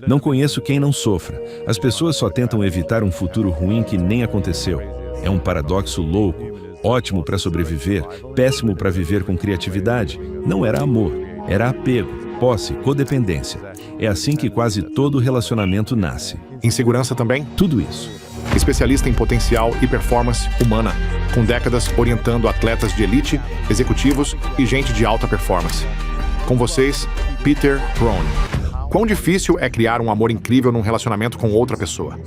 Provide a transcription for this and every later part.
Não conheço quem não sofra. As pessoas só tentam evitar um futuro ruim que nem aconteceu. É um paradoxo louco, ótimo para sobreviver, péssimo para viver com criatividade. Não era amor, era apego, posse, codependência. É assim que quase todo relacionamento nasce. Insegurança também? Tudo isso. Especialista em potencial e performance humana, com décadas orientando atletas de elite, executivos e gente de alta performance. Com vocês, Peter Crone. Quão difícil é criar um amor incrível num relacionamento com outra pessoa?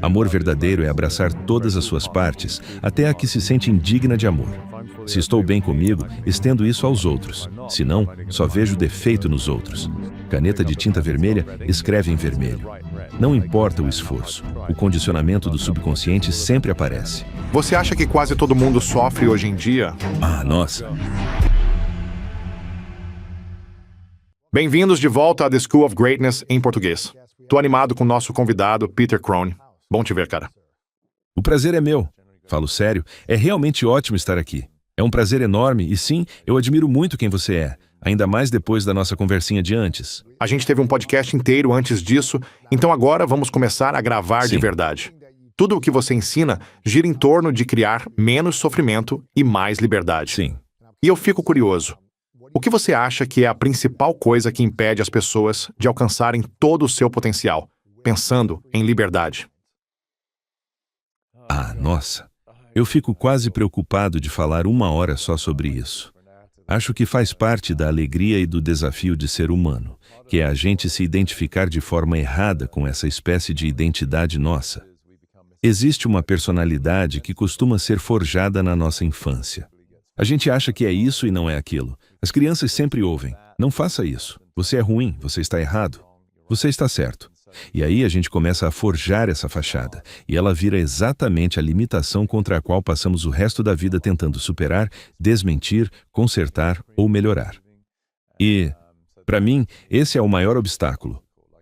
Amor verdadeiro é abraçar todas as suas partes, até a que se sente indigna de amor. Se estou bem comigo, estendo isso aos outros. Se não, só vejo defeito nos outros. Caneta de tinta vermelha escreve em vermelho. Não importa o esforço, o condicionamento do subconsciente sempre aparece. Você acha que quase todo mundo sofre hoje em dia? Ah, nossa! Bem-vindos de volta à The School of Greatness em português. Tô animado com o nosso convidado, Peter Crone. Bom te ver, cara. O prazer é meu. Falo sério, é realmente ótimo estar aqui. É um prazer enorme e sim, eu admiro muito quem você é, ainda mais depois da nossa conversinha de antes. A gente teve um podcast inteiro antes disso, então agora vamos começar a gravar Sim. de verdade. Tudo o que você ensina gira em torno de criar menos sofrimento e mais liberdade. Sim. E eu fico curioso. O que você acha que é a principal coisa que impede as pessoas de alcançarem todo o seu potencial, pensando em liberdade? Ah, nossa. Eu fico quase preocupado de falar 1 hora só sobre isso. Acho que faz parte da alegria e do desafio de ser humano, que é a gente se identificar de forma errada com essa espécie de identidade nossa. Existe uma personalidade que costuma ser forjada na nossa infância. A gente acha que é isso e não é aquilo. As crianças sempre ouvem: não faça isso, você é ruim, você está errado, você está certo. E aí a gente começa a forjar essa fachada, e ela vira exatamente a limitação contra a qual passamos o resto da vida tentando superar, desmentir, consertar ou melhorar. E, para mim, esse é o maior obstáculo.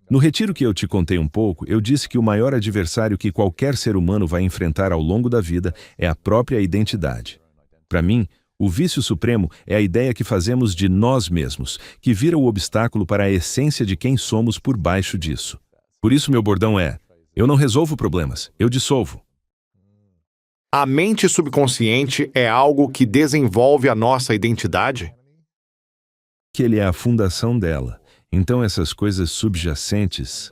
No retiro que eu te contei um pouco, eu disse que o maior adversário que qualquer ser humano vai enfrentar ao longo da vida é a própria identidade. Para mim, o vício supremo é a ideia que fazemos de nós mesmos, que vira o obstáculo para a essência de quem somos por baixo disso. Por isso meu bordão é: eu não resolvo problemas, eu dissolvo. A mente subconsciente é algo que desenvolve a nossa identidade? Que ele é a fundação dela. Então essas coisas subjacentes...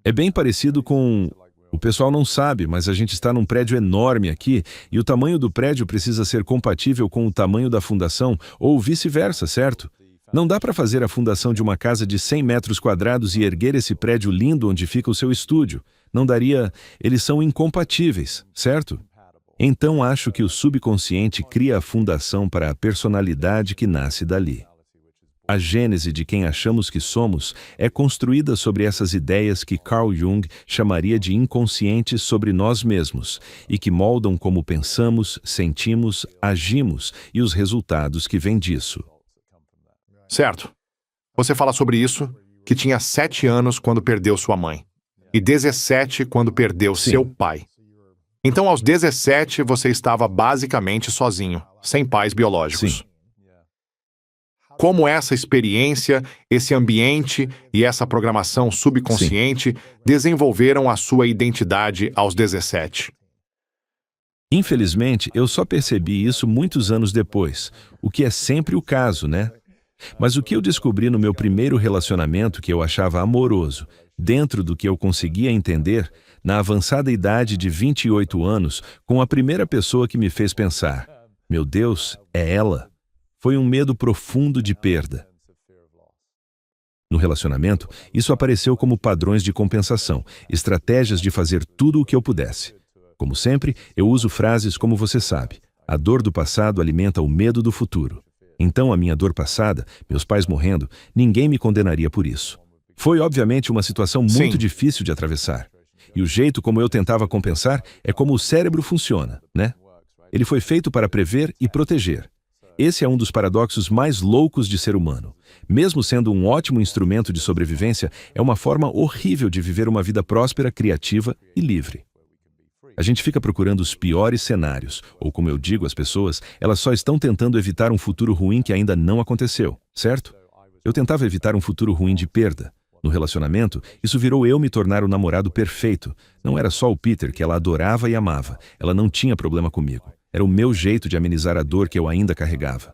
É bem parecido com... O pessoal não sabe, mas a gente está num prédio enorme aqui e o tamanho do prédio precisa ser compatível com o tamanho da fundação ou vice-versa, certo? Não dá para fazer a fundação de uma casa de 100 metros quadrados e erguer esse prédio lindo onde fica o seu estúdio. Não daria... Eles são incompatíveis, certo? Então acho que o subconsciente cria a fundação para a personalidade que nasce dali. A gênese de quem achamos que somos é construída sobre essas ideias que Carl Jung chamaria de inconscientes sobre nós mesmos e que moldam como pensamos, sentimos, agimos e os resultados que vêm disso. Certo. Você fala sobre isso, que tinha 7 anos quando perdeu sua mãe e 17 quando perdeu Sim. seu pai. Então, aos 17, você estava basicamente sozinho, sem pais biológicos. Sim. Como essa experiência, esse ambiente e essa programação subconsciente desenvolveram a sua identidade aos 17? Infelizmente, eu só percebi isso muitos anos depois, o que é sempre o caso, né? Mas o que eu descobri no meu primeiro relacionamento que eu achava amoroso, dentro do que eu conseguia entender, na avançada idade de 28 anos, com a primeira pessoa que me fez pensar: meu Deus, é ela. Foi um medo profundo de perda. No relacionamento, isso apareceu como padrões de compensação, estratégias de fazer tudo o que eu pudesse. Como sempre, eu uso frases como você sabe: a dor do passado alimenta o medo do futuro. Então, a minha dor passada, meus pais morrendo, ninguém me condenaria por isso. Foi, obviamente, uma situação muito difícil de atravessar. E o jeito como eu tentava compensar é como o cérebro funciona, né? Ele foi feito para prever e proteger. Esse é um dos paradoxos mais loucos de ser humano. Mesmo sendo um ótimo instrumento de sobrevivência, é uma forma horrível de viver uma vida próspera, criativa e livre. A gente fica procurando os piores cenários, ou como eu digo às pessoas, elas só estão tentando evitar um futuro ruim que ainda não aconteceu, certo? Eu tentava evitar um futuro ruim de perda. No relacionamento, isso virou eu me tornar o namorado perfeito. Não era só o Peter que ela adorava e amava. Ela não tinha problema comigo. Era o meu jeito de amenizar a dor que eu ainda carregava.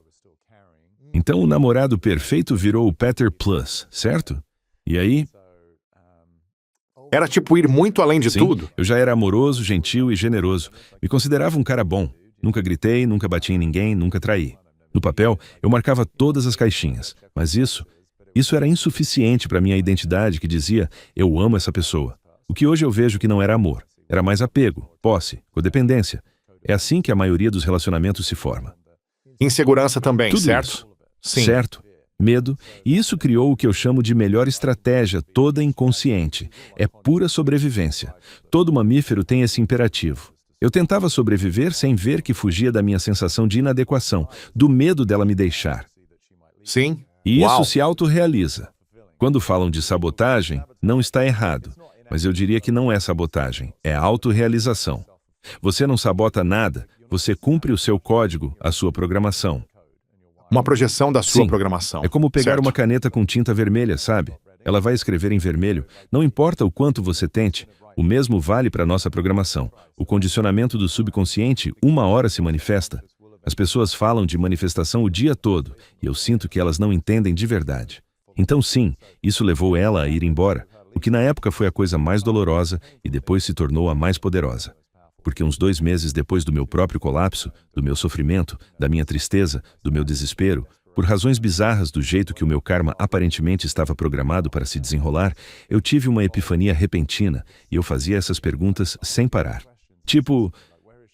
Então o namorado perfeito virou o Peter Plus, certo? E aí? Era tipo ir muito além de Sim, tudo? eu já era amoroso, gentil e generoso. Me considerava um cara bom. Nunca gritei, nunca bati em ninguém, nunca traí. No papel, eu marcava todas as caixinhas. Mas isso era insuficiente para minha identidade que dizia, eu amo essa pessoa. O que hoje eu vejo que não era amor. Era mais apego, posse, codependência. É assim que a maioria dos relacionamentos se forma. Insegurança também, Tudo certo? isso. Sim. Certo. Medo. E isso criou o que eu chamo de melhor estratégia, toda inconsciente. É pura sobrevivência. Todo mamífero tem esse imperativo. Eu tentava sobreviver sem ver que fugia da minha sensação de inadequação, do medo dela me deixar. Sim? E Uau. isso se autorrealiza. Quando falam de sabotagem, não está errado. Mas eu diria que não é sabotagem, é autorrealização. Você não sabota nada, você cumpre o seu código, a sua programação. Uma projeção da sua Sim, programação. É como pegar certo. uma caneta com tinta vermelha, sabe? Ela vai escrever em vermelho. Não importa o quanto você tente, o mesmo vale para nossa programação. O condicionamento do subconsciente, uma hora se manifesta. As pessoas falam de manifestação o dia todo, e eu sinto que elas não entendem de verdade. Então sim, isso levou ela a ir embora, o que na época foi a coisa mais dolorosa e depois se tornou a mais poderosa. Porque uns 2 meses depois do meu próprio colapso, do meu sofrimento, da minha tristeza, do meu desespero, por razões bizarras do jeito que o meu karma aparentemente estava programado para se desenrolar, eu tive uma epifania repentina e eu fazia essas perguntas sem parar. Tipo,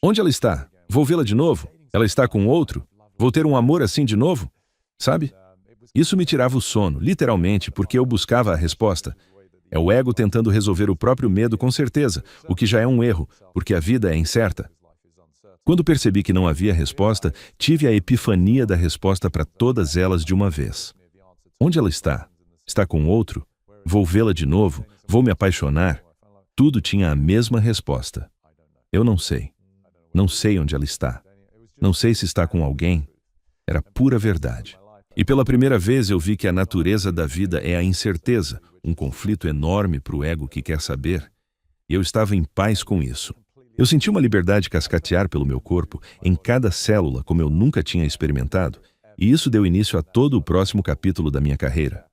onde ela está? Vou vê-la de novo? Ela está com outro? Vou ter um amor assim de novo? Sabe? Isso me tirava o sono, literalmente, porque eu buscava a resposta. É o ego tentando resolver o próprio medo com certeza, o que já é um erro, porque a vida é incerta. Quando percebi que não havia resposta, tive a epifania da resposta para todas elas de uma vez. Onde ela está? Está com outro? Vou vê-la de novo? Vou me apaixonar? Tudo tinha a mesma resposta. Eu não sei. Não sei onde ela está. Não sei se está com alguém. Era pura verdade. E pela primeira vez eu vi que a natureza da vida é a incerteza, um conflito enorme para o ego que quer saber. E eu estava em paz com isso. Eu senti uma liberdade cascatear pelo meu corpo, em cada célula, como eu nunca tinha experimentado, e isso deu início a todo o próximo capítulo da minha carreira.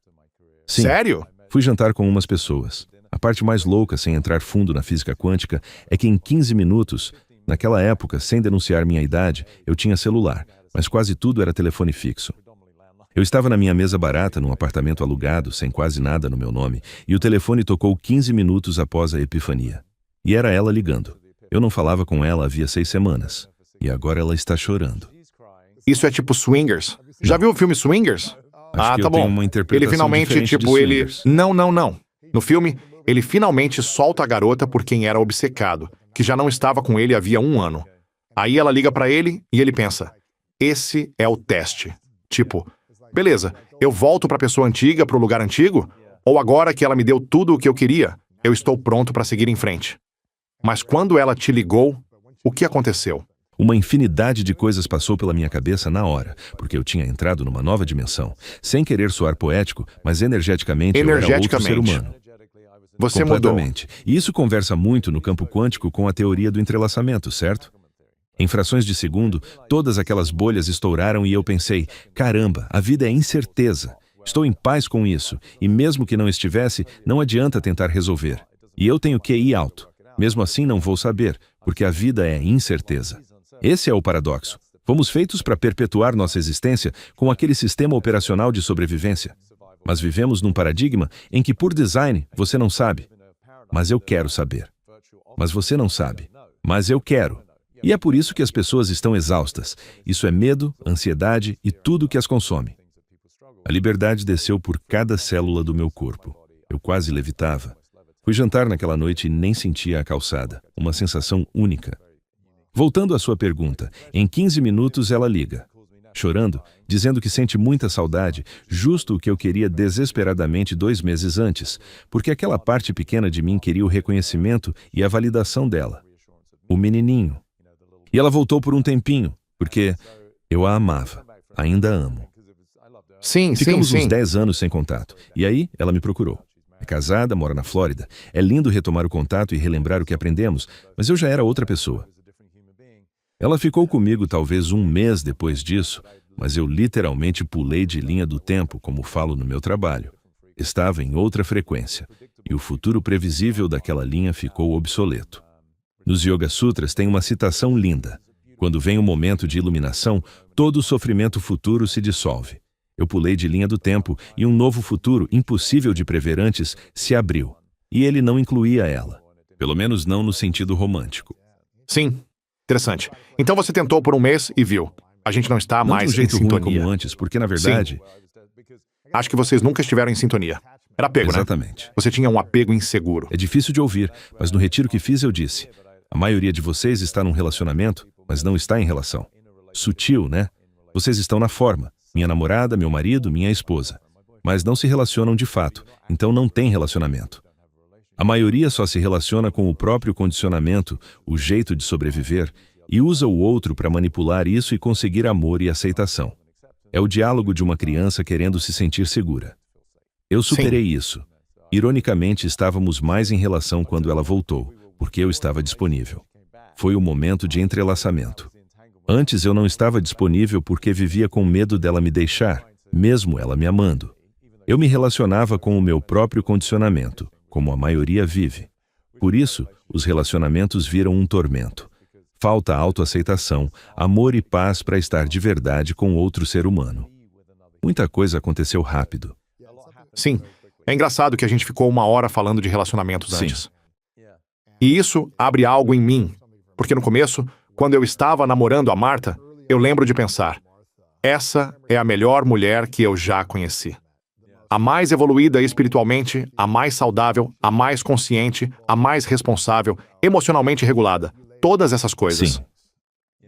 Sim, Sério? fui jantar com umas pessoas. A parte mais louca, sem entrar fundo na física quântica, é que em 15 minutos, naquela época, sem denunciar minha idade, eu tinha celular, mas quase tudo era telefone fixo. Eu estava na minha mesa barata, num apartamento alugado, sem quase nada no meu nome, e o telefone tocou 15 minutos após a epifania. E era ela ligando. Eu não falava com ela havia 6 semanas. E agora ela está chorando. Isso é tipo Swingers. Já viu o filme Swingers? Acho que Tá eu bom. tenho uma interpretação Ele finalmente, diferente de tipo, ele... Swingers. Não. No filme, ele finalmente solta a garota por quem era obcecado, que já não estava com ele havia 1 ano. Aí ela liga pra ele e ele pensa, esse é o teste. Tipo, beleza, eu volto pra pessoa antiga, pro lugar antigo? Ou agora que ela me deu tudo o que eu queria, eu estou pronto pra seguir em frente? Mas quando ela te ligou, o que aconteceu? Uma infinidade de coisas passou pela minha cabeça na hora, porque eu tinha entrado numa nova dimensão. Sem querer soar poético, mas energeticamente eu era outro ser humano. Você mudou. Completamente. E isso conversa muito no campo quântico com a teoria do entrelaçamento, certo? Em frações de segundo, todas aquelas bolhas estouraram e eu pensei, caramba, a vida é incerteza. Estou em paz com isso, e mesmo que não estivesse, não adianta tentar resolver. E eu tenho QI alto. Mesmo assim não vou saber, porque a vida é incerteza. Esse é o paradoxo. Fomos feitos para perpetuar nossa existência com aquele sistema operacional de sobrevivência. Mas vivemos num paradigma em que, por design, você não sabe. Mas eu quero saber. Mas você não sabe. Mas eu quero. E é por isso que as pessoas estão exaustas. Isso é medo, ansiedade e tudo que as consome. A liberdade desceu por cada célula do meu corpo. Eu quase levitava. Fui jantar naquela noite e nem sentia a calçada. Uma sensação única. Voltando à sua pergunta, em 15 minutos ela liga. Chorando, dizendo que sente muita saudade, justo o que eu queria desesperadamente 2 meses antes, porque aquela parte pequena de mim queria o reconhecimento e a validação dela. O menininho. E ela voltou por um tempinho, porque eu a amava. Ainda amo. Sim. Ficamos uns 10 anos sem contato. E aí, ela me procurou. É casada, mora na Flórida. É lindo retomar o contato e relembrar o que aprendemos, mas eu já era outra pessoa. Ela ficou comigo talvez um mês depois disso, mas eu literalmente pulei de linha do tempo, como falo no meu trabalho. Estava em outra frequência, e o futuro previsível daquela linha ficou obsoleto. Nos Yoga Sutras tem uma citação linda. Quando vem o momento de iluminação, todo o sofrimento futuro se dissolve. Eu pulei de linha do tempo e um novo futuro, impossível de prever antes, se abriu. E ele não incluía ela. Pelo menos não no sentido romântico. Sim, interessante. Então você tentou por um mês e viu. A gente não está Não mais de um jeito em ruim sintonia. como antes, porque na verdade... Acho que vocês nunca estiveram em sintonia. Era apego, né? Exatamente. Você tinha um apego inseguro. É difícil de ouvir, mas no retiro que fiz eu disse: a maioria de vocês está num relacionamento, mas não está em relação. Sutil, né? Vocês estão na forma. Minha namorada, meu marido, minha esposa. Mas não se relacionam de fato, então não tem relacionamento. A maioria só se relaciona com o próprio condicionamento, o jeito de sobreviver, e usa o outro para manipular isso e conseguir amor e aceitação. É o diálogo de uma criança querendo se sentir segura. Eu superei isso. Ironicamente, estávamos mais em relação quando ela voltou, porque eu estava disponível. Foi o momento de entrelaçamento. Antes eu não estava disponível porque vivia com medo dela me deixar, mesmo ela me amando. Eu me relacionava com o meu próprio condicionamento, como a maioria vive. Por isso, os relacionamentos viram um tormento. Falta autoaceitação, amor e paz para estar de verdade com outro ser humano. Muita coisa aconteceu rápido. Sim. É engraçado que a gente ficou 1 hora falando de relacionamentos Sim. antes. E isso abre algo em mim. Porque no começo, quando eu estava namorando a Marta, eu lembro de pensar: essa é a melhor mulher que eu já conheci. A mais evoluída espiritualmente, a mais saudável, a mais consciente, a mais responsável, emocionalmente regulada. Todas essas coisas. Sim.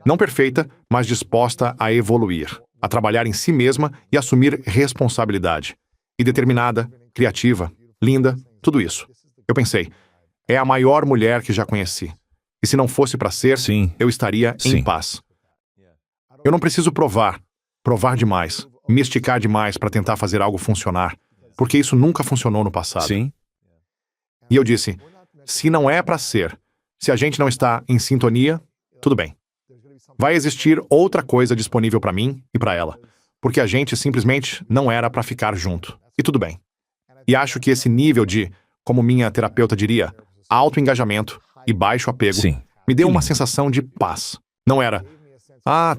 Não perfeita, mas disposta a evoluir, a trabalhar em si mesma e assumir responsabilidade. E determinada, criativa, linda, tudo isso. Eu pensei, é a maior mulher que já conheci. E se não fosse para ser, Sim. eu estaria Sim. em paz. Eu não preciso provar demais, me esticar demais para tentar fazer algo funcionar, porque isso nunca funcionou no passado. Sim. E eu disse, se não é para ser, se a gente não está em sintonia, tudo bem. Vai existir outra coisa disponível para mim e para ela, porque a gente simplesmente não era para ficar junto. E tudo bem. E acho que esse nível de, como minha terapeuta diria, alto engajamento e baixo apego, Sim. me deu Que uma lindo. sensação de paz. Não era,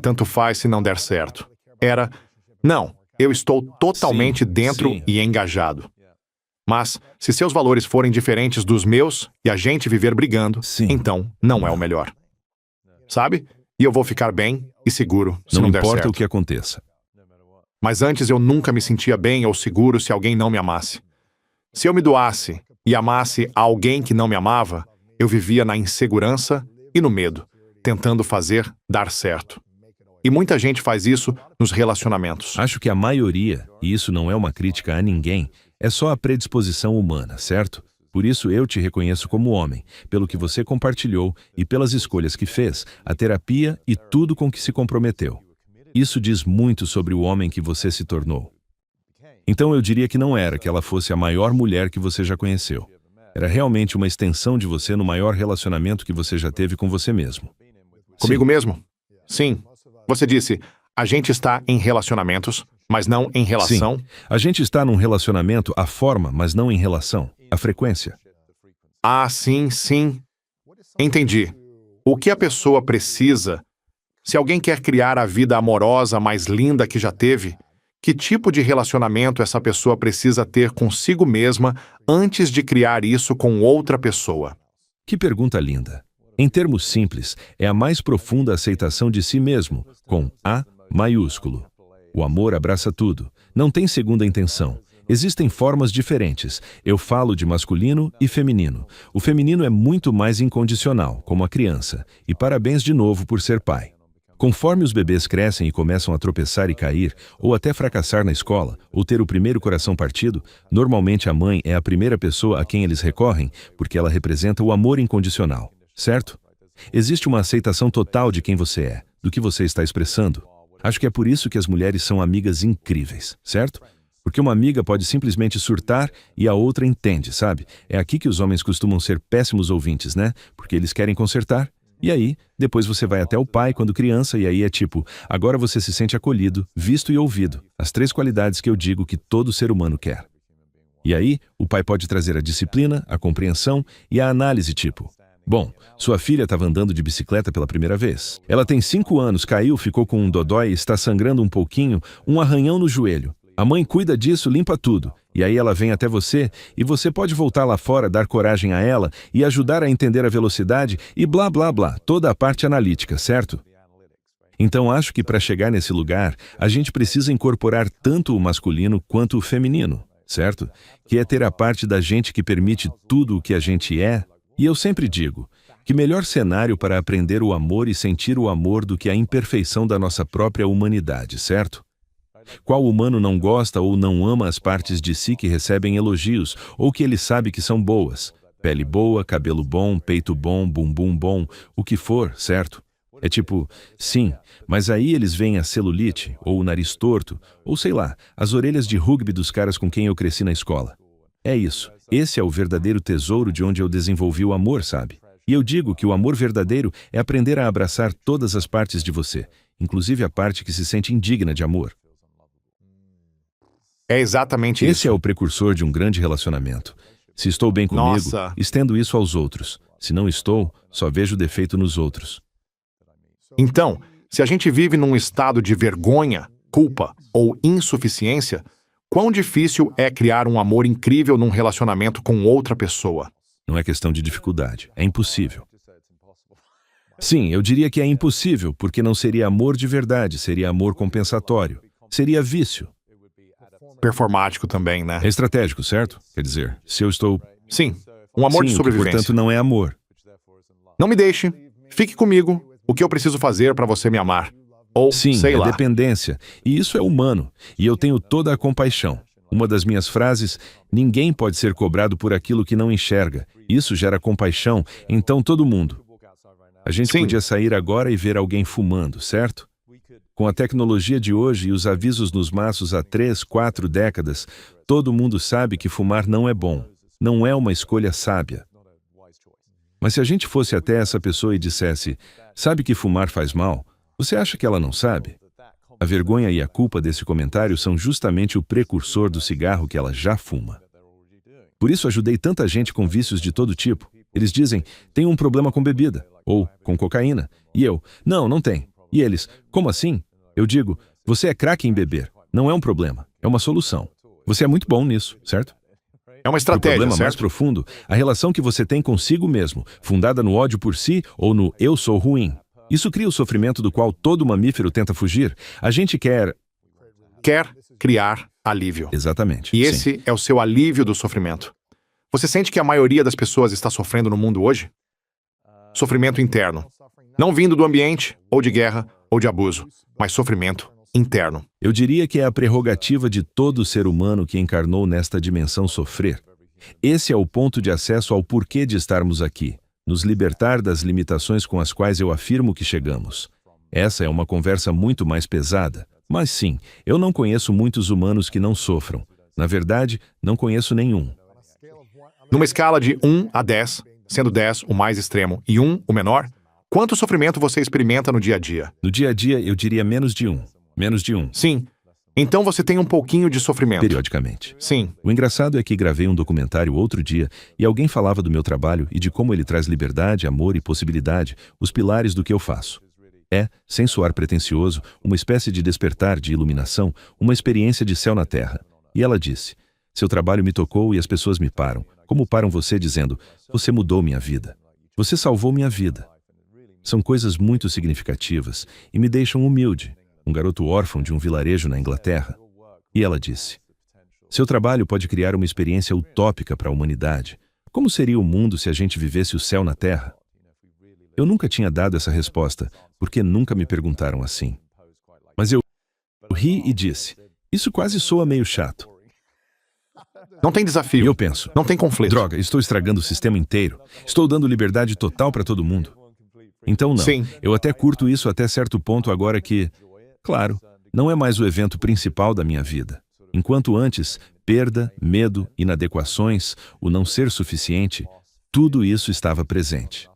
tanto faz se não der certo. Era, não, eu estou totalmente Sim, dentro sim. e engajado. Mas, se seus valores forem diferentes dos meus e a gente viver brigando, Sim. então não é o melhor. Sabe? E eu vou ficar bem e seguro se Não não der importa certo. o que aconteça. Mas antes eu nunca me sentia bem ou seguro se alguém não me amasse. Se eu me doasse e amasse a alguém que não me amava, eu vivia na insegurança e no medo, tentando fazer dar certo. E muita gente faz isso nos relacionamentos. Acho que a maioria, e isso não é uma crítica a ninguém, é só a predisposição humana, certo? Por isso eu te reconheço como homem, pelo que você compartilhou e pelas escolhas que fez, a terapia e tudo com que se comprometeu. Isso diz muito sobre o homem que você se tornou. Então eu diria que não era que ela fosse a maior mulher que você já conheceu. Era realmente uma extensão de você no maior relacionamento que você já teve com você mesmo. Comigo mesmo? Sim. Você disse, a gente está em relacionamentos, mas não em relação. Sim. A gente está num relacionamento à forma, mas não em relação, à frequência. Sim, sim. Entendi. O que a pessoa precisa, se alguém quer criar a vida amorosa mais linda que já teve, que tipo de relacionamento essa pessoa precisa ter consigo mesma antes de criar isso com outra pessoa? Que pergunta linda. Em termos simples, é a mais profunda aceitação de si mesmo, com A maiúsculo. O amor abraça tudo. Não tem segunda intenção. Existem formas diferentes. Eu falo de masculino e feminino. O feminino é muito mais incondicional, como a criança. E parabéns de novo por ser pai. Conforme os bebês crescem e começam a tropeçar e cair, ou até fracassar na escola, ou ter o primeiro coração partido, normalmente a mãe é a primeira pessoa a quem eles recorrem, porque ela representa o amor incondicional, certo? Existe uma aceitação total de quem você é, do que você está expressando. Acho que é por isso que as mulheres são amigas incríveis, certo? Porque uma amiga pode simplesmente surtar e a outra entende, sabe? É aqui que os homens costumam ser péssimos ouvintes, né? Porque eles querem consertar. E aí, depois você vai até o pai quando criança e aí é tipo, agora você se sente acolhido, visto e ouvido. As 3 qualidades que eu digo que todo ser humano quer. E aí, o pai pode trazer a disciplina, a compreensão e a análise tipo, bom, sua filha estava andando de bicicleta pela primeira vez. Ela tem 5 anos, caiu, ficou com um dodói e está sangrando um pouquinho, um arranhão no joelho. A mãe cuida disso, limpa tudo. E aí ela vem até você e você pode voltar lá fora, dar coragem a ela e ajudar a entender a velocidade e blá blá blá, toda a parte analítica, certo? Então acho que para chegar nesse lugar, a gente precisa incorporar tanto o masculino quanto o feminino, certo? Que é ter a parte da gente que permite tudo o que a gente é. E eu sempre digo, que melhor cenário para aprender o amor e sentir o amor do que a imperfeição da nossa própria humanidade, certo? Qual humano não gosta ou não ama as partes de si que recebem elogios ou que ele sabe que são boas? Pele boa, cabelo bom, peito bom, bumbum bom, o que for, certo? É tipo, sim, mas aí eles veem a celulite, ou o nariz torto, ou sei lá, as orelhas de rugby dos caras com quem eu cresci na escola. É isso, esse é o verdadeiro tesouro de onde eu desenvolvi o amor, sabe? E eu digo que o amor verdadeiro é aprender a abraçar todas as partes de você, inclusive a parte que se sente indigna de amor. É exatamente Esse isso. é o precursor de um grande relacionamento. Se estou bem comigo, Nossa. estendo isso aos outros. Se não estou, só vejo defeito nos outros. Então, se a gente vive num estado de vergonha, culpa ou insuficiência, quão difícil é criar um amor incrível num relacionamento com outra pessoa? Não é questão de dificuldade, é impossível. Sim, eu diria que é impossível, porque não seria amor de verdade, seria amor compensatório. Seria vício. Performático também, né? É estratégico, certo? Quer dizer, se eu estou... Sim, um amor Sim, de o que, sobrevivência. portanto, não é amor. Não me deixe, fique comigo, o que eu preciso fazer para você me amar? Ou, Sim, sei é lá. dependência. E isso é humano. E eu tenho toda a compaixão. Uma das minhas frases, ninguém pode ser cobrado por aquilo que não enxerga. Isso gera compaixão, então todo mundo. A gente Sim. podia sair agora e ver alguém fumando, certo? Com a tecnologia de hoje e os avisos nos maços há 3, 4 décadas, todo mundo sabe que fumar não é bom. Não é uma escolha sábia. Mas se a gente fosse até essa pessoa e dissesse, sabe que fumar faz mal? Você acha que ela não sabe? A vergonha e a culpa desse comentário são justamente o precursor do cigarro que ela já fuma. Por isso ajudei tanta gente com vícios de todo tipo. Eles dizem, tem um problema com bebida, ou com cocaína. E eu, não tem. E eles, como assim? Eu digo, você é craque em beber. Não é um problema, é uma solução. Você é muito bom nisso, certo? É uma O estratégia, problema mais certo? profundo, a relação que você tem consigo mesmo, fundada no ódio por si ou no eu sou ruim. Isso cria o sofrimento do qual todo mamífero tenta fugir. A gente quer... Quer criar alívio. Exatamente. E sim. esse é o seu alívio do sofrimento. Você sente que a maioria das pessoas está sofrendo no mundo hoje? Sofrimento interno. Não vindo do ambiente, ou de guerra, ou de abuso, mas sofrimento interno. Eu diria que é a prerrogativa de todo ser humano que encarnou nesta dimensão sofrer. Esse é o ponto de acesso ao porquê de estarmos aqui, nos libertar das limitações com as quais eu afirmo que chegamos. Essa é uma conversa muito mais pesada, mas sim, eu não conheço muitos humanos que não sofram. Na verdade, não conheço nenhum. Numa escala de 1 a 10, sendo 10 o mais extremo e 1 o menor, quanto sofrimento você experimenta no dia a dia? No dia a dia, eu diria menos de 1. Menos de 1, Sim. Então você tem um pouquinho de sofrimento. periodicamente. Sim. O engraçado é que gravei um documentário outro dia e alguém falava do meu trabalho e de como ele traz liberdade, amor e possibilidade, os pilares do que eu faço. É, sem soar pretensioso, uma espécie de despertar de iluminação, uma experiência de céu na terra. E ela disse, seu trabalho me tocou e as pessoas me param. Como param você dizendo, você mudou minha vida. Você salvou minha vida. São coisas muito significativas e me deixam humilde, um garoto órfão de um vilarejo na Inglaterra. E ela disse, seu trabalho pode criar uma experiência utópica para a humanidade. Como seria o mundo se a gente vivesse o céu na terra? Eu nunca tinha dado essa resposta, porque nunca me perguntaram assim. Mas eu ri e disse, isso quase soa meio chato. Não tem E desafio. eu penso, Não tem conflito. droga, estou estragando o sistema inteiro. Estou dando liberdade total para todo mundo. Então não, Sim. eu até curto isso até certo ponto agora que, claro, não é mais o evento principal da minha vida. Enquanto antes, perda, medo, inadequações, o não ser suficiente, tudo isso estava presente.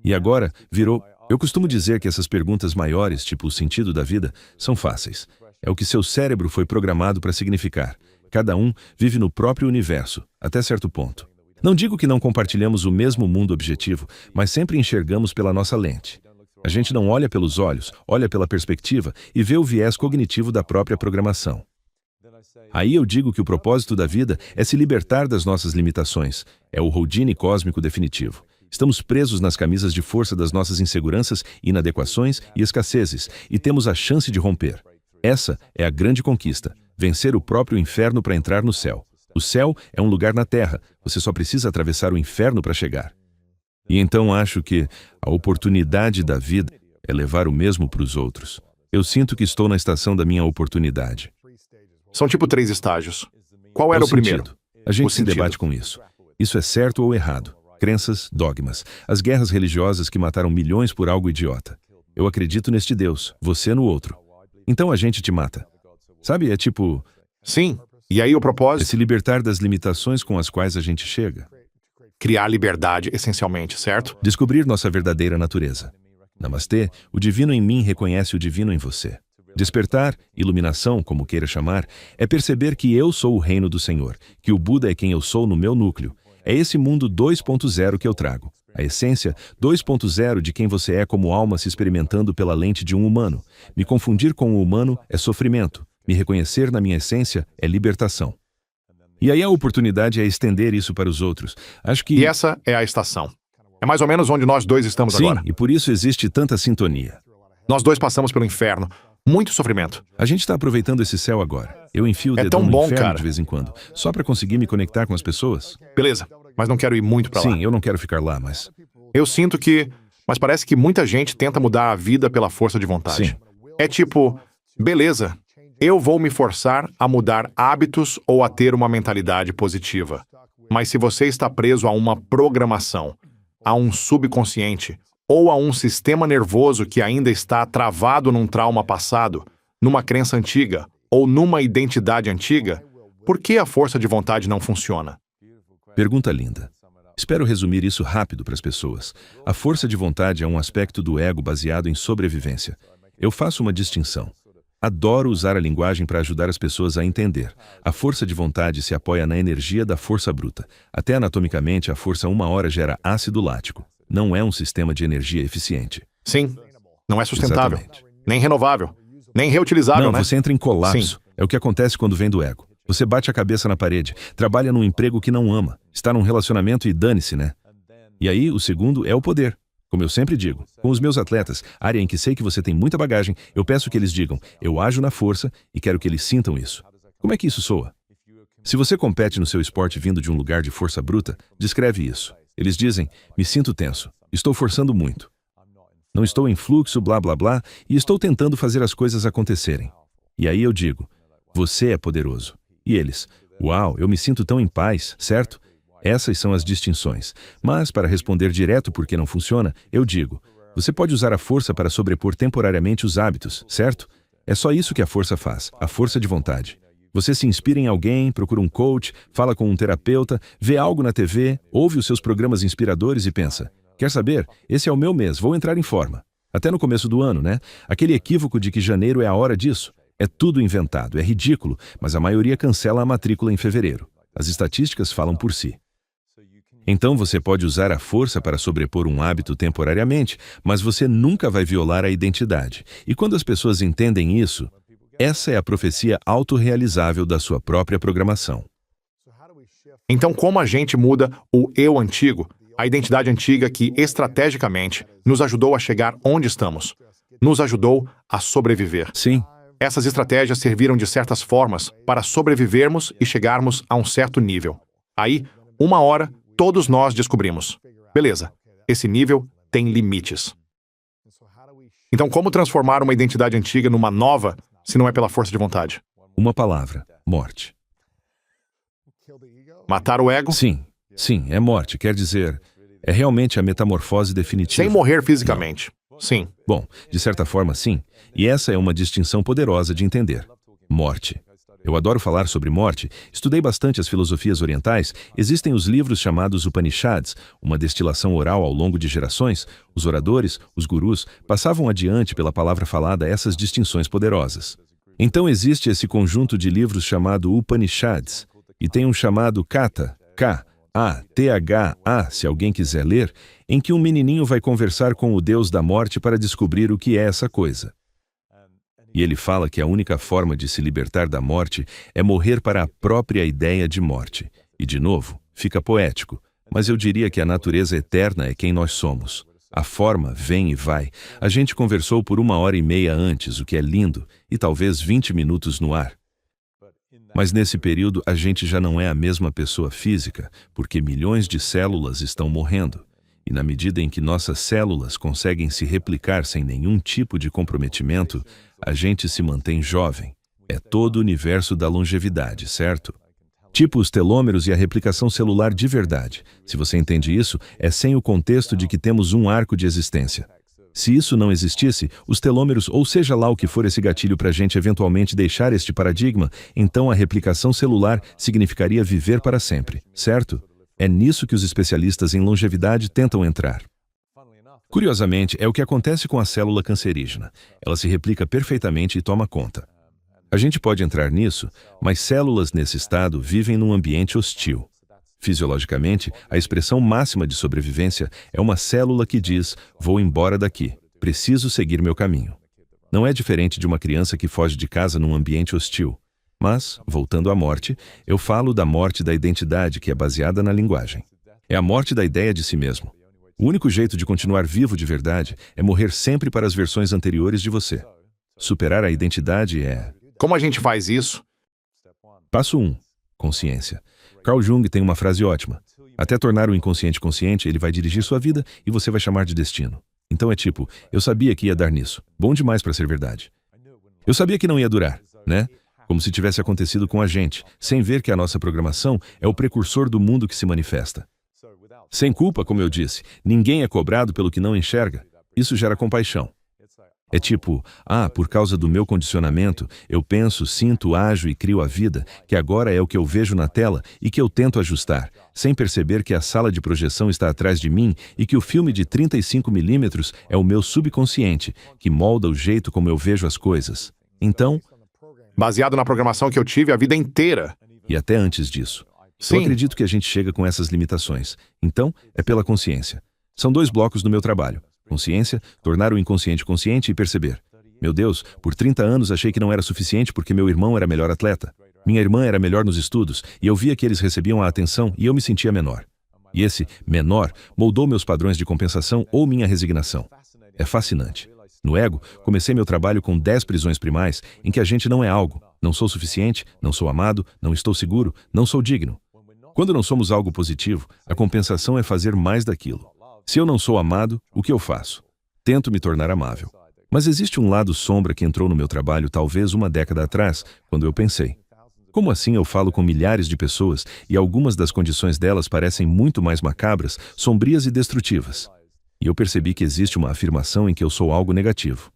E agora virou. Eu costumo dizer que essas perguntas maiores, tipo o sentido da vida, são fáceis. É o que seu cérebro foi programado para significar. Cada um vive no próprio universo, até certo ponto. Não digo que não compartilhamos o mesmo mundo objetivo, mas sempre enxergamos pela nossa lente. A gente não olha pelos olhos, olha pela perspectiva e vê o viés cognitivo da própria programação. Aí eu digo que o propósito da vida é se libertar das nossas limitações. É o Houdini cósmico definitivo. Estamos presos nas camisas de força das nossas inseguranças, inadequações e escassezes, e temos a chance de romper. Essa é a grande conquista, vencer o próprio inferno para entrar no céu. O céu é um lugar na terra, você só precisa atravessar o inferno para chegar. E então acho que a oportunidade da vida é levar o mesmo para os outros. Eu sinto que estou na estação da minha oportunidade. São tipo 3 estágios. Qual era o primeiro? A gente O se sentido. debate com isso. Isso é certo ou errado? Crenças, dogmas, as guerras religiosas que mataram milhões por algo idiota. Eu acredito neste Deus, você no outro. Então a gente te mata. Sabe, é tipo... Sim. E aí o É propósito? se libertar das limitações com as quais a gente chega. Criar liberdade, essencialmente, certo? Descobrir nossa verdadeira natureza. Namastê, o divino em mim reconhece o divino em você. Despertar, iluminação, como queira chamar, é perceber que eu sou o reino do Senhor, que o Buda é quem eu sou no meu núcleo. É esse mundo 2.0 que eu trago. A essência 2.0 de quem você é como alma se experimentando pela lente de um humano. Me confundir com o humano é sofrimento. Me reconhecer na minha essência é libertação. E aí a oportunidade é estender isso para os outros. Acho que... E essa é a estação. É mais ou menos onde nós dois estamos Sim, agora. e por isso existe tanta sintonia. Nós dois passamos pelo inferno. Muito sofrimento. A gente está aproveitando esse céu agora. Eu enfio o É dedão tão no bom, inferno cara. de vez em quando, só para conseguir me conectar com as pessoas. Beleza, mas não quero ir muito pra lá. Sim, eu não quero ficar lá, mas... Eu sinto que... Mas parece que muita gente tenta mudar a vida pela força de vontade. Sim. É tipo, beleza, eu vou me forçar a mudar hábitos ou a ter uma mentalidade positiva. Mas se você está preso a uma programação, a um subconsciente, ou a um sistema nervoso que ainda está travado num trauma passado, numa crença antiga ou numa identidade antiga, por que a força de vontade não funciona? Pergunta linda. Espero resumir isso rápido para as pessoas. A força de vontade é um aspecto do ego baseado em sobrevivência. Eu faço uma distinção. Adoro usar a linguagem para ajudar as pessoas a entender. A força de vontade se apoia na energia da força bruta. Até anatomicamente, a força 1 hora gera ácido lático. Não é um sistema de energia eficiente. Sim, não é sustentável, Exatamente. nem renovável, nem reutilizável, Não, né? você entra em colapso. Sim. É o que acontece quando vem do ego. Você bate a cabeça na parede, trabalha num emprego que não ama, está num relacionamento e dane-se, né? E aí, o segundo é o poder. Como eu sempre digo, com os meus atletas, área em que sei que você tem muita bagagem, eu peço que eles digam, eu ajo na força e quero que eles sintam isso. Como é que isso soa? Se você compete no seu esporte vindo de um lugar de força bruta, descreve isso. Eles dizem, me sinto tenso, estou forçando muito. Não estou em fluxo, blá blá blá, e estou tentando fazer as coisas acontecerem. E aí eu digo, você é poderoso. E eles, uau, eu me sinto tão em paz, certo? Essas são as distinções. Mas, para responder direto por que não funciona, eu digo, você pode usar a força para sobrepor temporariamente os hábitos, certo? É só isso que a força faz, a força de vontade. Você se inspira em alguém, procura um coach, fala com um terapeuta, vê algo na TV, ouve os seus programas inspiradores e pensa, quer saber? Esse é o meu mês, vou entrar em forma. Até no começo do ano, né? Aquele equívoco de que janeiro é a hora disso. É tudo inventado, é ridículo, mas a maioria cancela a matrícula em fevereiro. As estatísticas falam por si. Então você pode usar a força para sobrepor um hábito temporariamente, mas você nunca vai violar a identidade. E quando as pessoas entendem isso, essa é a profecia autorrealizável da sua própria programação. Então, como a gente muda o eu antigo, a identidade antiga que, estrategicamente, nos ajudou a chegar onde estamos, nos ajudou a sobreviver. Sim, Essas estratégias serviram de certas formas para sobrevivermos e chegarmos a um certo nível. Aí, 1 hora, todos nós descobrimos. Beleza, esse nível tem limites. Então, como transformar uma identidade antiga numa nova, se não é pela força de vontade? uma palavra, morte. Matar o ego Sim, é morte, quer dizer, é realmente a metamorfose definitiva. sem morrer fisicamente. Sim. Bom, de certa forma, sim. E essa é uma distinção poderosa de entender. Morte. Eu adoro falar sobre morte, estudei bastante as filosofias orientais, existem os livros chamados Upanishads, uma destilação oral ao longo de gerações, os oradores, os gurus, passavam adiante pela palavra falada essas distinções poderosas. Então existe esse conjunto de livros chamado Upanishads, e tem um chamado Katha, K-A-T-H-A, se alguém quiser ler, em que um menininho vai conversar com o Deus da morte para descobrir o que é essa coisa. E ele fala que a única forma de se libertar da morte é morrer para a própria ideia de morte. E, de novo, fica poético, mas eu diria que a natureza eterna é quem nós somos. A forma vem e vai. A gente conversou por 1h30 antes, o que é lindo, e talvez 20 minutos no ar. Mas nesse período a gente já não é a mesma pessoa física, porque milhões de células estão morrendo. E na medida em que nossas células conseguem se replicar sem nenhum tipo de comprometimento, a gente se mantém jovem. É todo o universo da longevidade, certo? Tipo os telômeros e a replicação celular de verdade. Se você entende isso, é sem o contexto de que temos um arco de existência. Se isso não existisse, os telômeros, ou seja lá o que for esse gatilho para a gente eventualmente deixar este paradigma, então a replicação celular significaria viver para sempre, certo? É nisso que os especialistas em longevidade tentam entrar. Curiosamente, é o que acontece com a célula cancerígena. Ela se replica perfeitamente e toma conta. A gente pode entrar nisso, mas células nesse estado vivem num ambiente hostil. Fisiologicamente, a expressão máxima de sobrevivência é uma célula que diz: vou embora daqui, preciso seguir meu caminho. Não é diferente de uma criança que foge de casa num ambiente hostil. Mas, voltando à morte, eu falo da morte da identidade que é baseada na linguagem. É a morte da ideia de si mesmo. O único jeito de continuar vivo de verdade é morrer sempre para as versões anteriores de você. Superar a identidade é... Como a gente faz isso? Passo 1. Consciência. Carl Jung tem uma frase ótima. Até tornar o inconsciente consciente, ele vai dirigir sua vida e você vai chamar de destino. Então é tipo, eu sabia que ia dar nisso. Bom demais para ser verdade. Eu sabia que não ia durar, né? Como se tivesse acontecido com a gente, sem ver que a nossa programação é o precursor do mundo que se manifesta. Sem culpa, como eu disse, ninguém é cobrado pelo que não enxerga. Isso gera compaixão. É tipo, por causa do meu condicionamento, eu penso, sinto, ajo e crio a vida, que agora é o que eu vejo na tela e que eu tento ajustar, sem perceber que a sala de projeção está atrás de mim e que o filme de 35mm é o meu subconsciente, que molda o jeito como eu vejo as coisas. Então... Baseado na programação que eu tive a vida inteira. E até antes disso. Sim. Eu acredito que a gente chega com essas limitações. Então, é pela consciência. São 2 blocos no meu trabalho. Consciência, tornar o inconsciente consciente e perceber. Meu Deus, por 30 anos achei que não era suficiente porque meu irmão era melhor atleta. Minha irmã era melhor nos estudos e eu via que eles recebiam a atenção e eu me sentia menor. E esse menor moldou meus padrões de compensação ou minha resignação. É fascinante. No ego, comecei meu trabalho com 10 prisões primais em que a gente não é algo, não sou suficiente, não sou amado, não estou seguro, não sou digno. Quando não somos algo positivo, a compensação é fazer mais daquilo. Se eu não sou amado, o que eu faço? Tento me tornar amável. Mas existe um lado sombra que entrou no meu trabalho talvez 1 década atrás, quando eu pensei: como assim eu falo com milhares de pessoas e algumas das condições delas parecem muito mais macabras, sombrias e destrutivas? E eu percebi que existe uma afirmação em que eu sou algo negativo.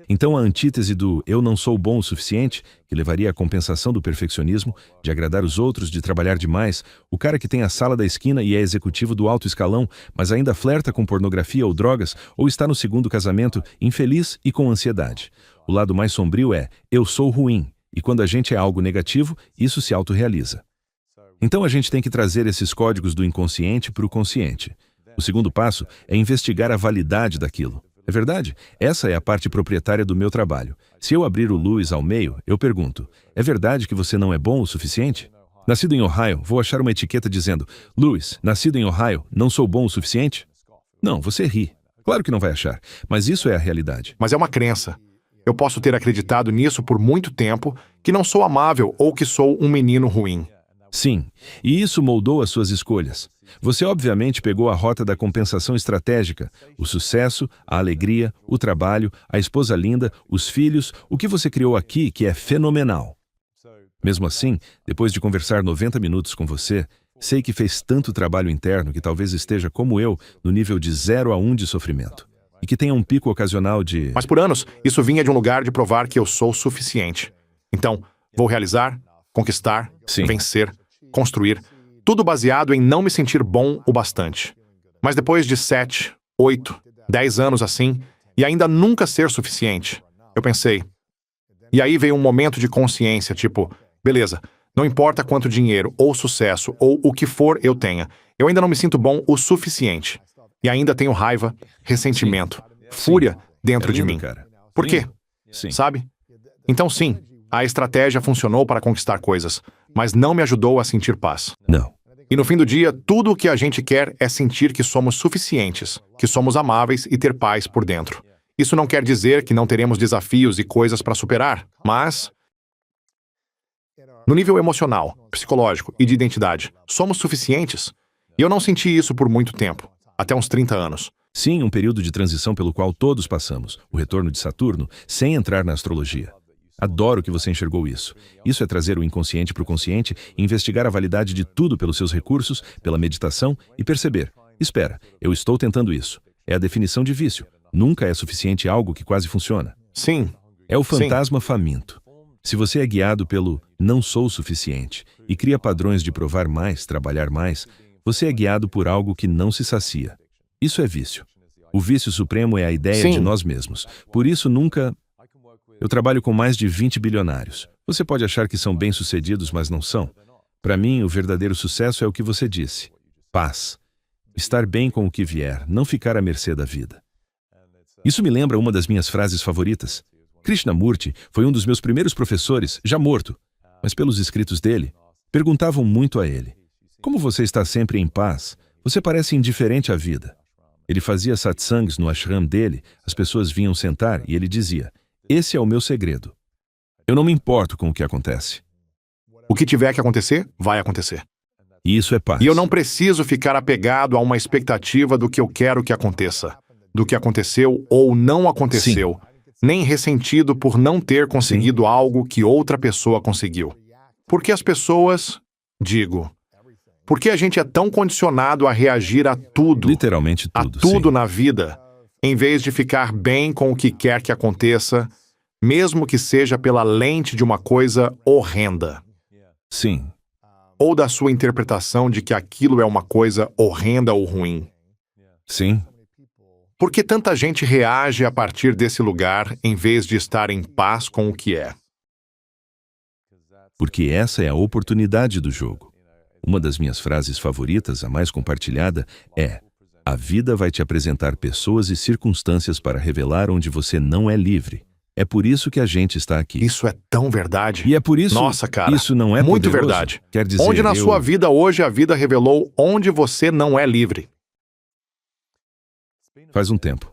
Então a antítese do eu não sou bom o suficiente, que levaria à compensação do perfeccionismo, de agradar os outros, de trabalhar demais, o cara que tem a sala da esquina e é executivo do alto escalão, mas ainda flerta com pornografia ou drogas, ou está no 2º casamento, infeliz e com ansiedade. O lado mais sombrio é eu sou ruim, e quando a gente é algo negativo, isso se autorrealiza. Então a gente tem que trazer esses códigos do inconsciente para o consciente. O 2º passo é investigar a validade daquilo. É verdade? Essa é a parte proprietária do meu trabalho. Se eu abrir o Louis ao meio, eu pergunto: é verdade que você não é bom o suficiente? Nascido em Ohio, vou achar uma etiqueta dizendo: Louis, nascido em Ohio, não sou bom o suficiente? Não, você ri. Claro que não vai achar, mas isso é a realidade. Mas é uma crença. Eu posso ter acreditado nisso por muito tempo, que não sou amável ou que sou um menino ruim. Sim, e isso moldou as suas escolhas. Você obviamente pegou a rota da compensação estratégica, o sucesso, a alegria, o trabalho, a esposa linda, os filhos, o que você criou aqui que é fenomenal. Mesmo assim, depois de conversar 90 minutos com você, sei que fez tanto trabalho interno que talvez esteja como eu, no nível de 0 a 1 de sofrimento. e que tenha um pico ocasional de... Mas por anos, isso vinha de um lugar de provar que eu sou suficiente. Então, vou realizar, conquistar, Sim. vencer, construir, tudo baseado em não me sentir bom o bastante. Mas depois de 7, 8, 10 anos assim, e ainda nunca ser suficiente, eu pensei... E aí veio um momento de consciência, tipo, beleza, não importa quanto dinheiro, ou sucesso, ou o que for eu tenha, eu ainda não me sinto bom o suficiente. E ainda tenho raiva, ressentimento, fúria dentro de lindo, mim. cara. Por quê? Sim. Sabe? Então sim, a estratégia funcionou para conquistar coisas, mas não me ajudou a sentir paz. Não. E no fim do dia, tudo o que a gente quer é sentir que somos suficientes, que somos amáveis e ter paz por dentro. Isso não quer dizer que não teremos desafios e coisas para superar, mas... No nível emocional, psicológico e de identidade, somos suficientes? E eu não senti isso por muito tempo, até uns 30 anos. Sim, um período de transição pelo qual todos passamos, o retorno de Saturno, sem entrar na astrologia. Adoro que você enxergou isso. Isso é trazer o inconsciente para o consciente e investigar a validade de tudo pelos seus recursos, pela meditação e perceber. Espera, eu estou tentando isso. É a definição de vício. Nunca é suficiente algo que quase funciona. Sim. É o fantasma faminto. Se você é guiado pelo não sou suficiente e cria padrões de provar mais, trabalhar mais, você é guiado por algo que não se sacia. Isso é vício. O vício supremo é a ideia de nós mesmos. Por isso nunca... Eu trabalho com mais de 20 bilionários. Você pode achar que são bem-sucedidos, mas não são. Para mim, o verdadeiro sucesso é o que você disse. Paz. Estar bem com o que vier, não ficar à mercê da vida. Isso me lembra uma das minhas frases favoritas. Krishnamurti foi um dos meus primeiros professores, já morto, mas pelos escritos dele, perguntavam muito a ele: como você está sempre em paz? Você parece indiferente à vida. Ele fazia satsangs no ashram dele, as pessoas vinham sentar e ele dizia: esse é o meu segredo. Eu não me importo com o que acontece. O que tiver que acontecer, vai acontecer. E isso é paz. E eu não preciso ficar apegado a uma expectativa do que eu quero que aconteça, do que aconteceu ou não aconteceu, nem ressentido por não ter conseguido algo que outra pessoa conseguiu. Porque as pessoas, porque a gente é tão condicionado a reagir a tudo, Literalmente a tudo. tudo sim. na vida, em vez de ficar bem com o que quer que aconteça, mesmo que seja pela lente de uma coisa horrenda. Sim. Ou da sua interpretação de que aquilo é uma coisa horrenda ou ruim. Sim. Por que tanta gente reage a partir desse lugar em vez de estar em paz com o que é? Porque essa é a oportunidade do jogo. Uma das minhas frases favoritas, a mais compartilhada, é: a vida vai te apresentar pessoas e circunstâncias para revelar onde você não é livre. É por isso que a gente está aqui. Isso é tão verdade. E é por isso... Nossa, cara. Isso não é muito poderoso? verdade. Quer dizer, onde na sua vida hoje a vida revelou onde você não é livre. Faz um tempo.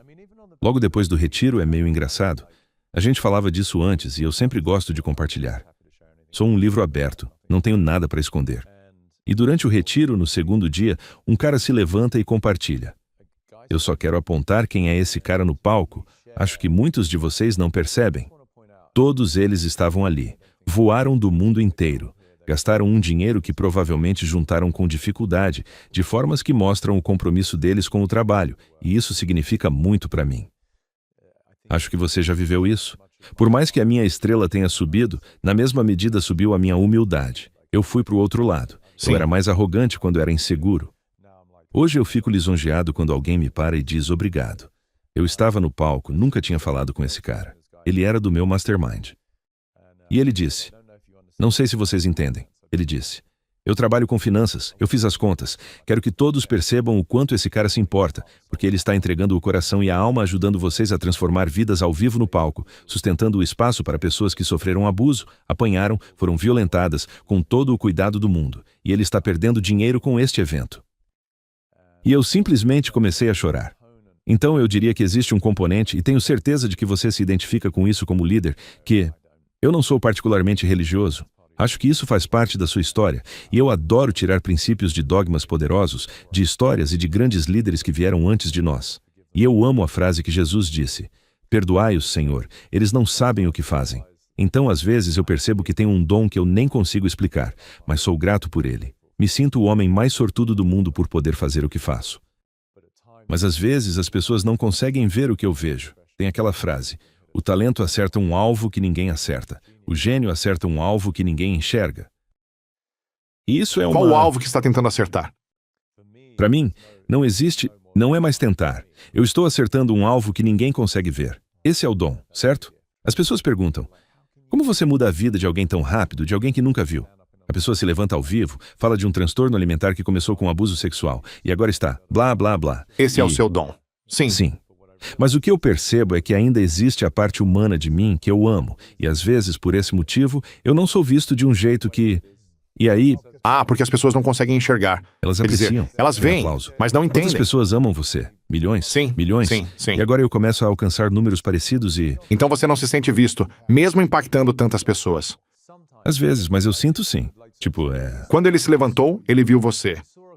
Logo depois do retiro é meio engraçado. A gente falava disso antes e eu sempre gosto de compartilhar. Sou um livro aberto, não tenho nada para esconder. E durante o retiro, no segundo dia, um cara se levanta e compartilha. Eu só quero apontar quem é esse cara no palco. Acho que muitos de vocês não percebem. Todos eles estavam ali. Voaram do mundo inteiro. Gastaram um dinheiro que provavelmente juntaram com dificuldade, de formas que mostram o compromisso deles com o trabalho, e isso significa muito para mim. Acho que você já viveu isso. Por mais que a minha estrela tenha subido, na mesma medida subiu a minha humildade. Eu fui para o outro lado. Eu era mais arrogante quando era inseguro. Hoje eu fico lisonjeado quando alguém me para e diz obrigado. Eu estava no palco, nunca tinha falado com esse cara. Ele era do meu mastermind. E ele disse: não sei se vocês entendem. Ele disse: eu trabalho com finanças, eu fiz as contas. Quero que todos percebam o quanto esse cara se importa, porque ele está entregando o coração e a alma ajudando vocês a transformar vidas ao vivo no palco, sustentando o espaço para pessoas que sofreram abuso, apanharam, foram violentadas, com todo o cuidado do mundo. E ele está perdendo dinheiro com este evento. E eu simplesmente comecei a chorar. Então eu diria que existe um componente, e tenho certeza de que você se identifica com isso como líder, que eu não sou particularmente religioso. Acho que isso faz parte da sua história, e eu adoro tirar princípios de dogmas poderosos, de histórias e de grandes líderes que vieram antes de nós. E eu amo a frase que Jesus disse: perdoai-os, Senhor, eles não sabem o que fazem. Então às vezes eu percebo que tenho um dom que eu nem consigo explicar, mas sou grato por ele. Me sinto o homem mais sortudo do mundo por poder fazer o que faço. Mas às vezes as pessoas não conseguem ver o que eu vejo. Tem aquela frase: o talento acerta um alvo que ninguém acerta. O gênio acerta um alvo que ninguém enxerga. E isso é Qual o alvo que está tentando acertar? Para mim, não existe, não é mais tentar. Eu estou acertando um alvo que ninguém consegue ver. Esse é o dom, certo? As pessoas perguntam: como você muda a vida de alguém tão rápido, de alguém que nunca viu? A pessoa se levanta ao vivo, fala de um transtorno alimentar que começou com abuso sexual e agora está blá, blá, blá. Esse é o seu dom. Sim. Sim. Mas o que eu percebo é que ainda existe a parte humana de mim que eu amo. E às vezes, por esse motivo, eu não sou visto de um jeito que... E aí... Porque as pessoas não conseguem enxergar. Elas Quer dizer, apreciam. elas veem, mas não entendem. Quantas pessoas amam você? Milhões? Sim. Milhões? Sim. E agora eu começo a alcançar números parecidos e... Então você não se sente visto, mesmo impactando tantas pessoas. Às vezes, mas eu sinto sim. Quando ele se levantou, ele viu você.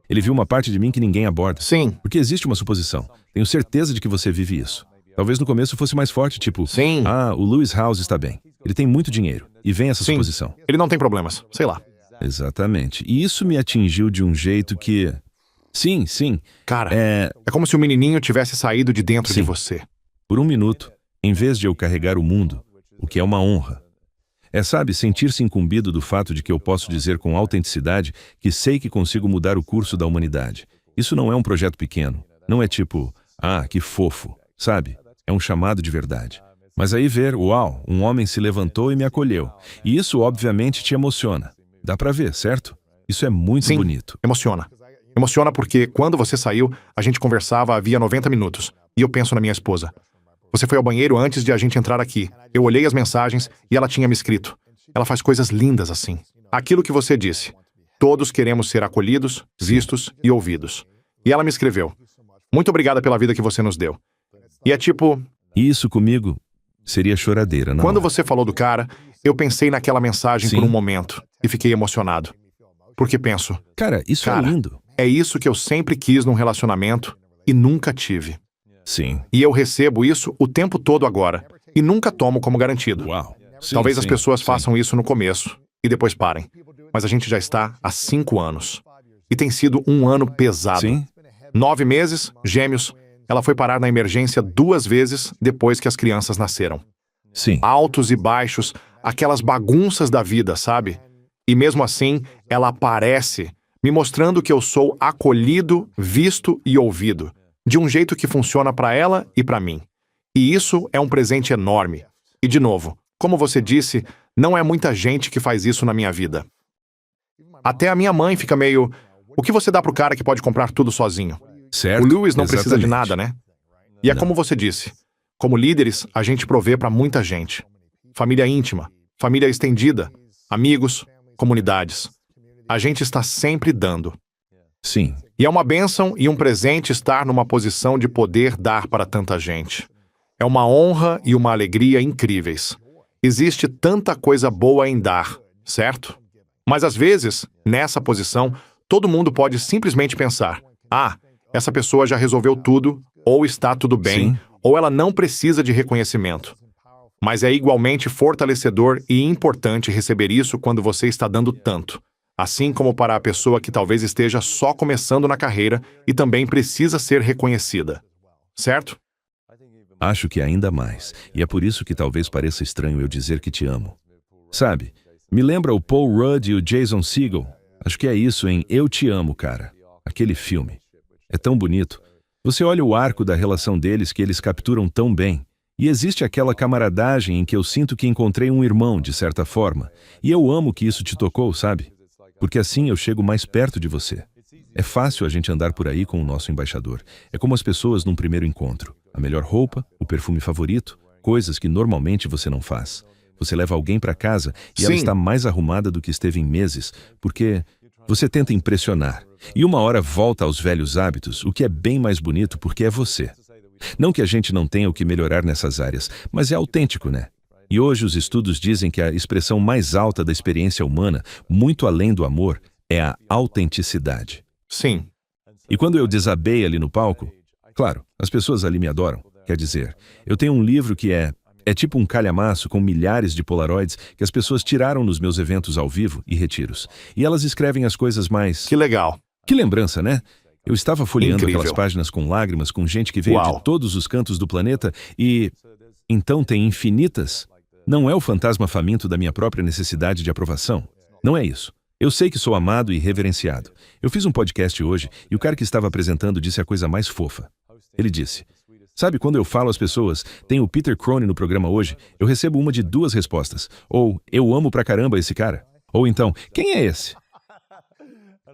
Ele viu uma parte de mim que ninguém aborda. Sim. Porque existe uma suposição. Tenho certeza de que você vive isso. Talvez no começo fosse mais forte, Sim. o Lewis House está bem. Ele tem muito dinheiro. E vem essa Sim. suposição. Ele não tem problemas, sei lá. Exatamente. E isso me atingiu de um jeito que... Sim. Cara, é como se o menininho tivesse saído de dentro de Sim. você. Por um minuto, em vez de eu carregar o mundo, o que é uma honra. Sentir-se incumbido do fato de que eu posso dizer com autenticidade que sei que consigo mudar o curso da humanidade. Isso não é um projeto pequeno. Não é que fofo, sabe? É um chamado de verdade. Mas aí ver, uau, um homem se levantou e me acolheu. E isso obviamente te emociona. Dá pra ver, certo? Isso é muito Sim, bonito. Emociona. Emociona porque quando você saiu, a gente conversava havia 90 minutos. E eu penso na minha esposa. Você foi ao banheiro antes de a gente entrar aqui. Eu olhei as mensagens e ela tinha me escrito. Ela faz coisas lindas assim. Aquilo que você disse. Todos queremos ser acolhidos, vistos e ouvidos. E ela me escreveu. Muito obrigada pela vida que você nos deu. E é E isso comigo seria choradeira, não? Quando você falou do cara, eu pensei naquela mensagem Sim. por um momento e fiquei emocionado. Porque penso, Cara, isso é lindo. é isso que eu sempre quis num relacionamento e nunca tive. Sim. E eu recebo isso o tempo todo agora e nunca tomo como garantido. Uau. Sim, Talvez as pessoas sim. façam isso no começo e depois parem. Mas a gente já está há 5 anos. E tem sido um ano pesado. Sim. 9 meses, gêmeos. Ela foi parar na emergência 2 vezes depois que as crianças nasceram. Sim. Altos e baixos, aquelas bagunças da vida, sabe? E mesmo assim, ela aparece, me mostrando que eu sou acolhido, visto e ouvido, de um jeito que funciona para ela e para mim. E isso é um presente enorme. E de novo, como você disse, não é muita gente que faz isso na minha vida. Até a minha mãe fica meio... O que você dá pro cara que pode comprar tudo sozinho? Certo. O Lewis não precisa de Exatamente. nada, né? E é como você disse. Como líderes, a gente provê para muita gente. Família íntima, família estendida, amigos, comunidades. A gente está sempre dando. Sim. E é uma bênção e um presente estar numa posição de poder dar para tanta gente. É uma honra e uma alegria incríveis. Existe tanta coisa boa em dar, certo? Mas às vezes, nessa posição, todo mundo pode simplesmente pensar: essa pessoa já resolveu tudo, ou está tudo bem, Sim. ou ela não precisa de reconhecimento. Mas é igualmente fortalecedor e importante receber isso quando você está dando tanto. Assim como para a pessoa que talvez esteja só começando na carreira e também precisa ser reconhecida. Certo? Acho que ainda mais. E é por isso que talvez pareça estranho eu dizer que te amo. Sabe, me lembra o Paul Rudd e o Jason Segel. Acho que é isso em Eu Te Amo, cara. Aquele filme. É tão bonito. Você olha o arco da relação deles que eles capturam tão bem. E existe aquela camaradagem em que eu sinto que encontrei um irmão, de certa forma. E eu amo que isso te tocou, sabe? Porque assim eu chego mais perto de você. É fácil a gente andar por aí com o nosso embaixador. É como as pessoas num primeiro encontro. A melhor roupa, o perfume favorito, coisas que normalmente você não faz. Você leva alguém para casa e ela Sim. está mais arrumada do que esteve em meses, porque você tenta impressionar. E uma hora volta aos velhos hábitos, o que é bem mais bonito porque é você. Não que a gente não tenha o que melhorar nessas áreas, mas é autêntico, né? E hoje os estudos dizem que a expressão mais alta da experiência humana, muito além do amor, é a autenticidade. Sim. E quando eu desabei ali no palco, claro, as pessoas ali me adoram. Quer dizer, eu tenho um livro que é tipo um calhamaço com milhares de polaroids que as pessoas tiraram nos meus eventos ao vivo e retiros. E elas escrevem as coisas mais... Que legal. Que lembrança, né? Eu estava folheando Incrível. aquelas páginas com lágrimas com gente que veio Uau. de todos os cantos do planeta e... Então tem infinitas? Não é o fantasma faminto da minha própria necessidade de aprovação. Não é isso. Eu sei que sou amado e reverenciado. Eu fiz um podcast hoje e o cara que estava apresentando disse a coisa mais fofa. Ele disse: sabe, quando eu falo às pessoas, tem o Peter Crone no programa hoje, eu recebo uma de duas respostas. Ou, eu amo pra caramba esse cara. Ou então, quem é esse?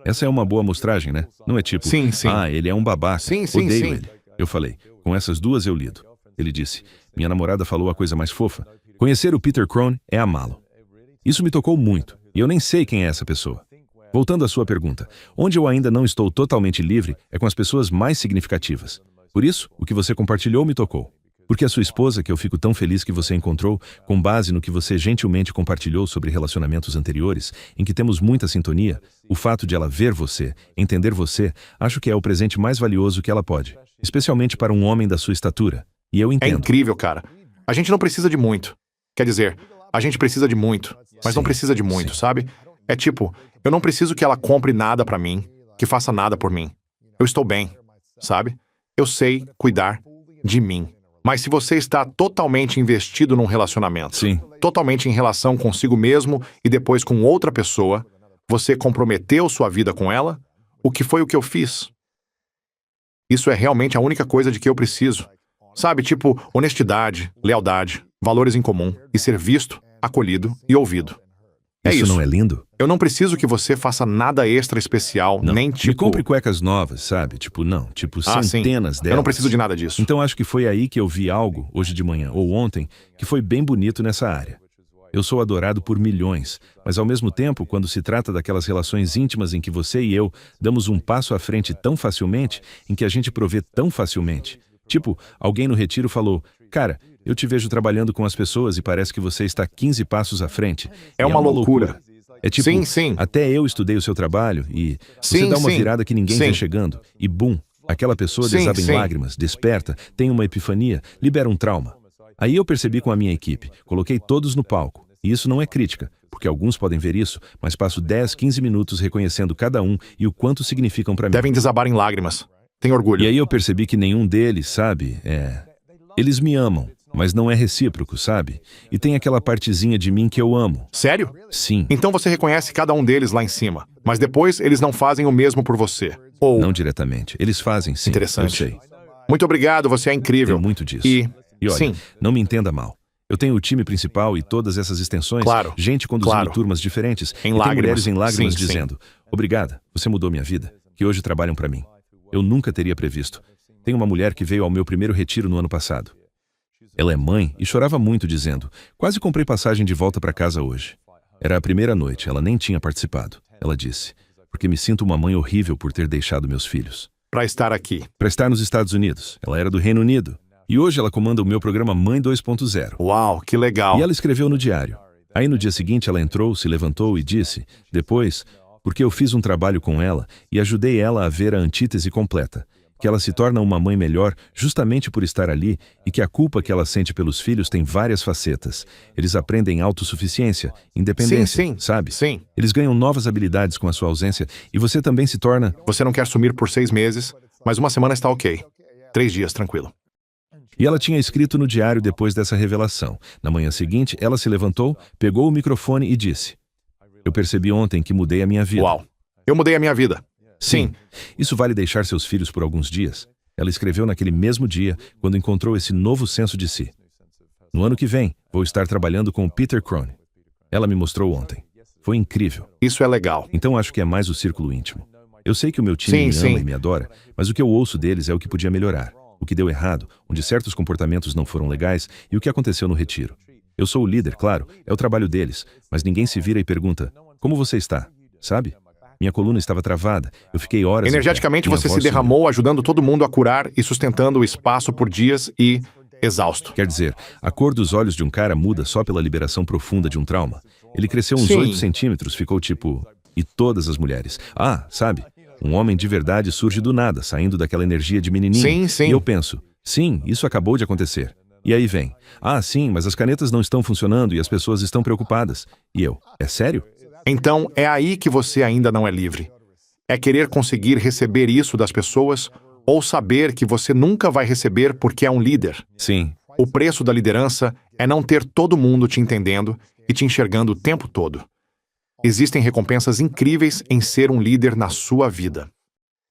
Essa é uma boa amostragem, né? Não é tipo, Sim, sim. ah, ele é um babaca, Sim, sim, odeio sim. ele. Eu falei, com essas duas eu lido. Ele disse, minha namorada falou a coisa mais fofa. Conhecer o Peter Crone é amá-lo. Isso me tocou muito, e eu nem sei quem é essa pessoa. Voltando à sua pergunta, onde eu ainda não estou totalmente livre é com as pessoas mais significativas. Por isso, o que você compartilhou me tocou. Porque a sua esposa, que eu fico tão feliz que você encontrou, com base no que você gentilmente compartilhou sobre relacionamentos anteriores, em que temos muita sintonia, o fato de ela ver você, entender você, acho que é o presente mais valioso que ela pode. Especialmente para um homem da sua estatura. E eu É entendo. incrível, cara. A gente não precisa de muito. Quer dizer, a gente precisa de muito, mas não Sim, precisa de muito, sim. sabe? É tipo, eu não preciso que ela compre nada pra mim, que faça nada por mim. Eu estou bem, sabe? Eu sei cuidar de mim. Mas se você está totalmente investido num relacionamento, Sim. totalmente em relação consigo mesmo e depois com outra pessoa, você comprometeu sua vida com ela? O que foi o que eu fiz? Isso é realmente a única coisa de que eu preciso. Sabe, tipo, honestidade, lealdade, valores em comum e ser visto, acolhido e ouvido. É isso. não é lindo? Eu não preciso que você faça nada extra especial, Não. nem Me tipo... compre cuecas novas, sabe? Tipo, não. Tipo, Ah, sim. centenas delas. Eu não preciso de nada disso. Então acho que foi aí que eu vi algo, hoje de manhã ou ontem, que foi bem bonito nessa área. Eu sou adorado por milhões, mas ao mesmo tempo, quando se trata daquelas relações íntimas em que você e eu damos um passo à frente tão facilmente, em que a gente provê tão facilmente. Tipo, alguém no retiro falou, cara, eu te vejo trabalhando com as pessoas e parece que você está 15 passos à frente. É E uma loucura. É tipo, Sim, sim. até eu estudei o seu trabalho e você Sim, dá uma sim. virada que ninguém Sim. vê chegando e bum, aquela pessoa Sim, desaba em sim. lágrimas, desperta, tem uma epifania, libera um trauma. Aí eu percebi com a minha equipe, coloquei todos no palco. E isso não é crítica, porque alguns podem ver isso, mas passo 10, 15 minutos reconhecendo cada um e o quanto significam pra mim. Devem desabar em lágrimas. Tem orgulho. E aí eu percebi que nenhum deles, sabe, eles me amam, mas não é recíproco, sabe? E tem aquela partezinha de mim que eu amo. Sério? Sim, Então você reconhece cada um deles lá em cima, mas depois eles não fazem o mesmo por você. Ou... não diretamente. Eles fazem, sim. Interessante. Eu sei. Muito obrigado, você é incrível. Tem muito disso. E olha, sim, não me entenda mal. Eu tenho o time principal e todas essas extensões, Claro, gente conduzindo claro. turmas diferentes, Em e tem lágrimas. mulheres em lágrimas Sim, sim. dizendo, obrigada, você mudou minha vida, que hoje trabalham para mim. Eu nunca teria previsto. Tem uma mulher que veio ao meu primeiro retiro no ano passado. Ela é mãe e chorava muito dizendo, quase comprei passagem de volta para casa hoje. Era a primeira noite, ela nem tinha participado. Ela disse, porque me sinto uma mãe horrível por ter deixado meus filhos. para estar aqui. Para estar nos Estados Unidos. Ela era do Reino Unido. E hoje ela comanda o meu programa Mãe 2.0. Uau, que legal. E ela escreveu no diário. Aí no dia seguinte ela entrou, se levantou e disse, depois, porque eu fiz um trabalho com ela e ajudei ela a ver a antítese completa, que ela se torna uma mãe melhor justamente por estar ali e que a culpa que ela sente pelos filhos tem várias facetas. Eles aprendem autossuficiência, independência, Sim, sim, sabe? sim. Eles ganham novas habilidades com a sua ausência e você também se torna... Você não quer sumir por 6 meses, mas uma semana está ok. 3 dias, tranquilo. E ela tinha escrito no diário depois dessa revelação. Na manhã seguinte, ela se levantou, pegou o microfone e disse, eu percebi ontem que mudei a minha vida. Uau. Eu mudei a minha vida. Sim. Isso vale deixar seus filhos por alguns dias? Ela escreveu naquele mesmo dia, quando encontrou esse novo senso de si. No ano que vem, vou estar trabalhando com o Peter Crone. Ela me mostrou ontem. Foi incrível. Isso é legal. Então acho que é mais o círculo íntimo. Eu sei que o meu time Sim, me ama sim. e me adora, mas o que eu ouço deles é o que podia melhorar, o que deu errado, onde certos comportamentos não foram legais e o que aconteceu no retiro. Eu sou o líder, claro, é o trabalho deles, mas ninguém se vira e pergunta, como você está? Sabe? Minha coluna estava travada, eu fiquei horas... Energeticamente em pé, você minha se voz derramou ajudando todo mundo a curar e sustentando o espaço por dias e exausto. Quer dizer, a cor dos olhos de um cara muda só pela liberação profunda de um trauma. Ele cresceu uns Sim. 8 centímetros, ficou tipo... E todas as mulheres. Ah, sabe? Um homem de verdade surge do nada, saindo daquela energia de menininho. Sim, sim. E eu penso, sim, isso acabou de acontecer. E aí vem, ah, sim, mas as canetas não estão funcionando e as pessoas estão preocupadas. E eu, é sério? Então, é aí que você ainda não é livre. É querer conseguir receber isso das pessoas ou saber que você nunca vai receber porque é um líder. Sim, O preço da liderança é não ter todo mundo te entendendo e te enxergando o tempo todo. Existem recompensas incríveis em ser um líder na sua vida.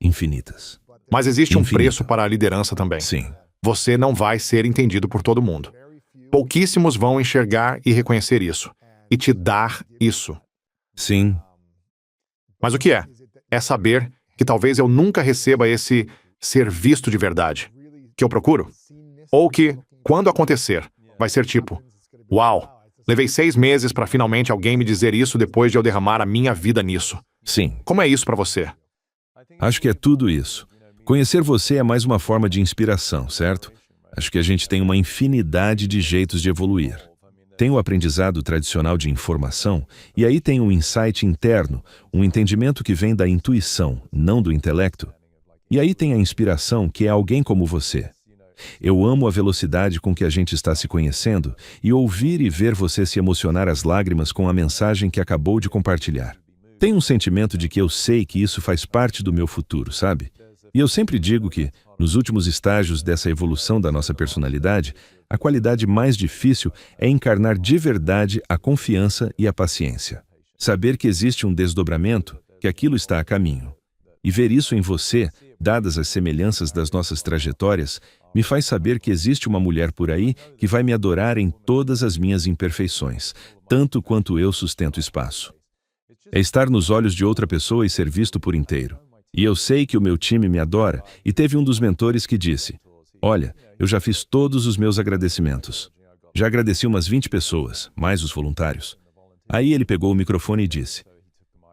infinitas. Mas existe um Infinito. preço para a liderança também. Sim, Você não vai ser entendido por todo mundo. Pouquíssimos vão enxergar e reconhecer isso. E te dar isso. sim, Mas o que é? É saber que talvez eu nunca receba esse ser visto de verdade que eu procuro. Ou que, quando acontecer, vai ser tipo, uau, levei 6 meses para finalmente alguém me dizer isso depois de eu derramar a minha vida nisso. sim. Como é isso para você? Acho que é tudo isso. Conhecer você é mais uma forma de inspiração, certo? Acho que a gente tem uma infinidade de jeitos de evoluir. Tem o aprendizado tradicional de informação, e aí tem um insight interno, um entendimento que vem da intuição, não do intelecto. E aí tem a inspiração, que é alguém como você. Eu amo a velocidade com que a gente está se conhecendo e ouvir e ver você se emocionar às lágrimas com a mensagem que acabou de compartilhar. Tem um sentimento de que eu sei que isso faz parte do meu futuro, sabe? E eu sempre digo que, nos últimos estágios dessa evolução da nossa personalidade, a qualidade mais difícil é encarnar de verdade a confiança e a paciência. Saber que existe um desdobramento, que aquilo está a caminho. E ver isso em você, dadas as semelhanças das nossas trajetórias, me faz saber que existe uma mulher por aí que vai me adorar em todas as minhas imperfeições, tanto quanto eu sustento espaço. É estar nos olhos de outra pessoa e ser visto por inteiro. E eu sei que o meu time me adora, e teve um dos mentores que disse: olha, eu já fiz todos os meus agradecimentos. Já agradeci umas 20 pessoas, mais os voluntários. Aí ele pegou o microfone e disse: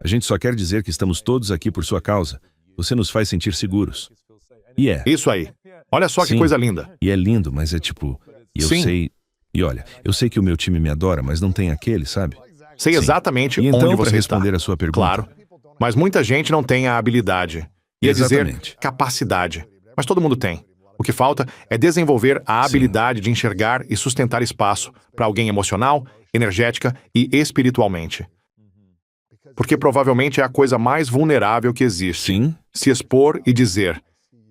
a gente só quer dizer que estamos todos aqui por sua causa. Você nos faz sentir seguros. E é. Isso aí. Olha só que Sim. coisa linda. E é lindo, mas é tipo... E eu Sim. sei... E olha, eu sei que o meu time me adora, mas não tem aquele, sabe? Sei Sim. exatamente E então, onde para você está. responder a sua pergunta... Claro. Mas muita gente não tem a habilidade. Ia dizer Exatamente. capacidade. Mas todo mundo tem. O que falta é desenvolver a habilidade de enxergar e sustentar espaço para alguém emocional, energética e espiritualmente. Porque provavelmente é a coisa mais vulnerável que existe. Sim, Se expor e dizer: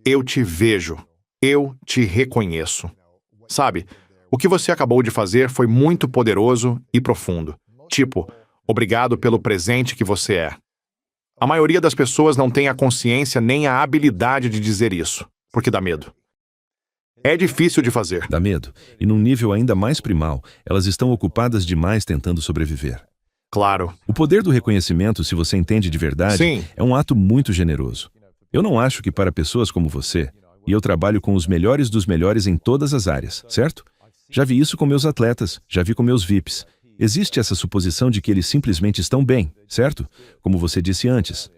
eu te vejo, eu te reconheço. Sabe, o que você acabou de fazer foi muito poderoso e profundo. Tipo, obrigado pelo presente que você é. A maioria das pessoas não tem a consciência nem a habilidade de dizer isso, porque dá medo. É difícil de fazer. dá medo. E num nível ainda mais primal, elas estão ocupadas demais tentando sobreviver. Claro. O poder do reconhecimento, se você entende de verdade, Sim. é um ato muito generoso. Eu não acho que para pessoas como você, e eu trabalho com os melhores dos melhores em todas as áreas, certo? Já vi isso com meus atletas, já vi com meus VIPs. Existe essa suposição de que eles simplesmente estão bem, certo? Como você disse antes.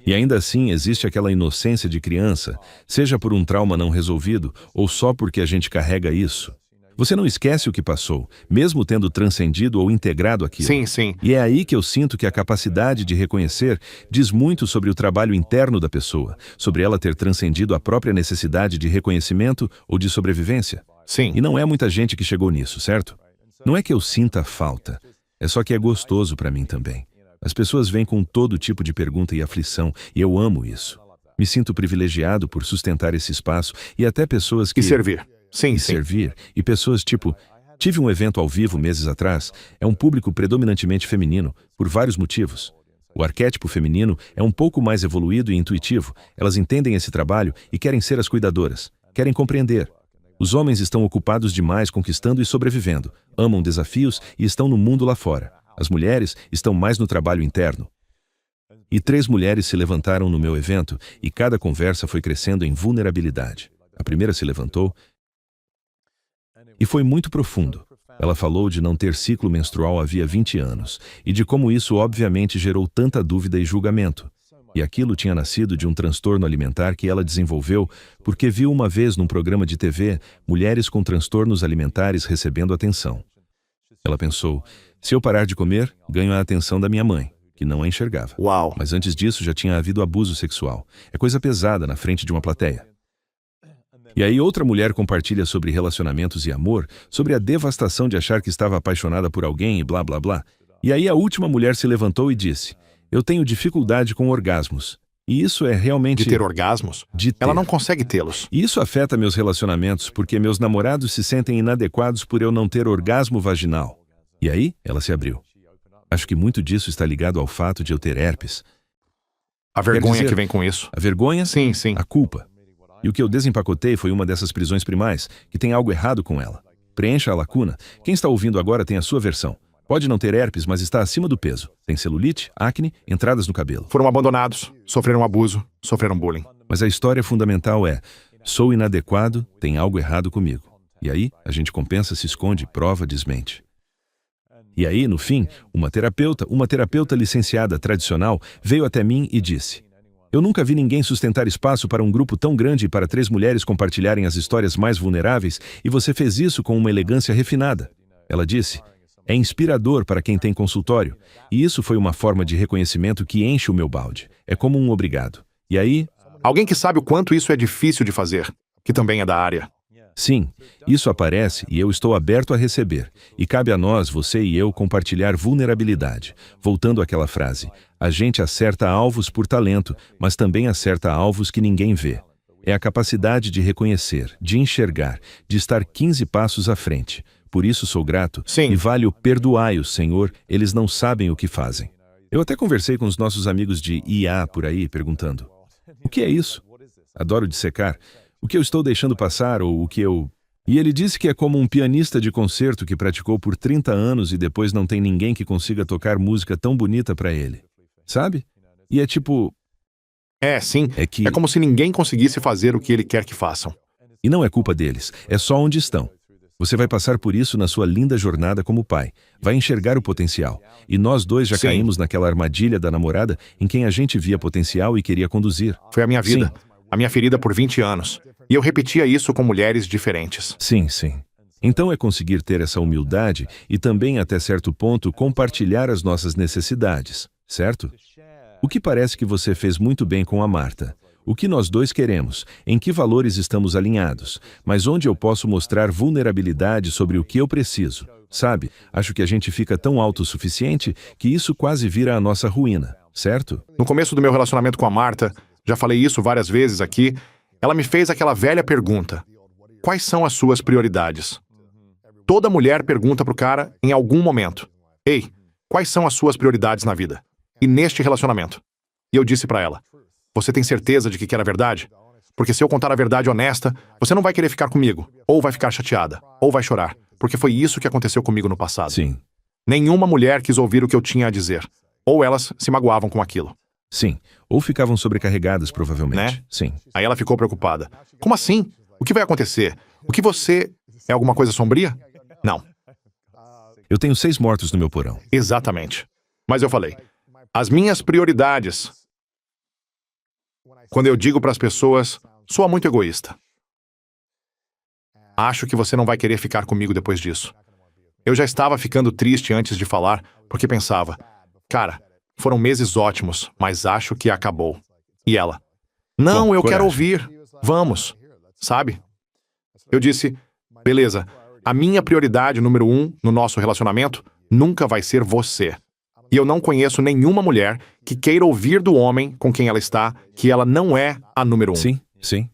E ainda assim existe aquela inocência de criança, seja por um trauma não resolvido ou só porque a gente carrega isso. Você não esquece o que passou, mesmo tendo transcendido ou integrado aquilo. Sim, sim. E é aí que eu sinto que a capacidade de reconhecer diz muito sobre o trabalho interno da pessoa, sobre ela ter transcendido a própria necessidade de reconhecimento ou de sobrevivência. Sim. E não é muita gente que chegou nisso, certo? Não é que eu sinta falta, é só que é gostoso para mim também. As pessoas vêm com todo tipo de pergunta e aflição, e eu amo isso. Me sinto privilegiado por sustentar esse espaço e até pessoas que... E servir. Sim, E sim. servir. E pessoas tipo... Tive um evento ao vivo meses atrás. É um público predominantemente feminino, por vários motivos. O arquétipo feminino é um pouco mais evoluído e intuitivo. Elas entendem esse trabalho e querem ser as cuidadoras. Querem compreender. Os homens estão ocupados demais conquistando e sobrevivendo. Amam desafios e estão no mundo lá fora. As mulheres estão mais no trabalho interno. E 3 mulheres se levantaram no meu evento e cada conversa foi crescendo em vulnerabilidade. A primeira se levantou e foi muito profundo. Ela falou de não ter ciclo menstrual havia 20 anos e de como isso obviamente gerou tanta dúvida e julgamento. E aquilo tinha nascido de um transtorno alimentar que ela desenvolveu porque viu uma vez num programa de TV mulheres com transtornos alimentares recebendo atenção. Ela pensou, se eu parar de comer, ganho a atenção da minha mãe, que não a enxergava. Uau. Mas antes disso já tinha havido abuso sexual. É coisa pesada na frente de uma plateia. E aí outra mulher compartilha sobre relacionamentos e amor, sobre a devastação de achar que estava apaixonada por alguém e blá blá blá. E aí a última mulher se levantou e disse, Eu tenho dificuldade com orgasmos. E isso é realmente... De ter orgasmos? De ter. Ela não consegue tê-los. E isso afeta meus relacionamentos porque meus namorados se sentem inadequados por eu não ter orgasmo vaginal. E aí, ela se abriu. Acho que muito disso está ligado ao fato de eu ter herpes. A vergonha dizer, que vem com isso. A vergonha? Sim, sim. A culpa. E o que eu desempacotei foi uma dessas prisões primais, que tem algo errado com ela. Preencha a lacuna. Quem está ouvindo agora tem a sua versão. Pode não ter herpes, mas está acima do peso. Tem celulite, acne, entradas no cabelo. Foram abandonados, sofreram abuso, sofreram bullying. Mas a história fundamental é: sou inadequado, tem algo errado comigo. E aí, a gente compensa, se esconde, prova, desmente. E aí, no fim, uma terapeuta licenciada tradicional, veio até mim e disse: eu nunca vi ninguém sustentar espaço para um grupo tão grande e para 3 mulheres compartilharem as histórias mais vulneráveis, e você fez isso com uma elegância refinada. Ela disse: é inspirador para quem tem consultório. E isso foi uma forma de reconhecimento que enche o meu balde. É como um obrigado. E aí... Alguém que sabe o quanto isso é difícil de fazer, que também é da área. Sim, isso aparece e eu estou aberto a receber. E cabe a nós, você e eu, compartilhar vulnerabilidade. Voltando àquela frase, a gente acerta alvos por talento, mas também acerta alvos que ninguém vê. É a capacidade de reconhecer, de enxergar, de estar 15 passos à frente. Por isso sou grato. Sim. E vale o perdoai-os, Senhor, eles não sabem o que fazem. Eu até conversei com os nossos amigos de IA por aí, perguntando: o que é isso? Adoro dissecar. O que eu estou deixando passar ou o que eu... E ele disse que é como um pianista de concerto que praticou por 30 anos e depois não tem ninguém que consiga tocar música tão bonita pra ele. Sabe? E é tipo... Sim. É como se ninguém conseguisse fazer o que ele quer que façam. E não é culpa deles, é só onde estão. Você vai passar por isso na sua linda jornada como pai. Vai enxergar o potencial. E nós dois já Sim. caímos naquela armadilha da namorada em quem a gente via potencial e queria conduzir. Foi a minha vida. Sim. A minha ferida por 20 anos. E eu repetia isso com mulheres diferentes. Sim, sim. Então é conseguir ter essa humildade e também, até certo ponto, compartilhar as nossas necessidades, certo? O que parece que você fez muito bem com a Marta. O que nós dois queremos, em que valores estamos alinhados, mas onde eu posso mostrar vulnerabilidade sobre o que eu preciso. Sabe, acho que a gente fica tão autossuficiente que isso quase vira a nossa ruína, certo? No começo do meu relacionamento com a Marta, já falei isso várias vezes aqui, ela me fez aquela velha pergunta: quais são as suas prioridades? Toda mulher pergunta pro cara em algum momento: ei, quais são as suas prioridades na vida? E neste relacionamento? E eu disse pra ela: você tem certeza de que quer a verdade? Porque se eu contar a verdade honesta, você não vai querer ficar comigo, ou vai ficar chateada, ou vai chorar, porque foi isso que aconteceu comigo no passado. Sim. Nenhuma mulher quis ouvir o que eu tinha a dizer, ou elas se magoavam com aquilo. Sim. Ou ficavam sobrecarregadas, provavelmente. Né? Sim. Aí ela ficou preocupada. Como assim? O que vai acontecer? O que você... É alguma coisa sombria? Não. Eu tenho 6 mortos no meu porão. Exatamente. Mas eu falei, as minhas prioridades... Quando eu digo para as pessoas, soa muito egoísta. Acho que você não vai querer ficar comigo depois disso. Eu já estava ficando triste antes de falar, porque pensava, cara, foram meses ótimos, mas acho que acabou. E ela, não, Bom, eu quero coragem. ouvir. Vamos. Sabe? Eu disse, beleza, a minha prioridade número 1 no nosso relacionamento nunca vai ser você. E eu não conheço nenhuma mulher que queira ouvir do homem com quem ela está que ela não é a número 1. Sim, sim.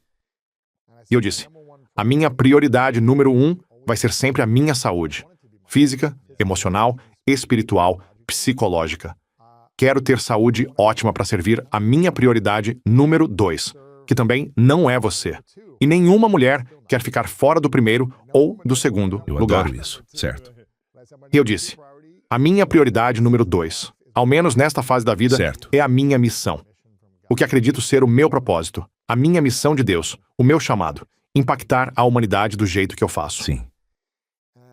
E eu disse, a minha prioridade número 1 vai ser sempre a minha saúde. Física, emocional, espiritual, psicológica. Quero ter saúde ótima para servir a minha prioridade número 2, que também não é você. E nenhuma mulher quer ficar fora do primeiro ou do segundo Eu lugar. adoro isso, certo. E eu disse, a minha prioridade número 2, ao menos nesta fase da vida, Certo. é a minha missão. O que acredito ser o meu propósito, a minha missão de Deus, o meu chamado, impactar a humanidade do jeito que eu faço. Sim.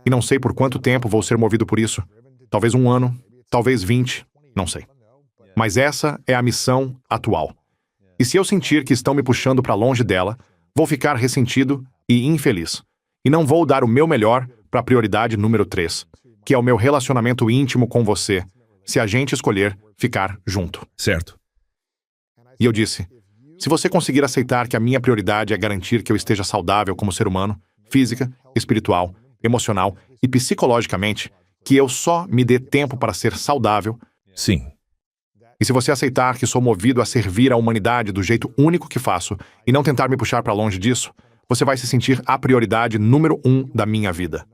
E não sei por quanto tempo vou ser movido por isso. Talvez 1 ano, talvez 20, não sei. Mas essa é a missão atual. E se eu sentir que estão me puxando para longe dela, vou ficar ressentido e infeliz. E não vou dar o meu melhor para a prioridade número 3, que é o meu relacionamento íntimo com você, se a gente escolher ficar junto. Certo. E eu disse, se você conseguir aceitar que a minha prioridade é garantir que eu esteja saudável como ser humano, física, espiritual, emocional e psicologicamente, que eu só me dê tempo para ser saudável, Sim. E se você aceitar que sou movido a servir a humanidade do jeito único que faço e não tentar me puxar para longe disso, você vai se sentir a prioridade número 1 da minha vida.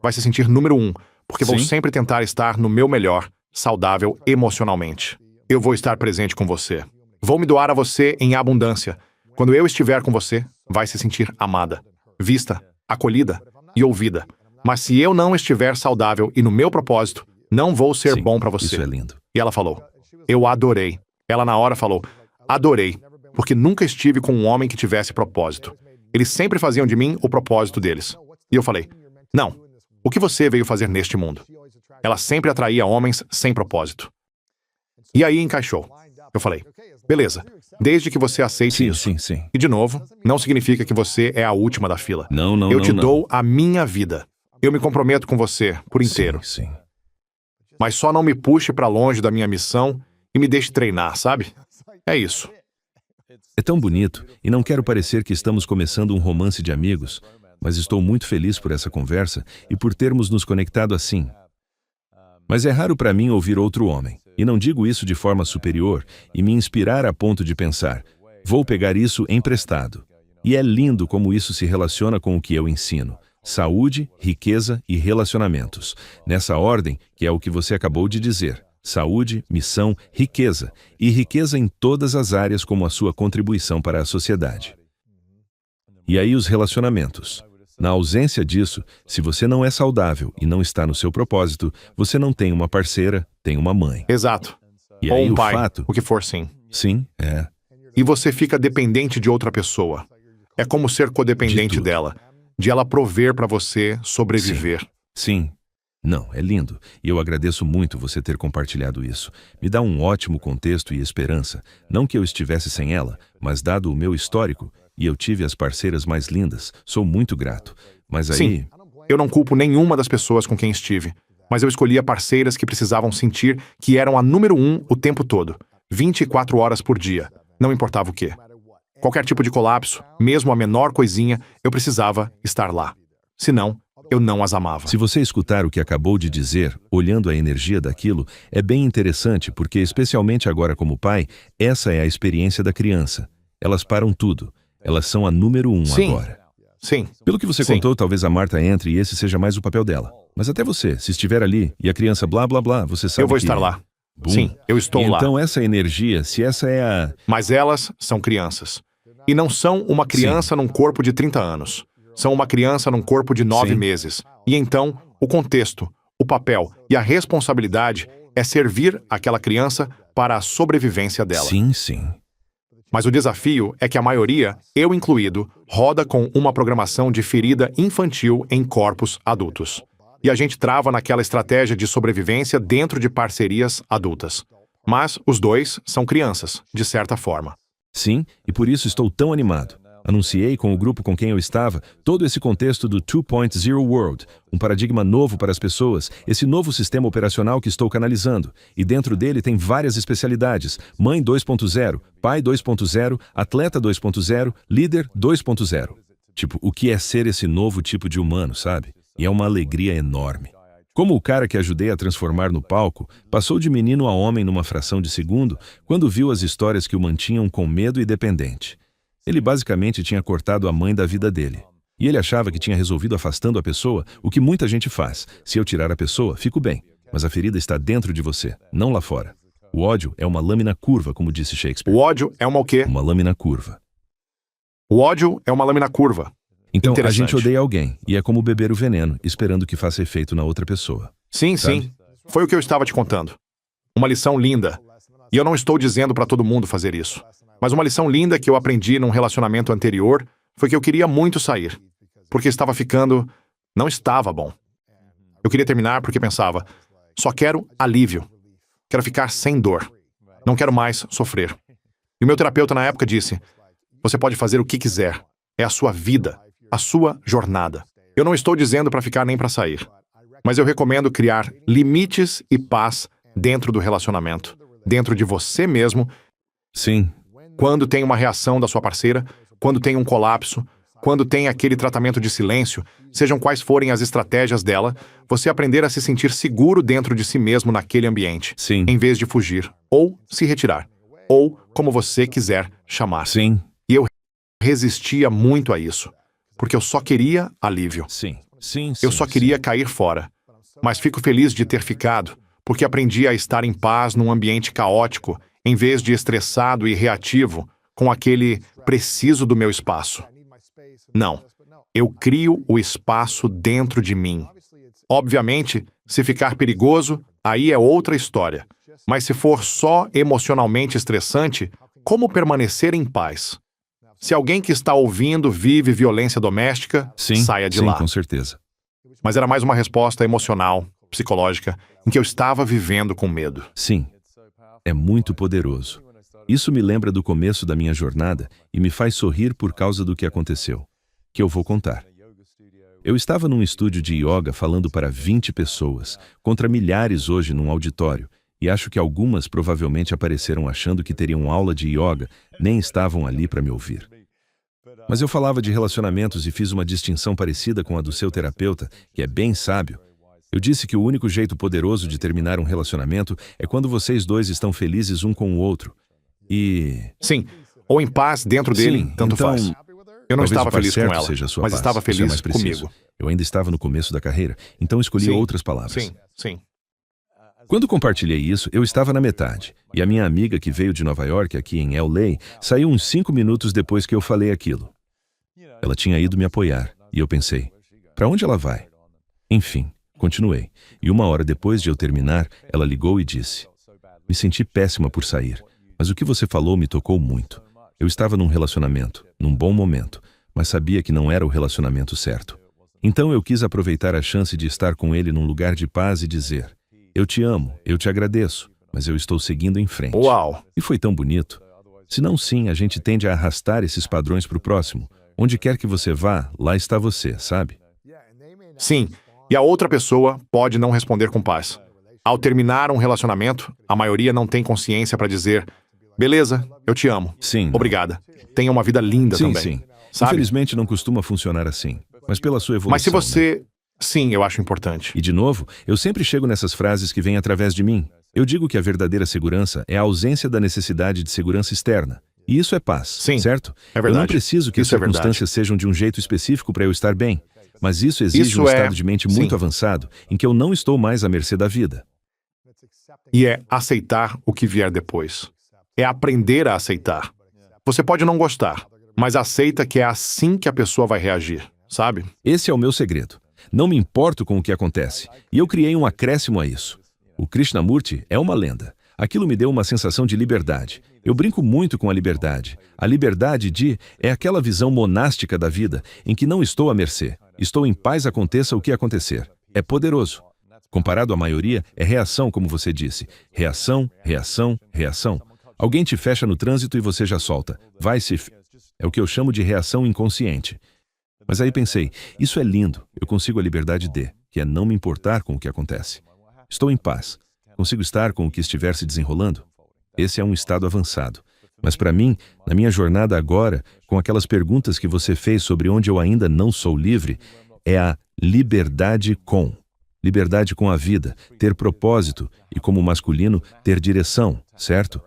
Vai se sentir número 1, porque vou Sim. sempre tentar estar no meu melhor, saudável emocionalmente. Eu vou estar presente com você. Vou me doar a você em abundância. Quando eu estiver com você, vai se sentir amada, vista, acolhida e ouvida. Mas se eu não estiver saudável e no meu propósito, não vou ser Sim, bom para você. Isso é lindo. E ela falou, eu adorei. Ela na hora falou, adorei, porque nunca estive com um homem que tivesse propósito. Eles sempre faziam de mim o propósito deles. E eu falei, não, o que você veio fazer neste mundo? Ela sempre atraía homens sem propósito. E aí encaixou. Eu falei, beleza, desde que você aceite Sim, isso. sim. E de novo, não significa que você é a última da fila. Não, Eu te não. dou a minha vida. Eu me comprometo com você por inteiro. Sim. Mas só não me puxe pra longe da minha missão e me deixe treinar, sabe? É isso. É tão bonito, e não quero parecer que estamos começando um romance de amigos, mas estou muito feliz por essa conversa e por termos nos conectado assim. Mas é raro para mim ouvir outro homem, e não digo isso de forma superior, e me inspirar a ponto de pensar, vou pegar isso emprestado. E é lindo como isso se relaciona com o que eu ensino. Saúde, riqueza e relacionamentos. Nessa ordem, que é o que você acabou de dizer. Saúde, missão, riqueza. E riqueza em todas as áreas como a sua contribuição para a sociedade. E aí os relacionamentos. Na ausência disso, se você não é saudável e não está no seu propósito, você não tem uma parceira, tem uma mãe. Exato. E Ou aí um o pai, fato... o que for sim. Sim, é. E você fica dependente de outra pessoa. É como ser codependente De tudo. dela. De ela prover pra você sobreviver. Sim. Não, é lindo. E eu agradeço muito você ter compartilhado isso. Me dá um ótimo contexto e esperança. Não que eu estivesse sem ela, mas dado o meu histórico, e eu tive as parceiras mais lindas, sou muito grato. Mas aí... Sim, eu não culpo nenhuma das pessoas com quem estive. Mas eu escolhia parceiras que precisavam sentir que eram a número 1 o tempo todo. 24 horas por dia. Não importava o quê. Qualquer tipo de colapso, mesmo a menor coisinha, eu precisava estar lá. Senão, eu não as amava. Se você escutar o que acabou de dizer, olhando a energia daquilo, é bem interessante porque, especialmente agora como pai, essa é a experiência da criança. Elas param tudo. Elas são a número 1 Sim. agora. Sim. Pelo que você Sim. contou, talvez a Marta entre e esse seja mais o papel dela. Mas até você, se estiver ali e a criança blá blá blá, você sabe Eu vou que... estar lá. Bum. Sim, eu estou E lá. então essa energia, se essa é a... Mas elas são crianças. E não são uma criança num corpo de 30 anos. São uma criança num corpo de 9 Sim. meses. E então, o contexto, o papel e a responsabilidade é servir aquela criança para a sobrevivência dela. Sim. Mas o desafio é que a maioria, eu incluído, roda com uma programação de ferida infantil em corpos adultos. E a gente trava naquela estratégia de sobrevivência dentro de parcerias adultas. Mas os dois são crianças, de certa forma. Sim, e por isso estou tão animado. Anunciei com o grupo com quem eu estava todo esse contexto do 2.0 World, um paradigma novo para as pessoas, esse novo sistema operacional que estou canalizando. E dentro dele tem várias especialidades: mãe 2.0, pai 2.0, atleta 2.0, líder 2.0. Tipo, o que é ser esse novo tipo de humano, sabe? E é uma alegria enorme. Como o cara que ajudei a transformar no palco, passou de menino a homem numa fração de segundo quando viu as histórias que o mantinham com medo e dependente. Ele basicamente tinha cortado a mãe da vida dele. E ele achava que tinha resolvido afastando a pessoa, o que muita gente faz. Se eu tirar a pessoa, fico bem. Mas a ferida está dentro de você, não lá fora. O ódio é uma lâmina curva, como disse Shakespeare. O ódio é uma o quê? Uma lâmina curva. O ódio é uma lâmina curva. Então, a Interessante. gente odeia alguém, e é como beber o veneno, esperando que faça efeito na outra pessoa. Sim, Sabe? sim. Foi o que eu estava te contando. Uma lição linda. E eu não estou dizendo para todo mundo fazer isso. Mas uma lição linda que eu aprendi num relacionamento anterior foi que eu queria muito sair. Porque estava ficando... Não estava bom. Eu queria terminar porque pensava, só quero alívio. Quero ficar sem dor. Não quero mais sofrer. E o meu terapeuta na época disse, você pode fazer o que quiser. É a sua vida. A sua jornada. Eu não estou dizendo para ficar nem para sair. Mas eu recomendo criar limites e paz dentro do relacionamento. Dentro de você mesmo, Sim, quando tem uma reação da sua parceira, quando tem um colapso, quando tem aquele tratamento de silêncio, sejam quais forem as estratégias dela, você aprender a se sentir seguro dentro de si mesmo naquele ambiente, Sim. em vez de fugir, ou se retirar, ou como você quiser chamar. Sim. E eu resistia muito a isso, porque eu só queria alívio. Sim. Sim. Eu só queria cair fora. Mas fico feliz de ter ficado, porque aprendi a estar em paz num ambiente caótico, em vez de estressado e reativo, com aquele preciso do meu espaço. Não. Eu crio o espaço dentro de mim. Obviamente, se ficar perigoso, aí é outra história. Mas se for só emocionalmente estressante, como permanecer em paz? Se alguém que está ouvindo vive violência doméstica, saia de lá. Com certeza. Mas era mais uma resposta emocional, psicológica, em que eu estava vivendo com medo. Sim. É muito poderoso. Isso me lembra do começo da minha jornada e me faz sorrir por causa do que aconteceu, que eu vou contar. Eu estava num estúdio de yoga falando para 20 pessoas, contra milhares hoje num auditório, e acho que algumas provavelmente apareceram achando que teriam aula de yoga, nem estavam ali para me ouvir. Mas eu falava de relacionamentos e fiz uma distinção parecida com a do seu terapeuta, que é bem sábio. Eu disse que o único jeito poderoso de terminar um relacionamento é quando vocês dois estão felizes um com o outro. Sim, ou em paz dentro dele, tanto então, faz. Eu não estava feliz com ela, mas paz. estava Isso é feliz mais preciso. comigo. Eu ainda estava no começo da carreira, então escolhi outras palavras. Sim. Quando compartilhei isso, eu estava na metade, e a minha amiga que veio de Nova York, aqui em LA, saiu uns 5 minutos depois que eu falei aquilo. Ela tinha ido me apoiar, e eu pensei, para onde ela vai? Enfim, continuei, e 1 hora depois de eu terminar, ela ligou e disse, me senti péssima por sair, mas o que você falou me tocou muito. Eu estava num relacionamento, num bom momento, mas sabia que não era o relacionamento certo. Então eu quis aproveitar a chance de estar com ele num lugar de paz e dizer, eu te amo, eu te agradeço, mas eu estou seguindo em frente. Uau! E foi tão bonito. Se não, sim, a gente tende a arrastar esses padrões para o próximo. Onde quer que você vá, lá está você, sabe? Sim, e a outra pessoa pode não responder com paz. Ao terminar um relacionamento, a maioria não tem consciência para dizer, beleza, eu te amo. Sim. Obrigada. Tenha uma vida linda também. Sim. Sabe? Infelizmente não costuma funcionar assim, mas pela sua evolução. Mas se né? você... Sim, eu acho importante. E de novo, eu sempre chego nessas frases que vêm através de mim. Eu digo que a verdadeira segurança é a ausência da necessidade de segurança externa. E isso é paz, Sim, certo? é verdade. Eu não preciso que as Isso é circunstâncias sejam de um jeito específico para eu estar bem. Mas isso exige um estado de mente muito avançado, em que eu não estou mais à mercê da vida. E é aceitar o que vier depois. É aprender a aceitar. Você pode não gostar, mas aceita que é assim que a pessoa vai reagir, sabe? Esse é o meu segredo. Não me importo com o que acontece. E eu criei um acréscimo a isso. O Krishnamurti é uma lenda. Aquilo me deu uma sensação de liberdade. Eu brinco muito com a liberdade. A liberdade é aquela visão monástica da vida, em que não estou à mercê. Estou em paz, aconteça o que acontecer. É poderoso. Comparado à maioria, é reação, como você disse. Reação, reação, reação. Alguém te fecha no trânsito e você já solta. É o que eu chamo de reação inconsciente. Mas aí pensei, isso é lindo. Eu consigo a liberdade que é não me importar com o que acontece. Estou em paz. Consigo estar com o que estiver se desenrolando. Esse é um estado avançado. Mas para mim, na minha jornada agora, com aquelas perguntas que você fez sobre onde eu ainda não sou livre, é a liberdade com a vida, ter propósito e, como masculino, ter direção, certo?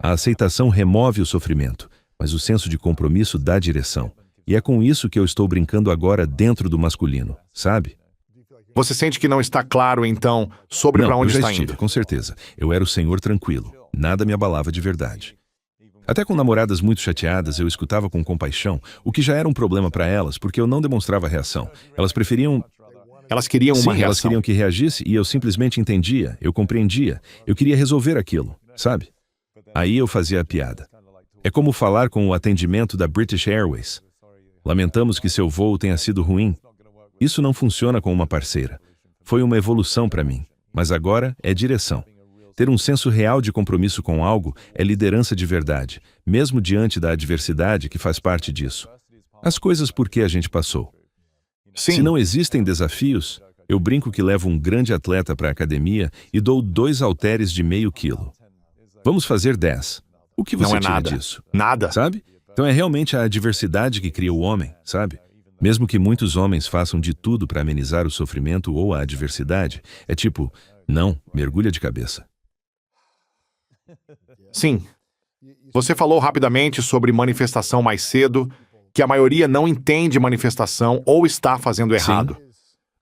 A aceitação remove o sofrimento, mas o senso de compromisso dá direção. E é com isso que eu estou brincando agora dentro do masculino, sabe? Você sente que não está claro, então, sobre para onde eu já está estive, indo? com certeza. Eu era o senhor tranquilo. Nada me abalava de verdade. Até com namoradas muito chateadas, eu escutava com compaixão, o que já era um problema para elas, porque eu não demonstrava reação. Elas preferiam... Elas queriam uma reação. Elas queriam que reagisse e eu simplesmente entendia, eu compreendia. Eu queria resolver aquilo, sabe? Aí eu fazia a piada. É como falar com o atendimento da British Airways. Lamentamos que seu voo tenha sido ruim. Isso não funciona com uma parceira. Foi uma evolução para mim, mas agora é direção. Ter um senso real de compromisso com algo é liderança de verdade, mesmo diante da adversidade que faz parte disso. As coisas por que a gente passou. Sim. Se não existem desafios, eu brinco que levo um grande atleta para a academia e dou 2 halteres de meio quilo. Vamos fazer 10. O que você Não é tira nada. disso? Nada. Sabe? Então é realmente a adversidade que cria o homem, sabe? Mesmo que muitos homens façam de tudo para amenizar o sofrimento ou a adversidade, é tipo, não, mergulha de cabeça. Sim. Você falou rapidamente sobre manifestação mais cedo, que a maioria não entende manifestação ou está fazendo errado. Sim.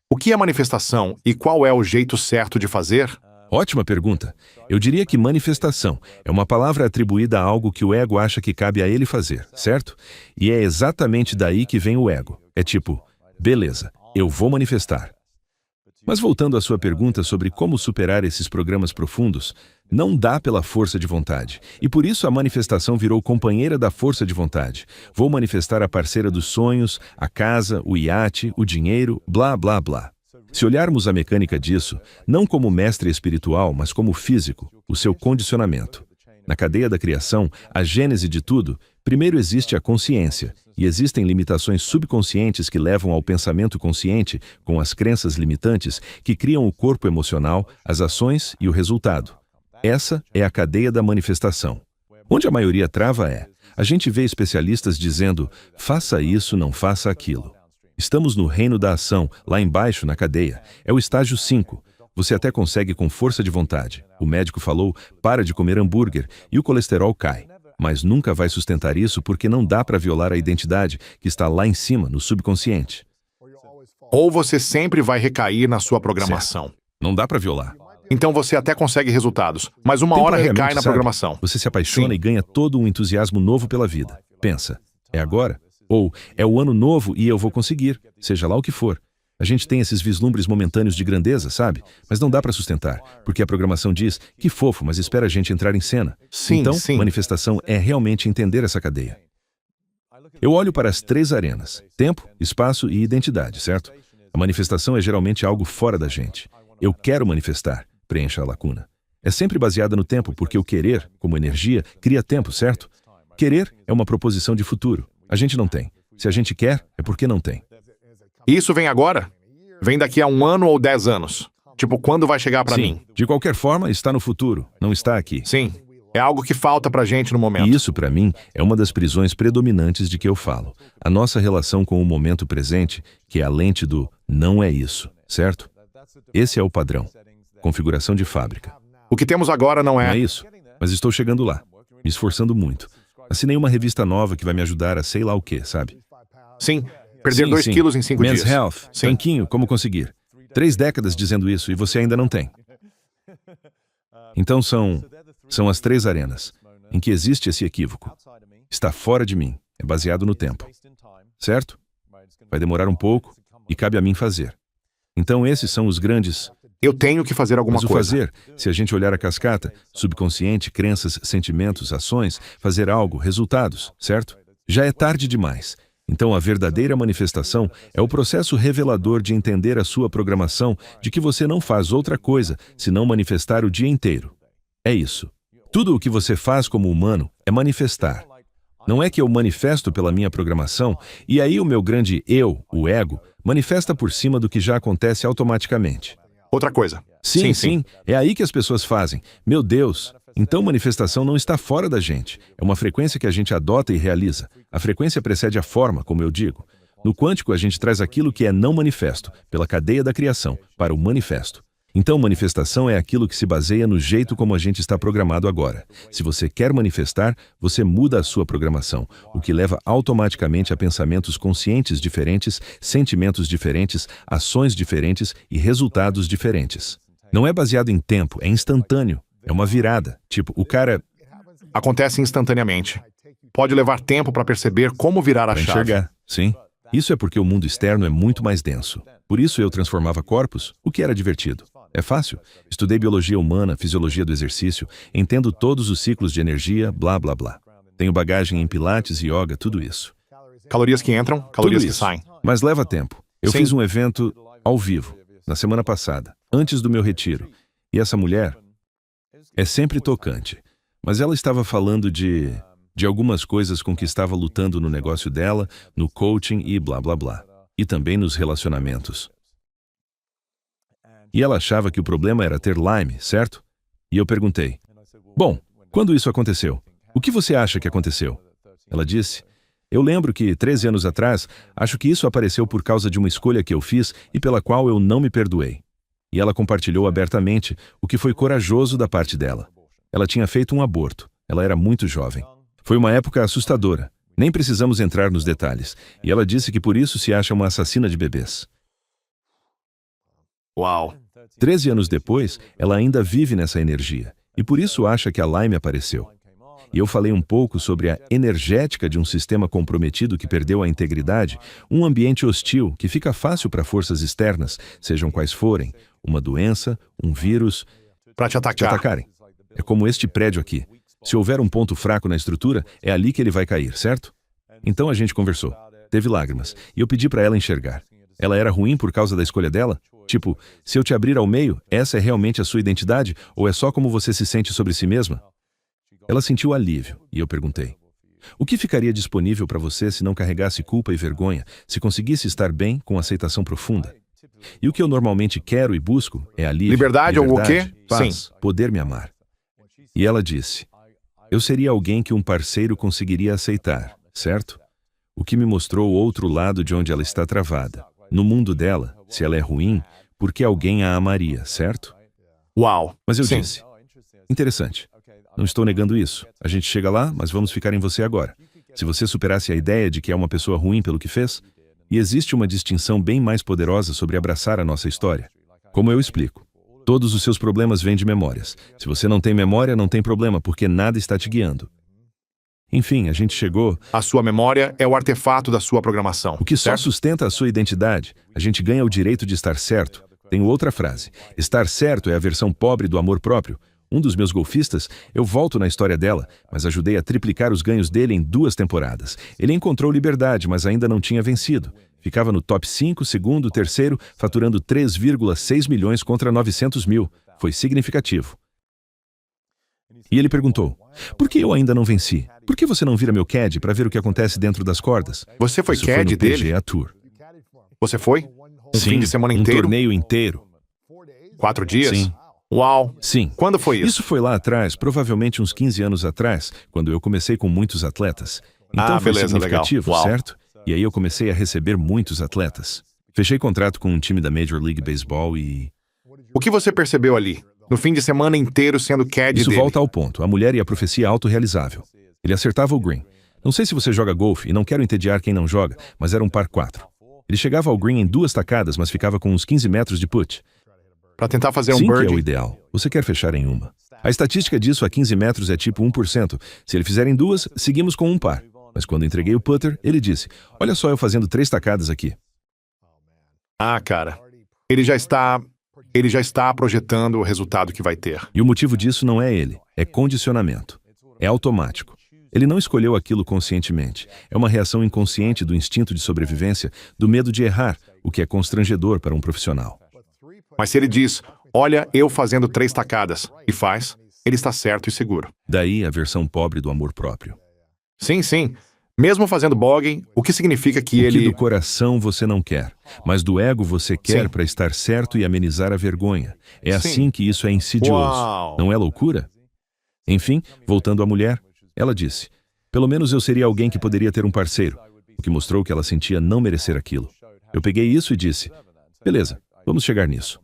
O que é manifestação e qual é o jeito certo de fazer? Ótima pergunta. Eu diria que manifestação é uma palavra atribuída a algo que o ego acha que cabe a ele fazer, certo? E é exatamente daí que vem o ego. É tipo, beleza, eu vou manifestar. Mas voltando à sua pergunta sobre como superar esses programas profundos, não dá pela força de vontade. E por isso a manifestação virou companheira da força de vontade. Vou manifestar a parceira dos sonhos, a casa, o iate, o dinheiro, blá, blá, blá. Se olharmos a mecânica disso, não como mestre espiritual, mas como físico, o seu condicionamento. Na cadeia da criação, a gênese de tudo, primeiro existe a consciência, e existem limitações subconscientes que levam ao pensamento consciente, com as crenças limitantes, que criam o corpo emocional, as ações e o resultado. Essa é a cadeia da manifestação. Onde a maioria trava é, a gente vê especialistas dizendo, faça isso, não faça aquilo. Estamos no reino da ação, lá embaixo na cadeia. É o estágio 5. Você até consegue com força de vontade. O médico falou, para de comer hambúrguer, e o colesterol cai. Mas nunca vai sustentar isso porque não dá para violar a identidade que está lá em cima, no subconsciente. Ou você sempre vai recair na sua programação. Certo. Não dá para violar. Então você até consegue resultados, mas uma hora recai na programação. Você se apaixona Sim. e ganha todo um entusiasmo novo pela vida. Pensa, é agora? Ou é o ano novo e eu vou conseguir, seja lá o que for. A gente tem esses vislumbres momentâneos de grandeza, sabe? Mas não dá para sustentar, porque a programação diz, que fofo, mas espera a gente entrar em cena. Sim, então, sim. manifestação é realmente entender essa cadeia. Eu olho para as 3 arenas, tempo, espaço e identidade, certo? A manifestação é geralmente algo fora da gente. Eu quero manifestar, preencha a lacuna. É sempre baseada no tempo, porque o querer, como energia, cria tempo, certo? Querer é uma proposição de futuro. A gente não tem. Se a gente quer, é porque não tem. Isso vem agora? Vem daqui a 1 ano ou 10 anos? Tipo, quando vai chegar pra mim? De qualquer forma, está no futuro, não está aqui. Sim. É algo que falta pra gente no momento. E isso, para mim, é uma das prisões predominantes de que eu falo. A nossa relação com o momento presente, que é a lente do não é isso, certo? Esse é o padrão. Configuração de fábrica. O que temos agora não Não é... é isso, mas estou chegando lá, me esforçando muito. Assinei uma revista nova que vai me ajudar a sei lá o quê, sabe? Sim. Perder 2 sim. quilos em 5 Men's dias. Health, Sim. tanquinho, como conseguir. 3 décadas dizendo isso e você ainda não tem. Então são as 3 arenas em que existe esse equívoco. Está fora de mim, é baseado no tempo. Certo? Vai demorar um pouco e cabe a mim fazer. Então esses são os grandes... Eu tenho que fazer alguma Mas o coisa. fazer, se a gente olhar a cascata, subconsciente, crenças, sentimentos, ações, fazer algo, resultados, certo? Já é tarde demais. Então a verdadeira manifestação é o processo revelador de entender a sua programação, de que você não faz outra coisa senão manifestar o dia inteiro. É isso. Tudo o que você faz como humano é manifestar. Não é que eu manifesto pela minha programação e aí o meu grande eu, o ego, manifesta por cima do que já acontece automaticamente. Outra coisa. Sim. É aí que as pessoas fazem. Meu Deus! Então manifestação não está fora da gente. É uma frequência que a gente adota e realiza. A frequência precede a forma, como eu digo. No quântico, a gente traz aquilo que é não manifesto, pela cadeia da criação, para o manifesto. Então, manifestação é aquilo que se baseia no jeito como a gente está programado agora. Se você quer manifestar, você muda a sua programação, o que leva automaticamente a pensamentos conscientes diferentes, sentimentos diferentes, ações diferentes e resultados diferentes. Não é baseado em tempo, é instantâneo. É uma virada. Tipo, o cara... Acontece instantaneamente. Pode levar tempo para perceber como virar a Para chave. enxergar, sim. Isso é porque o mundo externo é muito mais denso. Por isso eu transformava corpos, o que era divertido. É fácil. Estudei biologia humana, fisiologia do exercício, entendo todos os ciclos de energia, blá, blá, blá. Tenho bagagem em pilates, yoga, tudo isso. Calorias que entram, calorias Tudo que isso. saem. Mas leva tempo. Eu Sim. fiz um evento ao vivo, na semana passada, antes do meu retiro. E essa mulher é sempre tocante. Mas ela estava falando de algumas coisas com que estava lutando no negócio dela, no coaching e blá, blá, blá. E também nos relacionamentos. E ela achava que o problema era ter Lyme, certo? E eu perguntei, bom, quando isso aconteceu? O que você acha que aconteceu? Ela disse: eu lembro que, 13 anos atrás, acho que isso apareceu por causa de uma escolha que eu fiz e pela qual eu não me perdoei. E ela compartilhou abertamente, o que foi corajoso da parte dela. Ela tinha feito um aborto. Ela era muito jovem. Foi uma época assustadora. Nem precisamos entrar nos detalhes. E ela disse que por isso se acha uma assassina de bebês. Uau. 13 anos depois, ela ainda vive nessa energia. E por isso acha que a Lyme apareceu. E eu falei um pouco sobre a energética de um sistema comprometido que perdeu a integridade, um ambiente hostil que fica fácil para forças externas, sejam quais forem, uma doença, um vírus, Para te te atacarem. É como este prédio aqui. Se houver um ponto fraco na estrutura, é ali que ele vai cair, certo? Então a gente conversou. Teve lágrimas. E eu pedi para ela enxergar. Ela era ruim por causa da escolha dela? Tipo, se eu te abrir ao meio, essa é realmente a sua identidade? Ou é só como você se sente sobre si mesma? Ela sentiu alívio, e eu perguntei: o que ficaria disponível para você se não carregasse culpa e vergonha, se conseguisse estar bem com aceitação profunda? E o que eu normalmente quero e busco é alívio, Liberdade ou o quê? paz, Sim. poder me amar. E ela disse: eu seria alguém que um parceiro conseguiria aceitar, certo? O que me mostrou o outro lado de onde ela está travada. No mundo dela, se ela é ruim, por que alguém a amaria, certo? Uau. Mas eu Sim. disse: interessante. Não estou negando isso. A gente chega lá, mas vamos ficar em você agora. Se você superasse a ideia de que é uma pessoa ruim pelo que fez, e existe uma distinção bem mais poderosa sobre abraçar a nossa história. Como eu explico, todos os seus problemas vêm de memórias. Se você não tem memória, não tem problema, porque nada está te guiando. Enfim, a gente chegou. A sua memória é o artefato da sua programação. O que só certo? sustenta a sua identidade. A gente ganha o direito de estar certo. Tenho outra frase. Estar certo é a versão pobre do amor próprio. Um dos meus golfistas, eu volto na história dela, mas ajudei a triplicar os ganhos dele em 2 temporadas. Ele encontrou liberdade, mas ainda não tinha vencido. Ficava no top 5, segundo, terceiro, faturando 3,6 milhões contra 900 mil. Foi significativo. E ele perguntou: por que eu ainda não venci? Por que você não vira meu CAD para ver o que acontece dentro das cordas? Você foi Isso CAD no dele? PGA Tour. Você foi? Um Sim, fim de semana um inteiro? torneio inteiro. 4 dias? Sim. Uau. Sim. Quando foi isso? Isso foi lá atrás, provavelmente uns 15 anos atrás, quando eu comecei com muitos atletas. Então foi beleza, significativo, legal. Uau. certo? E aí eu comecei a receber muitos atletas. Fechei contrato com um time da Major League Baseball e... O que você percebeu ali? No fim de semana inteiro sendo CAD Isso dele? volta ao ponto, a mulher e a profecia autorrealizável. Ele acertava o green. Não sei se você joga golfe, e não quero entediar quem não joga, mas era um par 4. Ele chegava ao green em 2 tacadas, mas ficava com uns 15 metros de putt. Para tentar fazer um 5 é birdie? o ideal. Você quer fechar em uma. A estatística disso a 15 metros é tipo 1%. Se ele fizer em 2, seguimos com um par. Mas quando entreguei o putter, ele disse: olha só eu fazendo 3 tacadas aqui. Cara. Ele já está projetando o resultado que vai ter. E o motivo disso não é ele, é condicionamento. É automático. Ele não escolheu aquilo conscientemente. É uma reação inconsciente do instinto de sobrevivência, do medo de errar, o que é constrangedor para um profissional. Mas se ele diz, olha, eu fazendo 3 tacadas, e faz, ele está certo e seguro. Daí a versão pobre do amor próprio. Sim, sim. Mesmo fazendo bogey, o que significa que O ele... que do coração você não quer, mas do ego você quer Sim. para estar certo e amenizar a vergonha. É Sim. assim que isso é insidioso. Uau. Não é loucura? Enfim, voltando à mulher, ela disse: pelo menos eu seria alguém que poderia ter um parceiro, o que mostrou que ela sentia não merecer aquilo. Eu peguei isso e disse: beleza, vamos chegar nisso.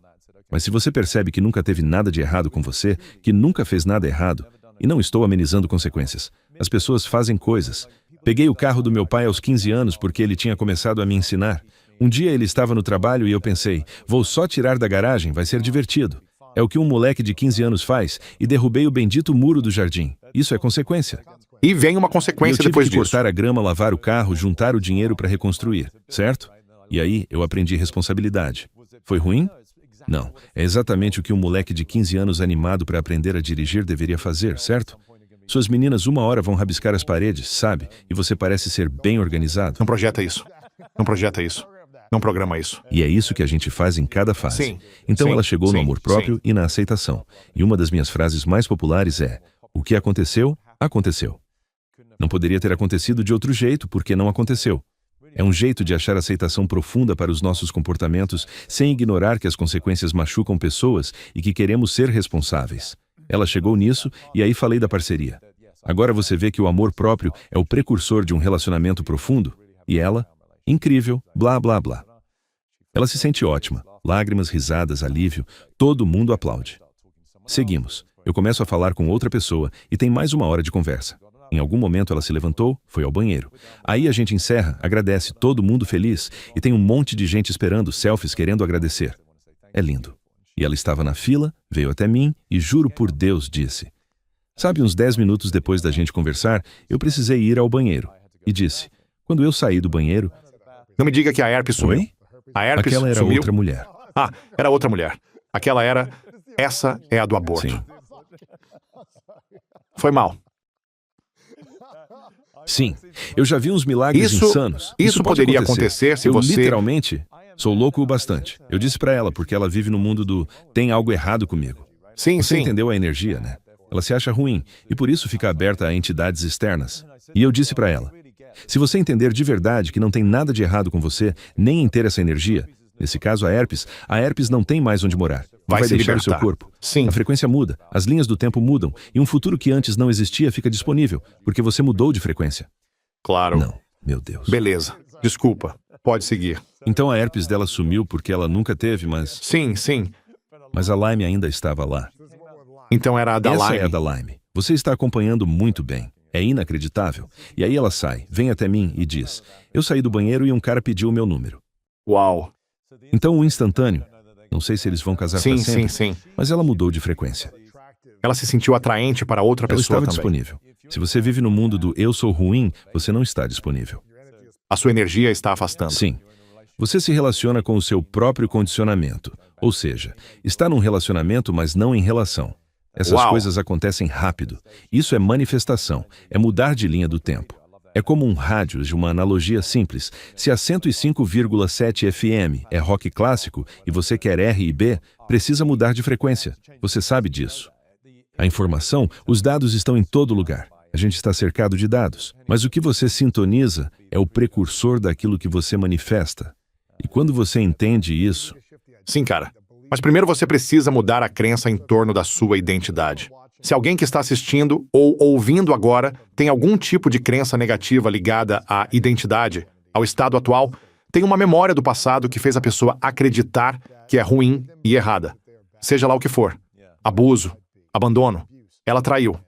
Mas se você percebe que nunca teve nada de errado com você, que nunca fez nada errado, e não estou amenizando consequências, as pessoas fazem coisas. Peguei o carro do meu pai aos 15 anos porque ele tinha começado a me ensinar. Um dia ele estava no trabalho e eu pensei, vou só tirar da garagem, vai ser divertido. É o que um moleque de 15 anos faz, e derrubei o bendito muro do jardim. Isso é consequência. E vem uma E eu consequência tive depois que disso. cortar a grama, lavar o carro, juntar o dinheiro para reconstruir, certo? E aí eu aprendi responsabilidade. Foi ruim? Não. É exatamente o que um moleque de 15 anos animado para aprender a dirigir deveria fazer, certo? Suas meninas uma hora vão rabiscar as paredes, sabe? E você parece ser bem organizado. Não projeta isso. Não projeta isso. Não programa isso. E é isso que a gente faz em cada fase. Sim, Então sim, ela chegou no sim, amor próprio sim. e na aceitação. E uma das minhas frases mais populares é: o que aconteceu, aconteceu. Não poderia ter acontecido de outro jeito, porque não aconteceu. É um jeito de achar aceitação profunda para os nossos comportamentos, sem ignorar que as consequências machucam pessoas e que queremos ser responsáveis. Ela chegou nisso, e aí falei da parceria. Agora você vê que o amor próprio é o precursor de um relacionamento profundo? E ela? Incrível, blá blá blá. Ela se sente ótima. Lágrimas, risadas, alívio. Todo mundo aplaude. Seguimos. Eu começo a falar com outra pessoa e tem mais 1 hora de conversa. Em algum momento ela se levantou, foi ao banheiro. Aí a gente encerra, agradece, todo mundo feliz e tem um monte de gente esperando, selfies querendo agradecer. É lindo. E ela estava na fila, veio até mim e juro por Deus disse: sabe, uns 10 minutos depois da gente conversar, eu precisei ir ao banheiro. E disse: quando eu saí do banheiro... Não me diga que a herpes sumiu. Oi? A herpes Aquela era sumiu. outra mulher. Ah, era outra mulher. Aquela era... Essa é a do aborto. Sim. Foi mal. Sim, eu já vi uns milagres insanos. Isso pode poderia acontecer se eu você... literalmente sou louco o bastante. Eu disse pra ela, porque ela vive no mundo do tem algo errado comigo. Sim, Você sim. entendeu a energia, né? Ela se acha ruim e por isso fica aberta a entidades externas. E eu disse pra ela: se você entender de verdade que não tem nada de errado com você, nem em ter essa energia, nesse caso a herpes não tem mais onde morar. Não Vai se deixar o seu libertar. corpo. Sim. A frequência muda, as linhas do tempo mudam e um futuro que antes não existia fica disponível, porque você mudou de frequência. Claro. Não, meu Deus. Beleza. Desculpa. Pode seguir. Então a herpes dela sumiu porque ela nunca teve, Sim, sim. mas a Lyme ainda estava lá. Então era a da Essa Lyme. é a da Lyme. Você está acompanhando muito bem. É inacreditável. E aí ela sai, vem até mim e diz: eu saí do banheiro e um cara pediu o meu número. Uau. Então o instantâneo, não sei se eles vão casar Sim, para sempre, sim, sim. mas ela mudou de frequência. Ela se sentiu atraente para outra Ela pessoa estava também. disponível. Se você vive no mundo do eu sou ruim, você não está disponível. A sua energia está afastando. Sim. Você se relaciona com o seu próprio condicionamento. Ou seja, está num relacionamento, mas não em relação. Essas Uau. coisas acontecem rápido. Isso é manifestação, é mudar de linha do tempo. É como um rádio de uma analogia simples. Se a 105,7 FM é rock clássico e você quer R e B, precisa mudar de frequência. Você sabe disso. A informação, os dados estão em todo lugar. A gente está cercado de dados. Mas o que você sintoniza é o precursor daquilo que você manifesta. E quando você entende isso... Sim, cara. Mas primeiro você precisa mudar a crença em torno da sua identidade. Se alguém que está assistindo ou ouvindo agora tem algum tipo de crença negativa ligada à identidade, ao estado atual, tem uma memória do passado que fez a pessoa acreditar que é ruim e errada. Seja lá o que for. Abuso, abandono. Ela traiu.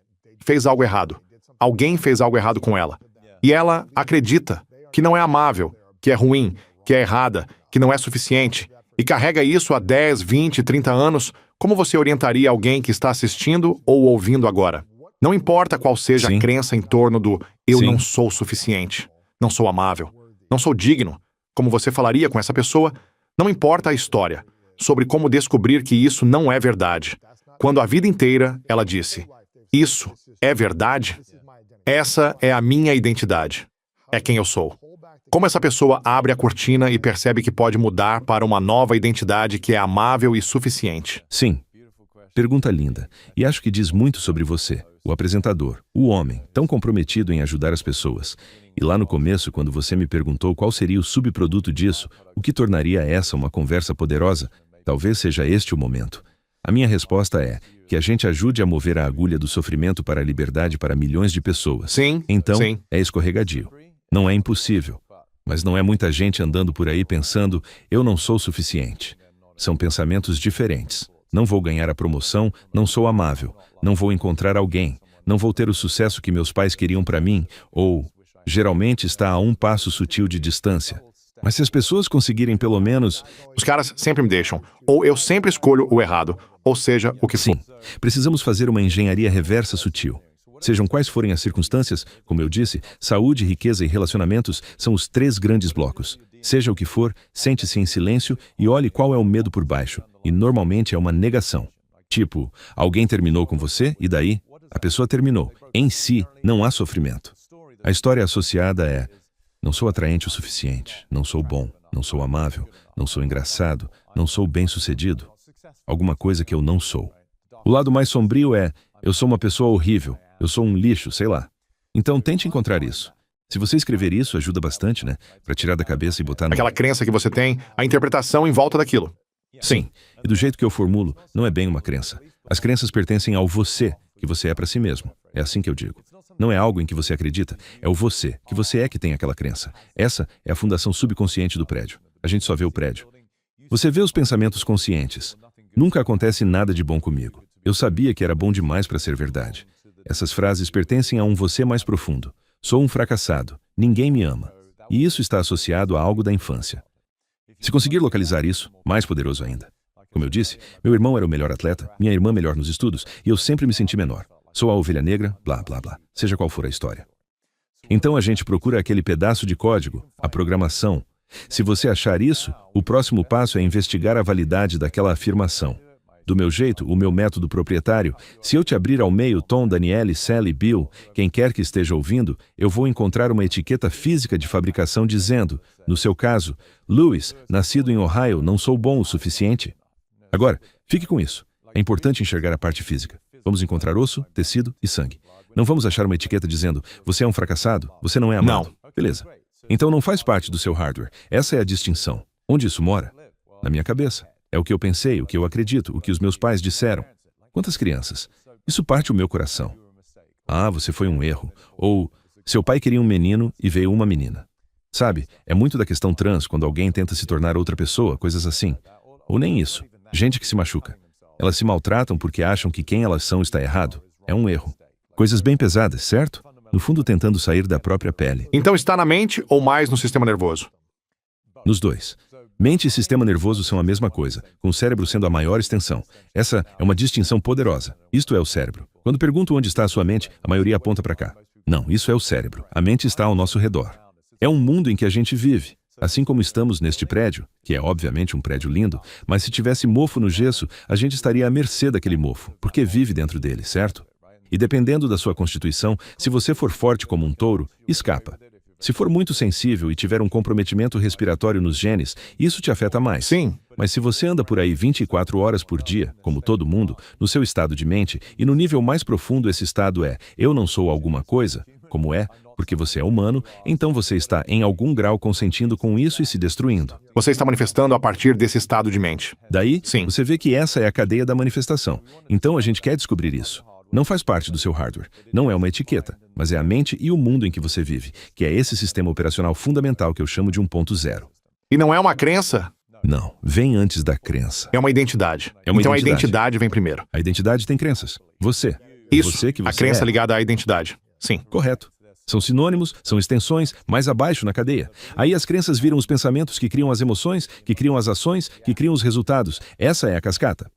Fez algo errado. Alguém fez algo errado com ela. E ela acredita que não é amável, que é ruim, que é errada, que não é suficiente. E carrega isso há 10, 20, 30 anos. Como você orientaria alguém que está assistindo ou ouvindo agora? Não importa qual seja Sim. a crença em torno do eu Sim. não sou suficiente, não sou amável, não sou digno. Como você falaria com essa pessoa? Não importa a história, sobre como descobrir que isso não é verdade. Quando a vida inteira ela disse: isso é verdade? Essa é a minha identidade. É quem eu sou. Como essa pessoa abre a cortina e percebe que pode mudar para uma nova identidade que é amável e suficiente? Sim. Pergunta linda. E acho que diz muito sobre você, o apresentador, o homem, tão comprometido em ajudar as pessoas. E lá no começo, quando você me perguntou qual seria o subproduto disso, o que tornaria essa uma conversa poderosa, talvez seja este o momento. A minha resposta é que a gente ajude a mover a agulha do sofrimento para a liberdade para milhões de pessoas. Sim, Então, sim. é escorregadio. Não é impossível. Mas não é muita gente andando por aí pensando, eu não sou suficiente. São pensamentos diferentes. Não vou ganhar a promoção, não sou amável, não vou encontrar alguém, não vou ter o sucesso que meus pais queriam para mim, ou, geralmente está a um passo sutil de distância. Mas se as pessoas conseguirem pelo menos... Os caras sempre me deixam. Ou eu sempre escolho o errado, ou seja, o que for. Sim, precisamos fazer uma engenharia reversa sutil. Sejam quais forem as circunstâncias, como eu disse, saúde, riqueza e relacionamentos são os 3 grandes blocos. Seja o que for, sente-se em silêncio e olhe qual é o medo por baixo. E normalmente é uma negação. Tipo, alguém terminou com você e daí? A pessoa terminou. Em si, não há sofrimento. A história associada é: não sou atraente o suficiente, não sou bom, não sou amável, não sou engraçado, não sou bem-sucedido. Alguma coisa que eu não sou. O lado mais sombrio é: eu sou uma pessoa horrível, eu sou um lixo, sei lá. Então tente encontrar isso. Se você escrever isso, ajuda bastante, né? Para tirar da cabeça e botar no... Aquela crença que você tem, a interpretação em volta daquilo. Sim, e do jeito que eu formulo, não é bem uma crença. As crenças pertencem ao você, que você é para si mesmo. É assim que eu digo. Não é algo em que você acredita, é o você, que você é que tem aquela crença. Essa é a fundação subconsciente do prédio. A gente só vê o prédio. Você vê os pensamentos conscientes. Nunca acontece nada de bom comigo. Eu sabia que era bom demais para ser verdade. Essas frases pertencem a um você mais profundo. Sou um fracassado. Ninguém me ama. E isso está associado a algo da infância. Se conseguir localizar isso, mais poderoso ainda. Como eu disse, meu irmão era o melhor atleta, minha irmã melhor nos estudos, e eu sempre me senti menor. Sou a ovelha negra, blá, blá, blá. Seja qual for a história. Então a gente procura aquele pedaço de código, a programação. Se você achar isso, o próximo passo é investigar a validade daquela afirmação. Do meu jeito, o meu método proprietário, se eu te abrir ao meio Tom, Daniele, Sally, Bill, quem quer que esteja ouvindo, eu vou encontrar uma etiqueta física de fabricação dizendo, no seu caso, Louis, nascido em Ohio, não sou bom o suficiente. Agora, fique com isso. É importante enxergar a parte física. Vamos encontrar osso, tecido e sangue. Não vamos achar uma etiqueta dizendo, você é um fracassado, você não é amado. Não. Beleza. Então não faz parte do seu hardware. Essa é a distinção. Onde isso mora? Na minha cabeça. É o que eu pensei, o que eu acredito, o que os meus pais disseram. Quantas crianças? Isso parte o meu coração. Ah, você foi um erro. Ou, seu pai queria um menino e veio uma menina. Sabe, é muito da questão trans quando alguém tenta se tornar outra pessoa, coisas assim. Ou nem isso. Gente que se machuca. Elas se maltratam porque acham que quem elas são está errado. É um erro. Coisas bem pesadas, certo? No fundo, tentando sair da própria pele. Então está na mente ou mais no sistema nervoso? Nos dois. Mente e sistema nervoso são a mesma coisa, com o cérebro sendo a maior extensão. Essa é uma distinção poderosa. Isto é o cérebro. Quando pergunto onde está a sua mente, a maioria aponta para cá. Não, isso é o cérebro. A mente está ao nosso redor. É um mundo em que a gente vive. Assim como estamos neste prédio, que é obviamente um prédio lindo, mas se tivesse mofo no gesso, a gente estaria à mercê daquele mofo, porque vive dentro dele, certo? E dependendo da sua constituição, se você for forte como um touro, escapa. Se for muito sensível e tiver um comprometimento respiratório nos genes, isso te afeta mais. Sim. Mas se você anda por aí 24 horas por dia, como todo mundo, no seu estado de mente, e no nível mais profundo esse estado é eu não sou alguma coisa, como é, porque você é humano, então você está em algum grau consentindo com isso e se destruindo. Você está manifestando a partir desse estado de mente. Daí, Sim. você vê que essa é a cadeia da manifestação. Então a gente quer descobrir isso. Não faz parte do seu hardware. Não é uma etiqueta, mas é a mente e o mundo em que você vive, que é esse sistema operacional fundamental que eu chamo de 1.0. E não é uma crença, Não, vem antes da crença. é uma identidade. É uma então a identidade. identidade vem primeiro. A identidade tem crenças. Você. Isso, Você que a você crença é. ligada à identidade. Sim. Correto. São sinônimos, são extensões, mais abaixo na cadeia. Aí as crenças viram os pensamentos que criam as emoções, que criam as ações, que criam os resultados. Essa é a cascata.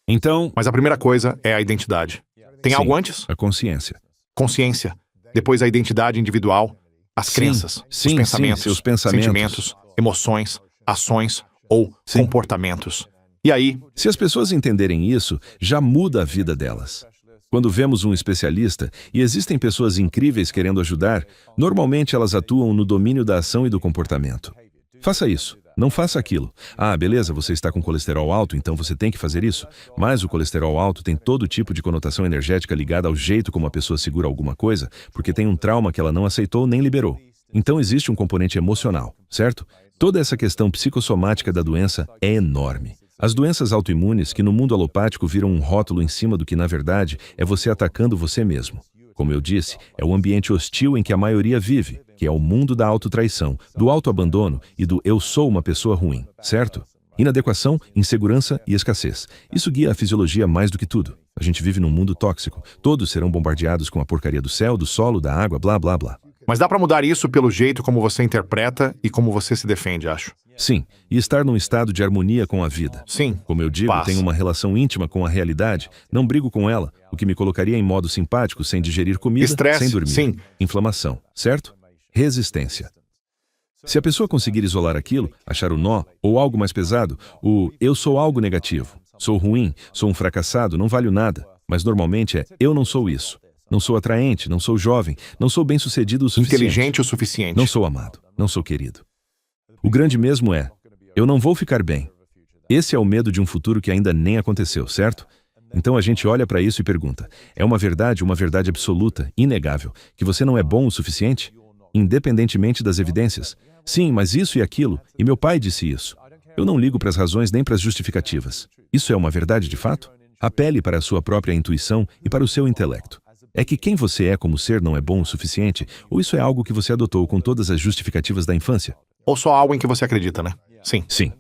Então, Mas a primeira coisa é a identidade. Tem sim, algo antes? a consciência. Consciência. Depois a identidade individual, as Sim, crenças, sim, os pensamentos, sim, seus pensamentos. sentimentos, emoções, ações ou Sim. comportamentos. E aí, Se as pessoas entenderem isso, já muda a vida delas. Quando vemos um especialista, e existem pessoas incríveis querendo ajudar, normalmente elas atuam no domínio da ação e do comportamento. Faça isso, não faça aquilo. Ah, beleza, você está com colesterol alto, então você tem que fazer isso. Mas o colesterol alto tem todo tipo de conotação energética ligada ao jeito como a pessoa segura alguma coisa, porque tem um trauma que ela não aceitou nem liberou. Então existe um componente emocional, certo? Toda essa questão psicossomática da doença é enorme. As doenças autoimunes, que no mundo alopático viram um rótulo em cima do que na verdade é você atacando você mesmo. Como eu disse, é o ambiente hostil em que a maioria vive, que é o mundo da autotraição, do autoabandono e do eu sou uma pessoa ruim, certo? Inadequação, insegurança e escassez. Isso guia a fisiologia mais do que tudo. A gente vive num mundo tóxico. Todos serão bombardeados com a porcaria do céu, do solo, da água, blá, blá, blá. mas dá pra mudar isso pelo jeito como você interpreta e como você se defende, acho. Sim, e estar num estado de harmonia com a vida. Sim. Como eu digo, Paz. tenho uma relação íntima com a realidade, não brigo com ela, o que me colocaria em modo simpático sem digerir comida, Estresse, sem dormir. sim. Inflamação, certo? Resistência. Se a pessoa conseguir isolar aquilo, achar o nó, ou algo mais pesado, o eu sou algo negativo, sou ruim, sou um fracassado, não valho nada, mas normalmente é eu não sou isso. Não sou atraente, não sou jovem, não sou bem-sucedido o suficiente. Inteligente o suficiente. Não sou amado, não sou querido. O grande mesmo é, eu não vou ficar bem. Esse é o medo de um futuro que ainda nem aconteceu, certo? Então a gente olha para isso e pergunta, é uma verdade absoluta, inegável, que você não é bom o suficiente? Independentemente das evidências? Sim, mas isso e aquilo, e meu pai disse isso. Eu não ligo para as razões nem para as justificativas. Isso é uma verdade de fato? Apele para a sua própria intuição e para o seu intelecto. É que quem você é como ser não é bom o suficiente, ou isso é algo que você adotou com todas as justificativas da infância? Ou só algo em que você acredita, né? Sim. Sim.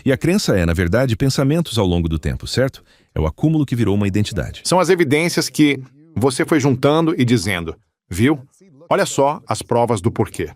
E a crença é, na verdade, pensamentos ao longo do tempo, certo? É o acúmulo que virou uma identidade. São as evidências que você foi juntando e dizendo, viu? Olha só as provas do porquê.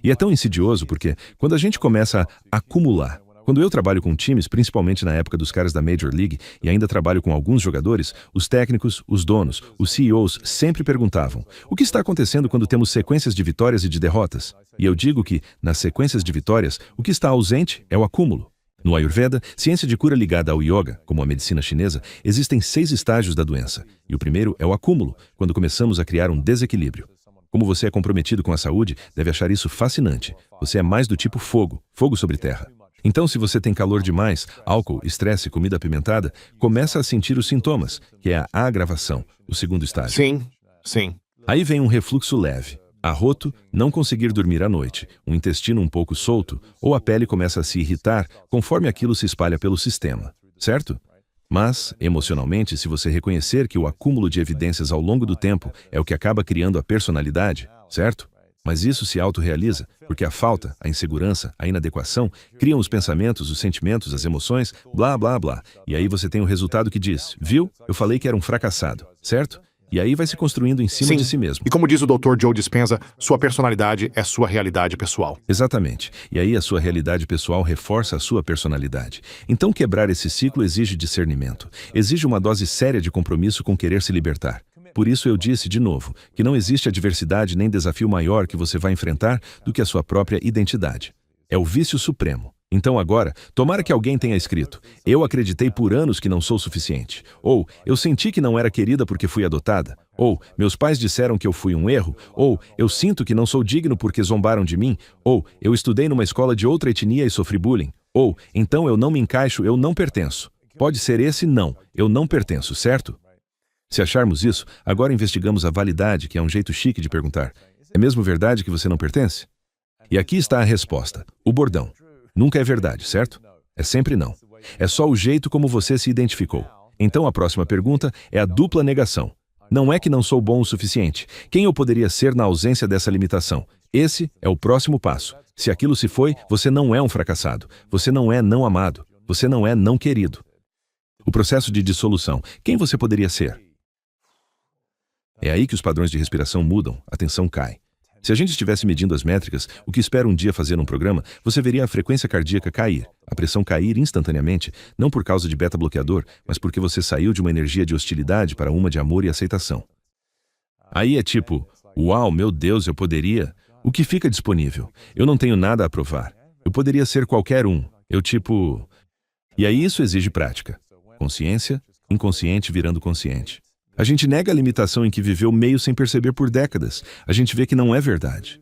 E é tão insidioso porque, quando a gente começa a acumular, quando eu trabalho com times, principalmente na época dos caras da Major League, e ainda trabalho com alguns jogadores, os técnicos, os donos, os CEOs sempre perguntavam: o que está acontecendo quando temos sequências de vitórias e de derrotas? E eu digo que, nas sequências de vitórias, o que está ausente é o acúmulo. No Ayurveda, ciência de cura ligada ao yoga, como a medicina chinesa, existem 6 estágios da doença. E o primeiro é o acúmulo, quando começamos a criar um desequilíbrio. Como você é comprometido com a saúde, deve achar isso fascinante. Você é mais do tipo fogo, fogo sobre terra. Então, se você tem calor demais, álcool, estresse, comida apimentada, começa a sentir os sintomas, que é a agravação, o segundo estágio. Sim. Aí vem um refluxo leve, arroto, não conseguir dormir à noite, um intestino um pouco solto, ou a pele começa a se irritar conforme aquilo se espalha pelo sistema, certo? Mas, emocionalmente, se você reconhecer que o acúmulo de evidências ao longo do tempo é o que acaba criando a personalidade, certo? Mas isso se autorrealiza, porque a falta, a insegurança, a inadequação criam os pensamentos, os sentimentos, as emoções, blá, blá, blá. E aí você tem o resultado que diz, viu? Eu falei que era um fracassado, certo? E aí vai se construindo em cima de si mesmo. E como diz o Dr. Joe Dispenza, sua personalidade é sua realidade pessoal. Exatamente. E aí a sua realidade pessoal reforça a sua personalidade. Então quebrar esse ciclo exige discernimento. Exige uma dose séria de compromisso com querer se libertar. Por isso eu disse, de novo, que não existe adversidade nem desafio maior que você vai enfrentar do que a sua própria identidade. É o vício supremo. Então agora, tomara que alguém tenha escrito: eu acreditei por anos que não sou suficiente. Ou, eu senti que não era querida porque fui adotada. Ou, meus pais disseram que eu fui um erro. Ou, eu sinto que não sou digno porque zombaram de mim. Ou, eu estudei numa escola de outra etnia e sofri bullying. Ou, então eu não me encaixo, eu não pertenço. Pode ser esse não, eu não pertenço, certo? Se acharmos isso, agora investigamos a validade, que é um jeito chique de perguntar: é mesmo verdade que você não pertence? E aqui está a resposta, o bordão. Nunca é verdade, certo? É sempre não. É só o jeito como você se identificou. Então a próxima pergunta é a dupla negação. Não é que não sou bom o suficiente. Quem eu poderia ser na ausência dessa limitação? Esse é o próximo passo. Se aquilo se foi, você não é um fracassado. Você não é não amado. Você não é não querido. O processo de dissolução. Quem você poderia ser? É aí que os padrões de respiração mudam, a tensão cai. Se a gente estivesse medindo as métricas, o que espera um dia fazer num programa, você veria a frequência cardíaca cair, a pressão cair instantaneamente, não por causa de beta-bloqueador, mas porque você saiu de uma energia de hostilidade para uma de amor e aceitação. Aí é tipo, uau, meu Deus, eu poderia... O que fica disponível? Eu não tenho nada a provar. Eu poderia ser qualquer um. Eu tipo... E aí isso exige prática. Consciência, inconsciente virando consciente. A gente nega a limitação em que viveu meio sem perceber por décadas. A gente vê que não é verdade.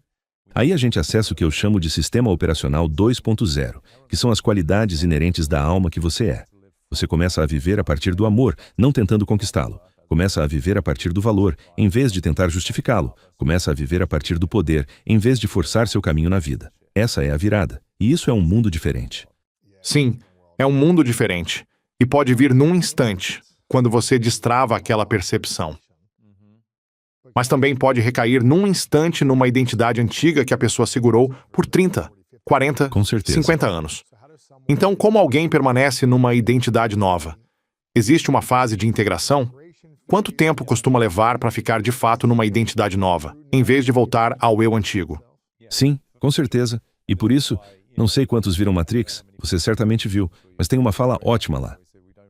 Aí a gente acessa o que eu chamo de sistema operacional 2.0, que são as qualidades inerentes da alma que você é. Você começa a viver a partir do amor, não tentando conquistá-lo. Começa a viver a partir do valor, em vez de tentar justificá-lo. Começa a viver a partir do poder, em vez de forçar seu caminho na vida. Essa é a virada. E isso é um mundo diferente. Sim, é um mundo diferente. E pode vir num instante, quando você destrava aquela percepção. Mas também pode recair num instante numa identidade antiga que a pessoa segurou por 30, 40, Com certeza. 50 anos. Então, como alguém permanece numa identidade nova? Existe uma fase de integração? Quanto tempo costuma levar para ficar de fato numa identidade nova, em vez de voltar ao eu antigo? Sim, com certeza. E por isso, não sei quantos viram Matrix, você certamente viu, mas tem uma fala ótima lá.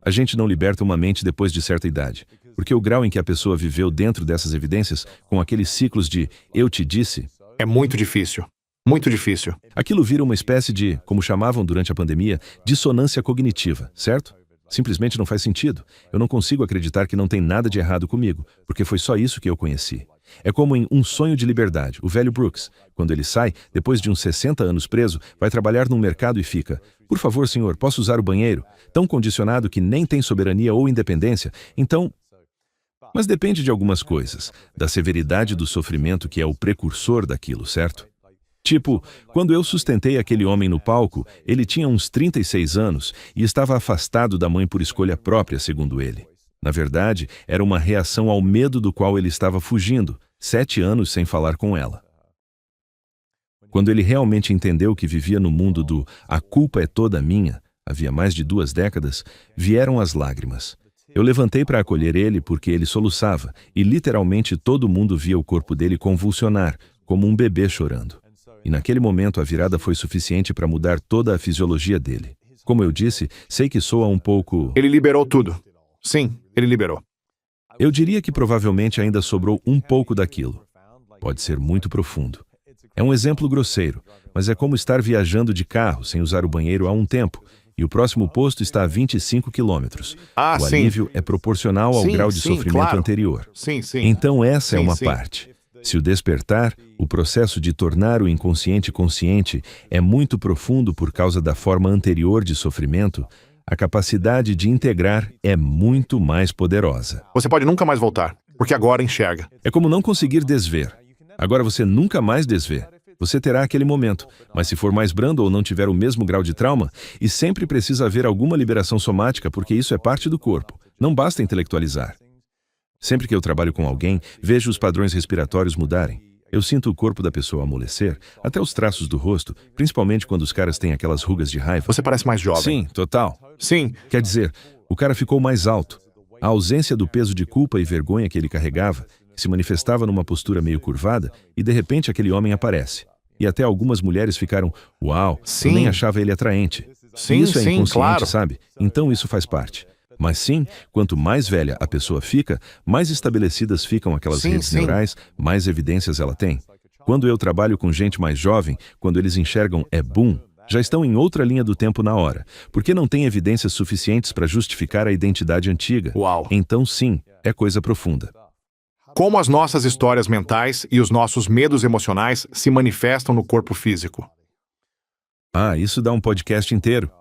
A gente não liberta uma mente depois de certa idade, porque o grau em que a pessoa viveu dentro dessas evidências, com aqueles ciclos de eu te disse, É muito difícil. Muito difícil. aquilo vira uma espécie de, como chamavam durante a pandemia, dissonância cognitiva, certo? Simplesmente não faz sentido. Eu não consigo acreditar que não tem nada de errado comigo, porque foi só isso que eu conheci. É como em Um Sonho de Liberdade, o velho Brooks. Quando ele sai, depois de uns 60 anos preso, vai trabalhar num mercado e fica: por favor, senhor, posso usar o banheiro? Tão condicionado que nem tem soberania ou independência. Então... Mas depende de algumas coisas. Da severidade do sofrimento que é o precursor daquilo, certo? Tipo, quando eu sustentei aquele homem no palco, ele tinha uns 36 anos e estava afastado da mãe por escolha própria, segundo ele. Na verdade, era uma reação ao medo do qual ele estava fugindo, 7 anos sem falar com ela. Quando ele realmente entendeu que vivia no mundo do "a culpa é toda minha", havia mais de 2 décadas, vieram as lágrimas. Eu levantei para acolher ele porque ele soluçava, e literalmente todo mundo via o corpo dele convulsionar, como um bebê chorando. E naquele momento a virada foi suficiente para mudar toda a fisiologia dele. Como eu disse, sei que soa um pouco... Ele liberou tudo. Sim, ele liberou. Eu diria que provavelmente ainda sobrou um pouco daquilo. Pode ser muito profundo. É um exemplo grosseiro, mas é como estar viajando de carro sem usar o banheiro há um tempo, e o próximo posto está a 25 quilômetros. O Sim. alívio é proporcional ao grau de sofrimento claro. anterior. Sim. Então essa é uma sim. parte. Se o despertar, o processo de tornar o inconsciente consciente é muito profundo por causa da forma anterior de sofrimento, a capacidade de integrar é muito mais poderosa. Você pode nunca mais voltar, porque agora enxerga. É como não conseguir desver. Agora você nunca mais desvê. Você terá aquele momento, mas se for mais brando ou não tiver o mesmo grau de trauma, e sempre precisa haver alguma liberação somática, porque isso é parte do corpo. Não basta intelectualizar. Sempre que eu trabalho com alguém, vejo os padrões respiratórios mudarem. Eu sinto o corpo da pessoa amolecer, até os traços do rosto, principalmente quando os caras têm aquelas rugas de raiva. Você parece mais jovem. Sim, total. Sim. Quer dizer, o cara ficou mais alto. A ausência do peso de culpa e vergonha que ele carregava, que se manifestava numa postura meio curvada, e de repente aquele homem aparece. E até algumas mulheres ficaram, uau, Sim. eu nem achava ele atraente. Sim, E isso é sim, inconsciente, claro. sabe? Então isso faz parte. Mas sim, quanto mais velha a pessoa fica, mais estabelecidas ficam aquelas Sim, redes sim. neurais, mais evidências ela tem. Quando eu trabalho com gente mais jovem, quando eles enxergam boom, já estão em outra linha do tempo na hora, porque não tem evidências suficientes para justificar a identidade antiga. Uau. Então sim, é coisa profunda. Como as nossas histórias mentais e os nossos medos emocionais se manifestam no corpo físico. Ah, isso dá um podcast inteiro.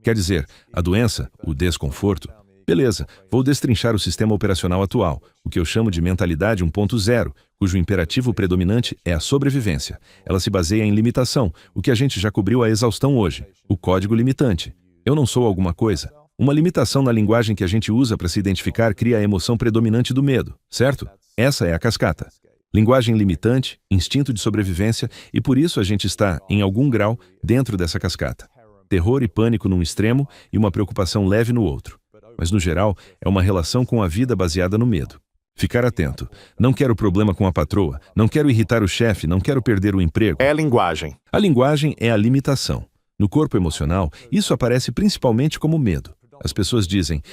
Quer dizer, a doença, o desconforto. Beleza, vou destrinchar o sistema operacional atual, o que eu chamo de mentalidade 1.0, cujo imperativo predominante é a sobrevivência. Ela se baseia em limitação, o que a gente já cobriu à exaustão hoje, o código limitante. Eu não sou alguma coisa. Uma limitação na linguagem que a gente usa para se identificar cria a emoção predominante do medo, certo? Essa é a cascata. Linguagem limitante, instinto de sobrevivência, e por isso a gente está, em algum grau, dentro dessa cascata. Terror e pânico num extremo e uma preocupação leve no outro. Mas, no geral, é uma relação com a vida baseada no medo. Ficar atento. Não quero problema com a patroa, não quero irritar o chefe, não quero perder o emprego. É linguagem. A linguagem é a limitação. No corpo emocional, isso aparece principalmente como medo. As pessoas dizem,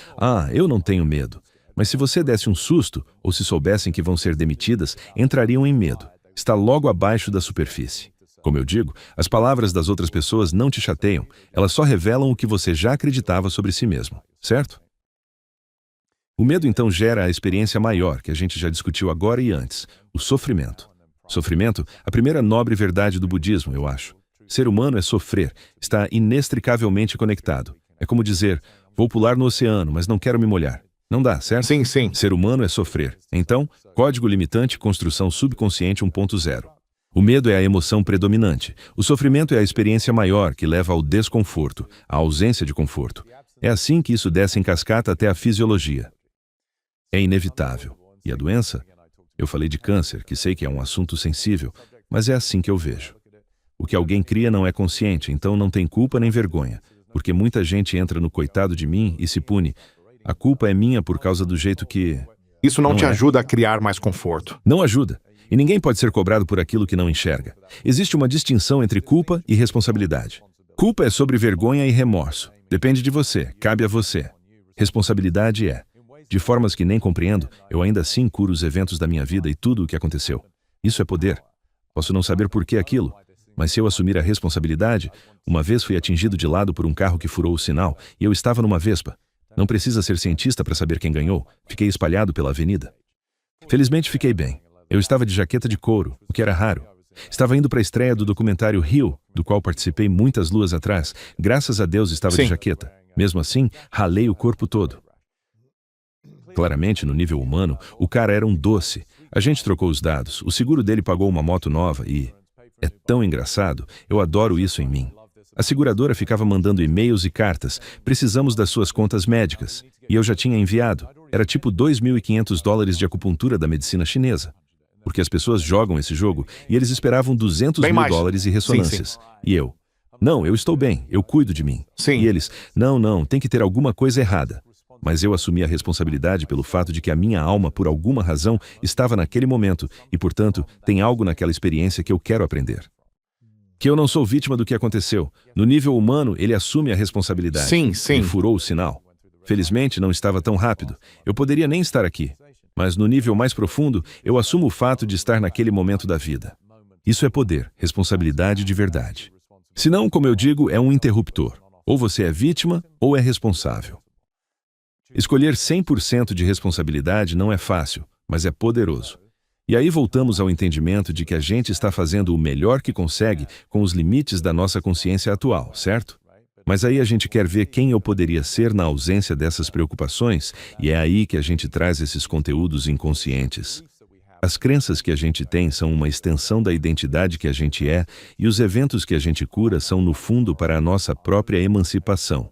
eu não tenho medo. Mas se você desse um susto, ou se soubessem que vão ser demitidas, entrariam em medo. Está logo abaixo da superfície. Como eu digo, as palavras das outras pessoas não te chateiam, elas só revelam o que você já acreditava sobre si mesmo, certo? O medo então gera a experiência maior, que a gente já discutiu agora e antes, o sofrimento. Sofrimento, a primeira nobre verdade do budismo, eu acho. Ser humano é sofrer, está inextricavelmente conectado. É como dizer, vou pular no oceano, mas não quero me molhar. Não dá, certo? Sim. Ser humano é sofrer. Então, código limitante, construção subconsciente 1.0. O medo é a emoção predominante. O sofrimento é a experiência maior que leva ao desconforto, à ausência de conforto. É assim que isso desce em cascata até a fisiologia. É inevitável. E a doença? Eu falei de câncer, que sei que é um assunto sensível, mas é assim que eu vejo. O que alguém cria não é consciente, então não tem culpa nem vergonha, porque muita gente entra no coitado de mim e se pune. A culpa é minha por causa do jeito que... Isso não te é. ajuda a criar mais conforto. Não ajuda. E ninguém pode ser cobrado por aquilo que não enxerga. Existe uma distinção entre culpa e responsabilidade. Culpa é sobre vergonha e remorso. Depende de você, cabe a você. Responsabilidade é. De formas que nem compreendo, eu ainda assim curo os eventos da minha vida e tudo o que aconteceu. Isso é poder. Posso não saber por que aquilo, mas se eu assumir a responsabilidade, uma vez fui atingido de lado por um carro que furou o sinal e eu estava numa Vespa. Não precisa ser cientista para saber quem ganhou. Fiquei espalhado pela avenida. Felizmente fiquei bem. Eu estava de jaqueta de couro, o que era raro. Estava indo para a estreia do documentário Rio, do qual participei muitas luas atrás. Graças a Deus estava de jaqueta. Mesmo assim, ralei o corpo todo. Claramente, no nível humano, o cara era um doce. A gente trocou os dados. O seguro dele pagou uma moto nova e... É tão engraçado. Eu adoro isso em mim. A seguradora ficava mandando e-mails e cartas. Precisamos das suas contas médicas. E eu já tinha enviado. Era tipo $2.500 de acupuntura da medicina chinesa. Porque as pessoas jogam esse jogo e eles esperavam $200.000 e ressonâncias. Sim. E eu, não, eu estou bem, eu cuido de mim. Sim. E eles, não, tem que ter alguma coisa errada. Mas eu assumi a responsabilidade pelo fato de que a minha alma, por alguma razão, estava naquele momento e, portanto, tem algo naquela experiência que eu quero aprender. Que eu não sou vítima do que aconteceu. No nível humano, ele assume a responsabilidade. Sim. Ele furou o sinal. Felizmente, não estava tão rápido. Eu poderia nem estar aqui. Mas no nível mais profundo, eu assumo o fato de estar naquele momento da vida. Isso é poder, responsabilidade de verdade. Se não, como eu digo, é um interruptor. Ou você é vítima, ou é responsável. Escolher 100% de responsabilidade não é fácil, mas é poderoso. E aí voltamos ao entendimento de que a gente está fazendo o melhor que consegue com os limites da nossa consciência atual, certo? Mas aí a gente quer ver quem eu poderia ser na ausência dessas preocupações, e é aí que a gente traz esses conteúdos inconscientes. As crenças que a gente tem são uma extensão da identidade que a gente é, e os eventos que a gente cura são, no fundo, para a nossa própria emancipação.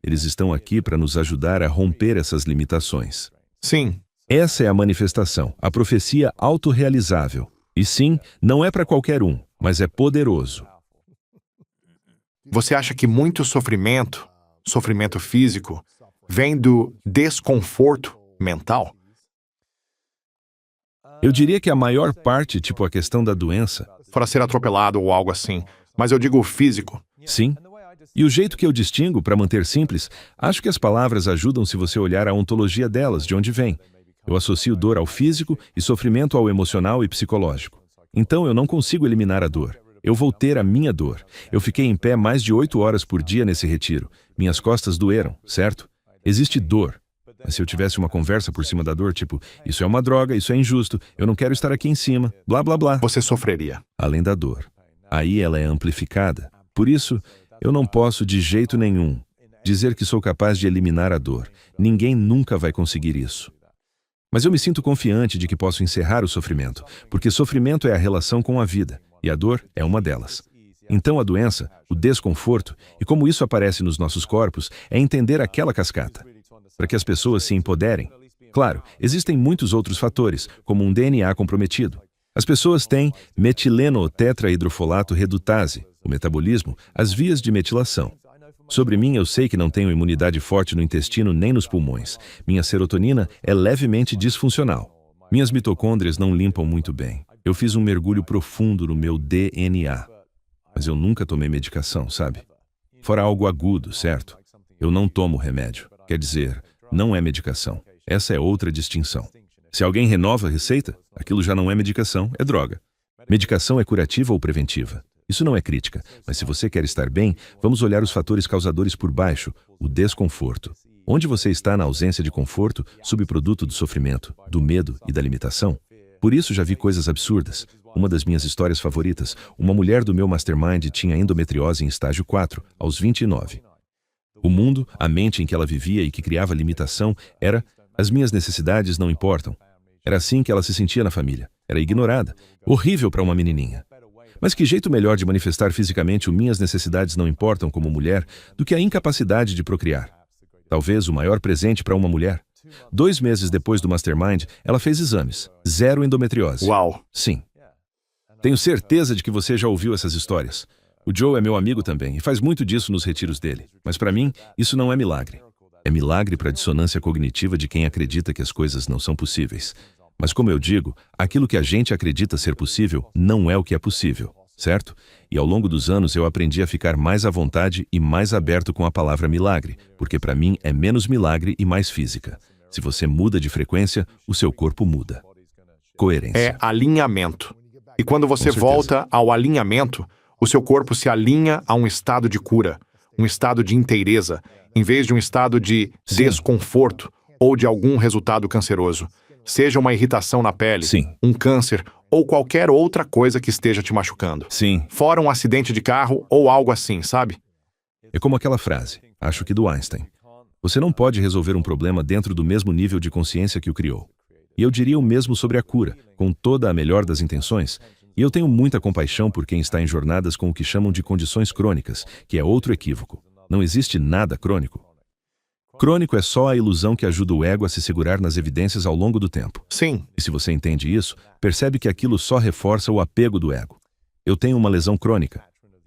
Eles estão aqui para nos ajudar a romper essas limitações. Sim. Essa é a manifestação, a profecia autorrealizável. E sim, não é para qualquer um, mas é poderoso. Você acha que muito sofrimento físico, vem do desconforto mental? Eu diria que a maior parte, tipo a questão da doença, Para ser atropelado ou algo assim. Mas eu digo físico. sim. E o jeito que eu distingo, para manter simples, acho que as palavras ajudam se você olhar a ontologia delas, de onde vem. Eu associo dor ao físico e sofrimento ao emocional e psicológico. Então eu não consigo eliminar a dor. Eu vou ter a minha dor. Eu fiquei em pé mais de 8 horas por dia nesse retiro. Minhas costas doeram, certo? Existe dor. Mas se eu tivesse uma conversa por cima da dor, tipo, isso é uma droga, isso é injusto, eu não quero estar aqui em cima, blá blá blá. Você sofreria. Além da dor. Aí ela é amplificada. Por isso, eu não posso de jeito nenhum dizer que sou capaz de eliminar a dor. Ninguém nunca vai conseguir isso. Mas eu me sinto confiante de que posso encerrar o sofrimento, porque sofrimento é a relação com a vida, e a dor é uma delas. Então a doença, o desconforto, e como isso aparece nos nossos corpos, é entender aquela cascata. Para que as pessoas se empoderem. Claro, existem muitos outros fatores, como um DNA comprometido. As pessoas têm metileno-tetrahidrofolato redutase, o metabolismo, as vias de metilação. Sobre mim, eu sei que não tenho imunidade forte no intestino nem nos pulmões. Minha serotonina é levemente disfuncional. Minhas mitocôndrias não limpam muito bem. Eu fiz um mergulho profundo no meu DNA. Mas eu nunca tomei medicação, sabe? Fora algo agudo, certo? Eu não tomo remédio. Quer dizer, não é medicação. Essa é outra distinção. Se alguém renova a receita, aquilo já não é medicação, é droga. Medicação é curativa ou preventiva. Isso não é crítica, mas se você quer estar bem, vamos olhar os fatores causadores por baixo, o desconforto. Onde você está na ausência de conforto, subproduto do sofrimento, do medo e da limitação? Por isso já vi coisas absurdas. Uma das minhas histórias favoritas, uma mulher do meu mastermind tinha endometriose em estágio 4, aos 29. O mundo, a mente em que ela vivia e que criava limitação era: as minhas necessidades não importam. Era assim que ela se sentia na família. Era ignorada. Horrível para uma menininha. Mas que jeito melhor de manifestar fisicamente o minhas necessidades não importam como mulher do que a incapacidade de procriar? Talvez o maior presente para uma mulher. 2 meses depois do mastermind, ela fez exames. 0 endometriose. Uau! Sim. Tenho certeza de que você já ouviu essas histórias. O Joe é meu amigo também e faz muito disso nos retiros dele. Mas para mim, isso não é milagre. É milagre para a dissonância cognitiva de quem acredita que as coisas não são possíveis. Mas como eu digo, aquilo que a gente acredita ser possível não é o que é possível, certo? E ao longo dos anos eu aprendi a ficar mais à vontade e mais aberto com a palavra milagre, porque para mim é menos milagre e mais física. Se você muda de frequência, o seu corpo muda. Coerência. É alinhamento. E quando você Com certeza. volta ao alinhamento, o seu corpo se alinha a um estado de cura, um estado de inteireza, em vez de um estado de Sim. desconforto ou de algum resultado canceroso. Seja uma irritação na pele, Sim. um câncer ou qualquer outra coisa que esteja te machucando. Sim. Fora um acidente de carro ou algo assim, sabe? É como aquela frase, acho que do Einstein. Você não pode resolver um problema dentro do mesmo nível de consciência que o criou. E eu diria o mesmo sobre a cura. Com toda a melhor das intenções, E eu tenho muita compaixão por quem está em jornadas com o que chamam de condições crônicas, que é outro equívoco. Não existe nada crônico. Crônico é só a ilusão que ajuda o ego a se segurar nas evidências ao longo do tempo. Sim. E se você entende isso, percebe que aquilo só reforça o apego do ego. Eu tenho uma lesão crônica.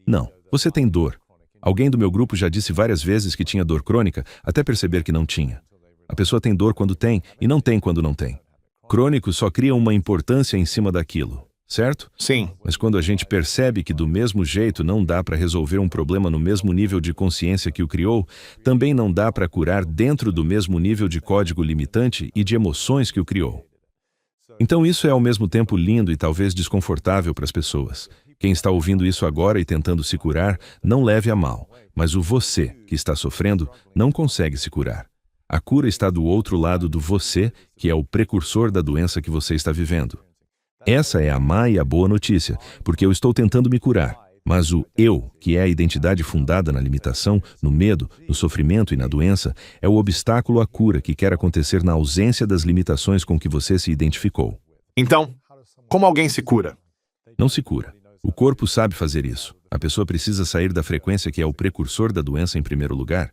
Não, você tem dor. Alguém do meu grupo já disse várias vezes que tinha dor crônica, até perceber que não tinha. A pessoa tem dor quando tem e não tem quando não tem. Crônico só cria uma importância em cima daquilo. Certo? Sim. Mas quando a gente percebe que do mesmo jeito não dá para resolver um problema no mesmo nível de consciência que o criou, também não dá para curar dentro do mesmo nível de código limitante e de emoções que o criou. Então isso é ao mesmo tempo lindo e talvez desconfortável para as pessoas. Quem está ouvindo isso agora e tentando se curar, não leve a mal, mas o você que está sofrendo não consegue se curar. A cura está do outro lado do você, que é o precursor da doença que você está vivendo. Essa é a má e a boa notícia, porque eu estou tentando me curar. Mas o eu, que é a identidade fundada na limitação, no medo, no sofrimento e na doença, é o obstáculo à cura que quer acontecer na ausência das limitações com que você se identificou. Então, como alguém se cura? Não se cura. O corpo sabe fazer isso. A pessoa precisa sair da frequência que é o precursor da doença em primeiro lugar.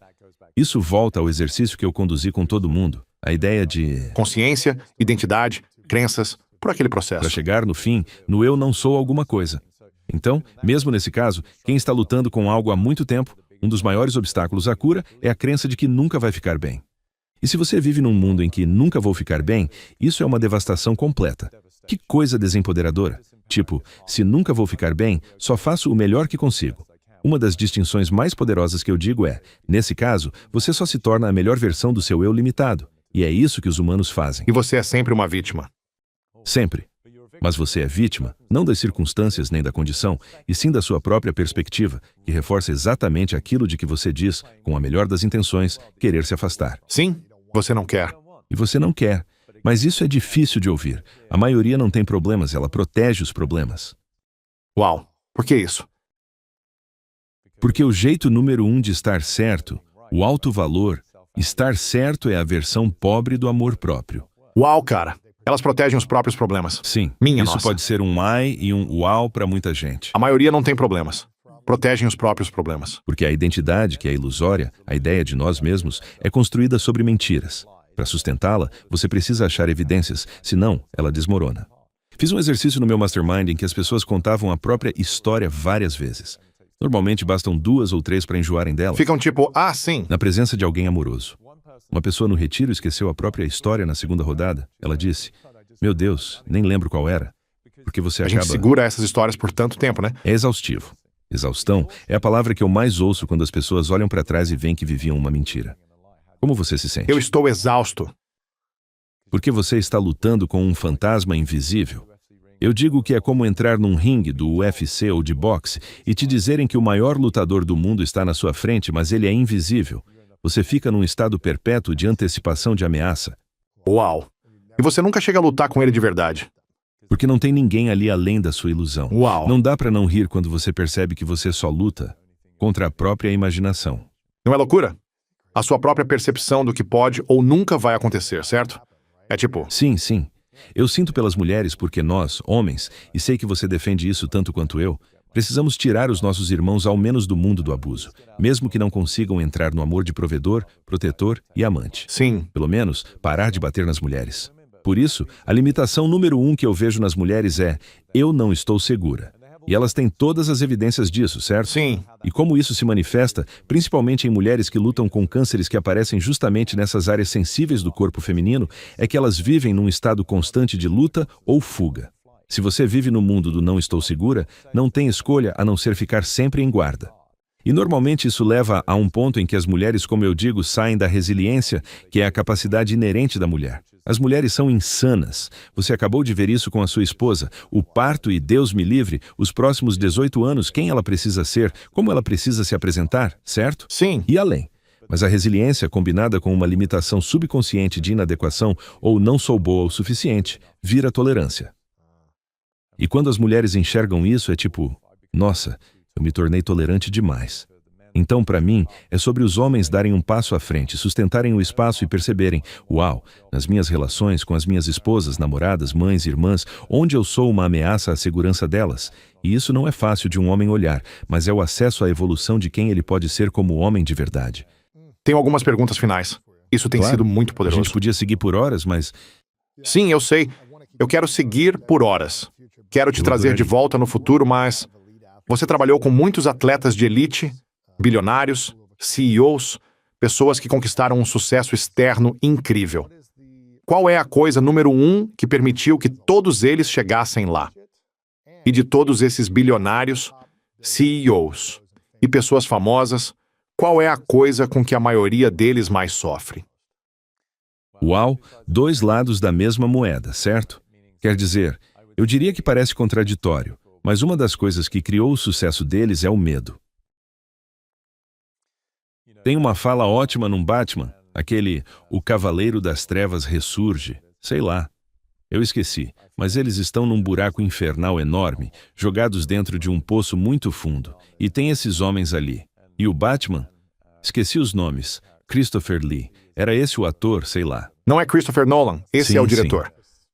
Isso volta ao exercício que eu conduzi com todo mundo. A ideia de Consciência, identidade, crenças, por aquele processo. para chegar no fim, no eu não sou alguma coisa. Então, mesmo nesse caso, quem está lutando com algo há muito tempo, um dos maiores obstáculos à cura é a crença de que nunca vai ficar bem. E se você vive num mundo em que nunca vou ficar bem, isso é uma devastação completa. Que coisa desempoderadora. Tipo, se nunca vou ficar bem, só faço o melhor que consigo. Uma das distinções mais poderosas que eu digo é, nesse caso, você só se torna a melhor versão do seu eu limitado. E é isso que os humanos fazem. E você é sempre uma vítima. Sempre. Mas você é vítima, não das circunstâncias nem da condição, e sim da sua própria perspectiva, que reforça exatamente aquilo de que você diz, com a melhor das intenções, querer se afastar. Sim, você não quer. E você não quer. Mas isso é difícil de ouvir. A maioria não tem problemas, ela protege os problemas. Uau, por que isso? Porque o jeito número 1 de estar certo, o alto valor, estar certo é a versão pobre do amor próprio. Uau, cara. Elas protegem os próprios problemas. Sim, Minha isso nossa. pode ser um ai e um uau para muita gente. A maioria não tem problemas. Protegem os próprios problemas. Porque a identidade, que é ilusória, a ideia de nós mesmos, é construída sobre mentiras. Para sustentá-la, você precisa achar evidências, senão ela desmorona. Fiz um exercício no meu mastermind em que as pessoas contavam a própria história várias vezes. Normalmente bastam 2 ou 3 para enjoarem dela. Ficam tipo, ah, sim. Na presença de alguém amoroso. Uma pessoa no retiro esqueceu a própria história na segunda rodada. Ela disse, meu Deus, nem lembro qual era. Porque você A gente acaba... segura essas histórias por tanto tempo, né? É exaustivo. Exaustão é a palavra que eu mais ouço quando as pessoas olham para trás e veem que viviam uma mentira. Como você se sente? Eu estou exausto. Porque você está lutando com um fantasma invisível. Eu digo que é como entrar num ringue do UFC ou de boxe e te dizerem que o maior lutador do mundo está na sua frente, mas ele é invisível. Você fica num estado perpétuo de antecipação de ameaça. Uau. E você nunca chega a lutar com ele de verdade. Porque não tem ninguém ali além da sua ilusão. Uau. Não dá para não rir quando você percebe que você só luta contra a própria imaginação. Não é loucura? A sua própria percepção do que pode ou nunca vai acontecer, certo? É tipo, Sim, sim. Eu sinto pelas mulheres porque nós, homens, e sei que você defende isso tanto quanto eu, precisamos tirar os nossos irmãos ao menos do mundo do abuso, mesmo que não consigam entrar no amor de provedor, protetor e amante. sim. Pelo menos, parar de bater nas mulheres. Por isso, a limitação número 1 que eu vejo nas mulheres é eu não estou segura. E elas têm todas as evidências disso, certo? Sim. E como isso se manifesta, principalmente em mulheres que lutam com cânceres que aparecem justamente nessas áreas sensíveis do corpo feminino, é que elas vivem num estado constante de luta ou fuga. Se você vive no mundo do não estou segura, não tem escolha a não ser ficar sempre em guarda. E normalmente isso leva a um ponto em que as mulheres, como eu digo, saem da resiliência, que é a capacidade inerente da mulher. As mulheres são insanas. Você acabou de ver isso com a sua esposa. O parto e Deus me livre, os próximos 18 anos, quem ela precisa ser, como ela precisa se apresentar, certo? Sim. E além. Mas a resiliência, combinada com uma limitação subconsciente de inadequação ou não sou boa o suficiente, vira tolerância. E quando as mulheres enxergam isso, é tipo, nossa, eu me tornei tolerante demais. Então, para mim, é sobre os homens darem um passo à frente, sustentarem o espaço e perceberem, uau, nas minhas relações com as minhas esposas, namoradas, mães, irmãs, onde eu sou uma ameaça à segurança delas. E isso não é fácil de um homem olhar, mas é o acesso à evolução de quem ele pode ser como homem de verdade. Tenho algumas perguntas finais. Isso tem sido muito A poderoso. gente podia seguir por horas, mas Sim, eu sei. Eu quero seguir por horas. Quero te trazer de volta no futuro, mas você trabalhou com muitos atletas de elite, bilionários, CEOs, pessoas que conquistaram um sucesso externo incrível. Qual é a coisa número 1 que permitiu que todos eles chegassem lá? E de todos esses bilionários, CEOs e pessoas famosas, qual é a coisa com que a maioria deles mais sofre? uau, dois lados da mesma moeda, certo? Quer dizer, eu diria que parece contraditório, mas uma das coisas que criou o sucesso deles é o medo. Tem uma fala ótima num Batman, aquele "O Cavaleiro das Trevas ressurge", sei lá. Eu esqueci, mas eles estão num buraco infernal enorme, jogados dentro de um poço muito fundo, e tem esses homens ali. E o Batman? Esqueci os nomes. Christopher Lee. Era esse o ator, sei lá. Não é Christopher Nolan, esse Sim, é o diretor.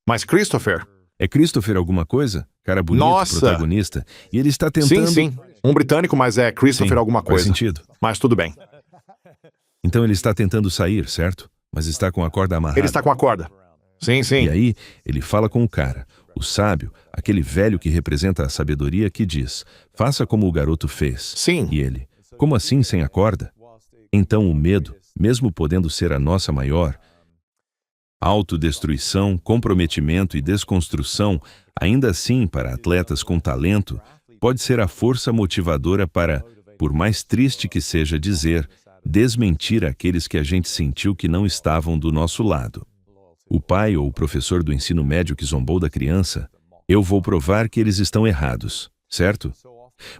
Mas Christopher? É Christopher alguma coisa? Cara bonito, Nossa! protagonista. E ele está tentando... Sim. Um britânico, mas é Christopher Sim, alguma faz coisa. sentido. Mas tudo bem. Então ele está tentando sair, certo? Mas está com a corda amarrada. Ele está com a corda. Sim. E aí, ele fala com o cara, o sábio, aquele velho que representa a sabedoria que diz, faça como o garoto fez. Sim. E ele, como assim sem a corda? Então o medo, mesmo podendo ser a nossa maior, autodestruição, comprometimento e desconstrução, ainda assim para atletas com talento, pode ser a força motivadora para, por mais triste que seja dizer, desmentir aqueles que a gente sentiu que não estavam do nosso lado. O pai ou o professor do ensino médio que zombou da criança, eu vou provar que eles estão errados, certo?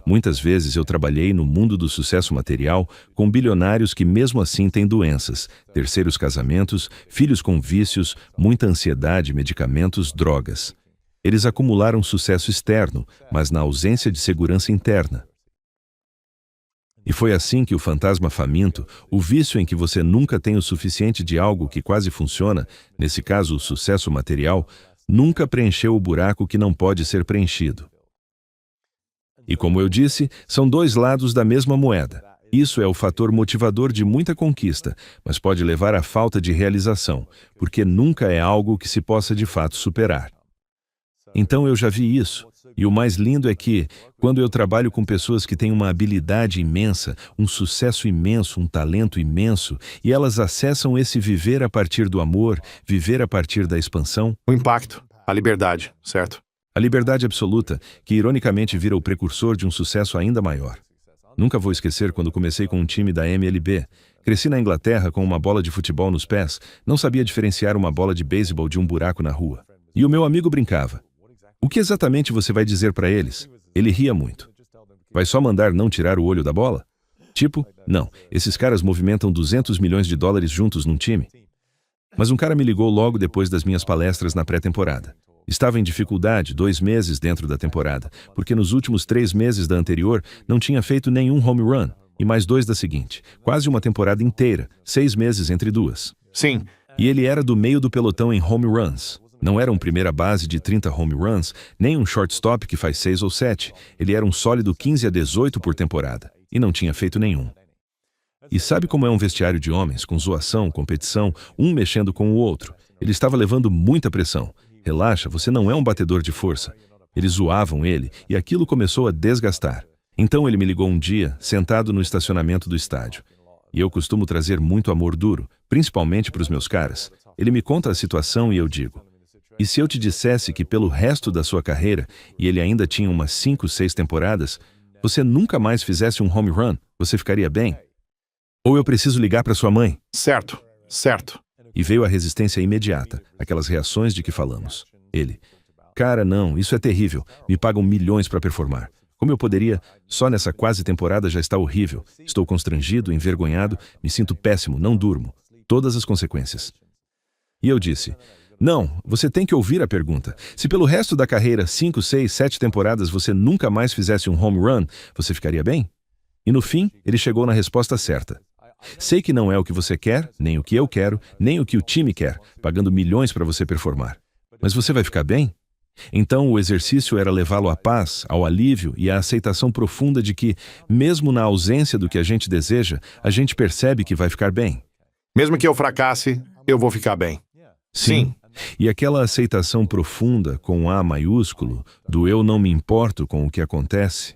Muitas vezes eu trabalhei no mundo do sucesso material com bilionários que mesmo assim têm doenças, terceiros casamentos, filhos com vícios, muita ansiedade, medicamentos, drogas. Eles acumularam sucesso externo, mas na ausência de segurança interna. E foi assim que o fantasma faminto, o vício em que você nunca tem o suficiente de algo que quase funciona, nesse caso o sucesso material, nunca preencheu o buraco que não pode ser preenchido. E como eu disse, são dois lados da mesma moeda. Isso é o fator motivador de muita conquista, mas pode levar à falta de realização, porque nunca é algo que se possa de fato superar. Então eu já vi isso. E o mais lindo é que, quando eu trabalho com pessoas que têm uma habilidade imensa, um sucesso imenso, um talento imenso, e elas acessam esse viver a partir do amor, viver a partir da expansão, O impacto, a liberdade, certo? a liberdade absoluta, que ironicamente vira o precursor de um sucesso ainda maior. Nunca vou esquecer quando comecei com um time da MLB. Cresci na Inglaterra com uma bola de futebol nos pés, não sabia diferenciar uma bola de beisebol de um buraco na rua. E o meu amigo brincava. O que exatamente você vai dizer para eles? Ele ria muito. Vai só mandar não tirar o olho da bola? Tipo, não, esses caras movimentam 200 milhões de dólares juntos num time. Mas um cara me ligou logo depois das minhas palestras na pré-temporada. Estava em dificuldade 2 meses dentro da temporada, porque nos últimos 3 meses da anterior não tinha feito nenhum home run, e mais 2 da seguinte, quase uma temporada inteira, 6 meses entre duas. Sim. E ele era do meio do pelotão em home runs. Não era um primeira base de 30 home runs, nem um shortstop que faz 6 ou 7. Ele era um sólido 15 a 18 por temporada, e não tinha feito nenhum. E sabe como é um vestiário de homens, com zoação, competição, um mexendo com o outro? Ele estava levando muita pressão. Relaxa, você não é um batedor de força. Eles zoavam ele, e aquilo começou a desgastar. Então ele me ligou um dia, sentado no estacionamento do estádio. E eu costumo trazer muito amor duro, principalmente para os meus caras. Ele me conta a situação e eu digo... E se eu te dissesse que pelo resto da sua carreira, e ele ainda tinha umas 5, 6 temporadas, você nunca mais fizesse um home run, você ficaria bem? Ou eu preciso ligar para sua mãe? Certo. E veio a resistência imediata, aquelas reações de que falamos. Ele, cara, não, isso é terrível, me pagam milhões para performar. Como eu poderia? Só nessa quase temporada já está horrível. Estou constrangido, envergonhado, me sinto péssimo, não durmo. Todas as consequências. E eu disse... Não, você tem que ouvir a pergunta. Se pelo resto da carreira, 5, 6, 7 temporadas, você nunca mais fizesse um home run, você ficaria bem? E no fim, ele chegou na resposta certa. Sei que não é o que você quer, nem o que eu quero, nem o que o time quer, pagando milhões para você performar. Mas você vai ficar bem? Então o exercício era levá-lo à paz, ao alívio e à aceitação profunda de que, mesmo na ausência do que a gente deseja, a gente percebe que vai ficar bem. Mesmo que eu fracasse, eu vou ficar bem. Sim. E aquela aceitação profunda, com A maiúsculo, do eu não me importo com o que acontece,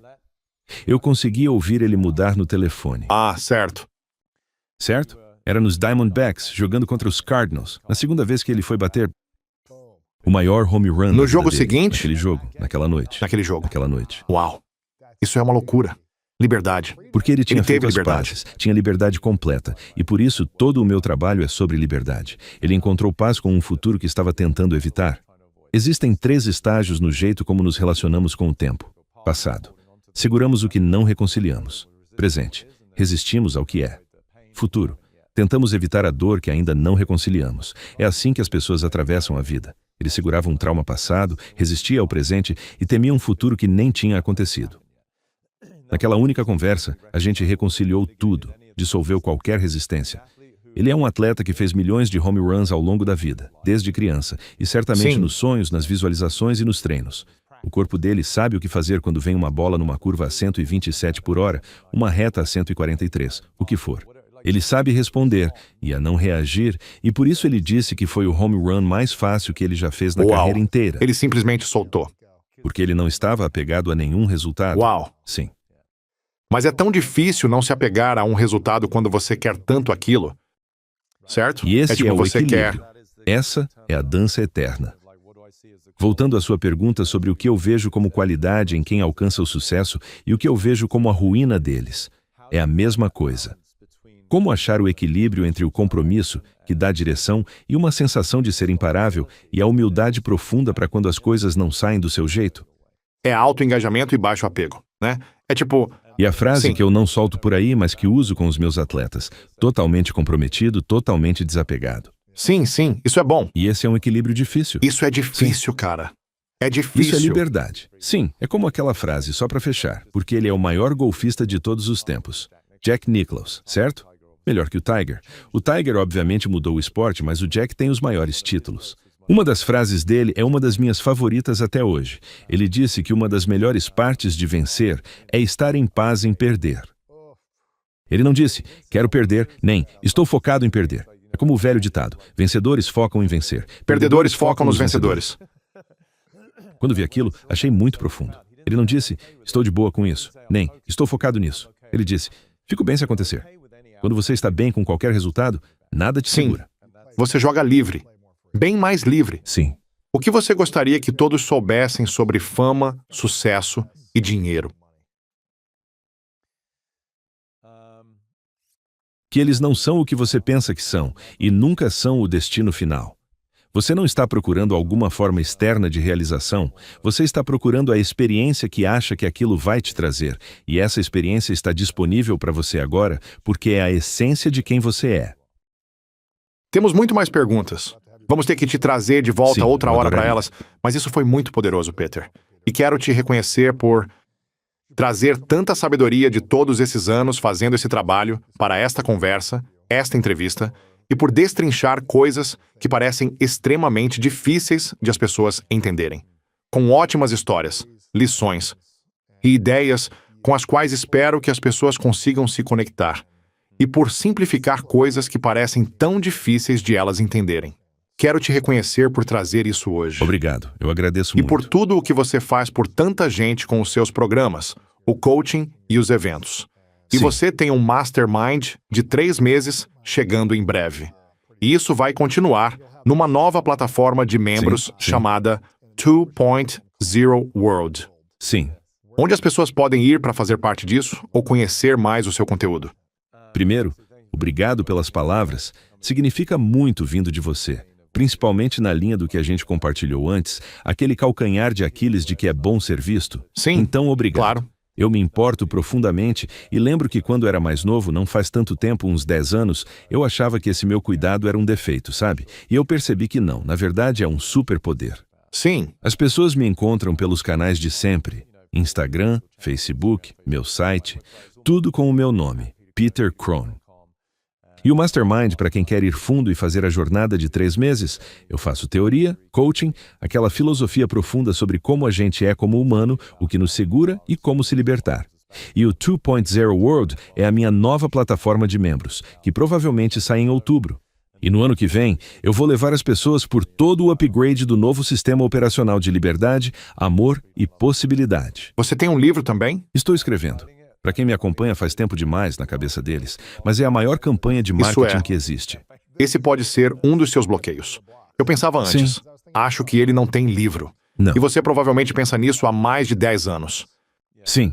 eu conseguia ouvir ele mudar no telefone. Ah, certo. Certo? Era nos Diamondbacks, jogando contra os Cardinals, na segunda vez que ele foi bater o maior home run No da jogo vida dele, seguinte? naquele jogo, naquela noite. Naquele jogo. Naquela noite. Uau. Isso é uma loucura. Liberdade. Porque ele tinha Ele teve feito as liberdade. pazes, tinha liberdade completa, e por isso todo o meu trabalho é sobre liberdade. Ele encontrou paz com um futuro que estava tentando evitar. Existem 3 estágios no jeito como nos relacionamos com o tempo. Passado. Seguramos o que não reconciliamos. Presente. Resistimos ao que é. Futuro. Tentamos evitar a dor que ainda não reconciliamos. É assim que as pessoas atravessam a vida. Eles seguravam um trauma passado, resistiam ao presente e temiam um futuro que nem tinha acontecido. Naquela única conversa, a gente reconciliou tudo, dissolveu qualquer resistência. Ele é um atleta que fez milhões de home runs ao longo da vida, desde criança, e certamente Sim. nos sonhos, nas visualizações e nos treinos. O corpo dele sabe o que fazer quando vem uma bola numa curva a 127 por hora, uma reta a 143, o que for. Ele sabe responder e a não reagir, e por isso ele disse que foi o home run mais fácil que ele já fez na Uau. carreira inteira. Ele simplesmente soltou. Porque ele não estava apegado a nenhum resultado. Uau. Sim. Mas é tão difícil não se apegar a um resultado quando você quer tanto aquilo. Certo? E esse tipo, é o você equilíbrio. quer. Essa é a dança eterna. Voltando à sua pergunta sobre o que eu vejo como qualidade em quem alcança o sucesso e o que eu vejo como a ruína deles, é a mesma coisa. Como achar o equilíbrio entre o compromisso, que dá direção, e uma sensação de ser imparável, e a humildade profunda para quando as coisas não saem do seu jeito? É alto engajamento e baixo apego, né? É tipo, E a frase Sim. que eu não solto por aí, mas que uso com os meus atletas: totalmente comprometido, totalmente desapegado. sim, isso é bom. E esse é um equilíbrio difícil. Isso é difícil, cara. É difícil. Isso é liberdade. Sim, é como aquela frase, só para fechar, porque ele é o maior golfista de todos os tempos. Jack Nicklaus, certo? Melhor que o Tiger. O Tiger obviamente mudou o esporte, mas o Jack tem os maiores títulos. Uma das frases dele é uma das minhas favoritas até hoje. Ele disse que uma das melhores partes de vencer é estar em paz em perder. Ele não disse, quero perder, nem estou focado em perder. É como o velho ditado, vencedores focam em vencer. Perdedores focam nos vencedores. Quando vi aquilo, achei muito profundo. Ele não disse, estou de boa com isso, nem estou focado nisso. Ele disse, fico bem se acontecer. Quando você está bem com qualquer resultado, nada te Sim. segura. Você joga livre. Bem mais livre. Sim. O que você gostaria que todos soubessem sobre fama, sucesso e dinheiro? Que eles não são o que você pensa que são, e nunca são o destino final. Você não está procurando alguma forma externa de realização, você está procurando a experiência que acha que aquilo vai te trazer, e essa experiência está disponível para você agora, porque é a essência de quem você é. Temos muito mais perguntas. Vamos ter que te trazer de volta Sim, outra eu hora para adoraria. elas, mas isso foi muito poderoso, Peter. E quero te reconhecer por trazer tanta sabedoria de todos esses anos fazendo esse trabalho para esta conversa, esta entrevista, e por destrinchar coisas que parecem extremamente difíceis de as pessoas entenderem. Com ótimas histórias, lições e ideias com as quais espero que as pessoas consigam se conectar. E por simplificar coisas que parecem tão difíceis de elas entenderem. Quero te reconhecer por trazer isso hoje. Obrigado, eu agradeço E muito. por tudo o que você faz por tanta gente com os seus programas, o coaching e os eventos. E Sim. você tem um mastermind de 3 meses chegando em breve. E isso vai continuar numa nova plataforma de membros Sim. chamada 2.0 World, Sim. onde as pessoas podem ir para fazer parte disso ou conhecer mais o seu conteúdo. Primeiro, obrigado pelas palavras. Significa muito vindo de você. Principalmente na linha do que a gente compartilhou antes, aquele calcanhar de Aquiles de que é bom ser visto. Sim, Então, obrigado. claro. Eu me importo profundamente e lembro que quando era mais novo, não faz tanto tempo, uns 10 anos, eu achava que esse meu cuidado era um defeito, sabe? E eu percebi que não, na verdade é um superpoder. Sim, As pessoas me encontram pelos canais de sempre. Instagram, Facebook, meu site, tudo com o meu nome, Peter Crone. E o Mastermind, para quem quer ir fundo e fazer a jornada de 3 meses, eu faço teoria, coaching, aquela filosofia profunda sobre como a gente é como humano, o que nos segura e como se libertar. E o 2.0 World é a minha nova plataforma de membros, que provavelmente sai em outubro. E no ano que vem, eu vou levar as pessoas por todo o upgrade do novo sistema operacional de liberdade, amor e possibilidade. Você tem um livro também? Estou escrevendo. Para quem me acompanha faz tempo demais na cabeça deles, mas é a maior campanha de marketing que existe. Esse pode ser um dos seus bloqueios. Eu pensava antes. Sim. Acho que ele não tem livro. Não. E você provavelmente pensa nisso há mais de 10 anos. Sim.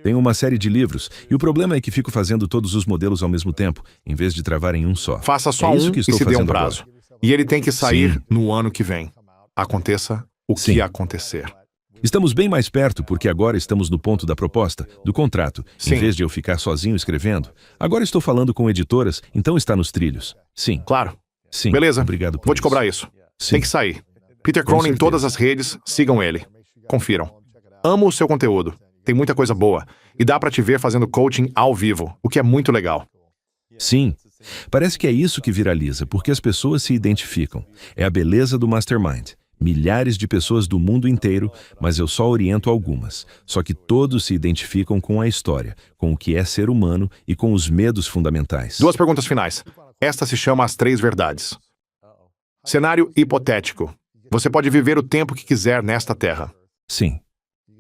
Tenho uma série de livros, e o problema é que fico fazendo todos os modelos ao mesmo tempo, em vez de travar em um só. Faça só isso um que e estou se dê um fazendo prazo. agora. E ele tem que sair Sim. no ano que vem. Aconteça o que Sim. acontecer. Estamos bem mais perto porque agora estamos no ponto da proposta, do contrato, Sim. em vez de eu ficar sozinho escrevendo. Agora estou falando com editoras, então está nos trilhos. Sim. Claro. Sim. Beleza. Obrigado por Vou te isso. cobrar isso. Sim. Tem que sair. Peter Com Crone em certeza. todas as redes, sigam ele. Confiram. Amo o seu conteúdo. Tem muita coisa boa. E dá pra te ver fazendo coaching ao vivo, o que é muito legal. Sim. Parece que é isso que viraliza, porque as pessoas se identificam. É a beleza do Mastermind. Milhares de pessoas do mundo inteiro, mas eu só oriento algumas. Só que todos se identificam com a história, com o que é ser humano e com os medos fundamentais. 2 perguntas finais. Esta se chama As 3 Verdades. Cenário hipotético. Você pode viver o tempo que quiser nesta terra. Sim.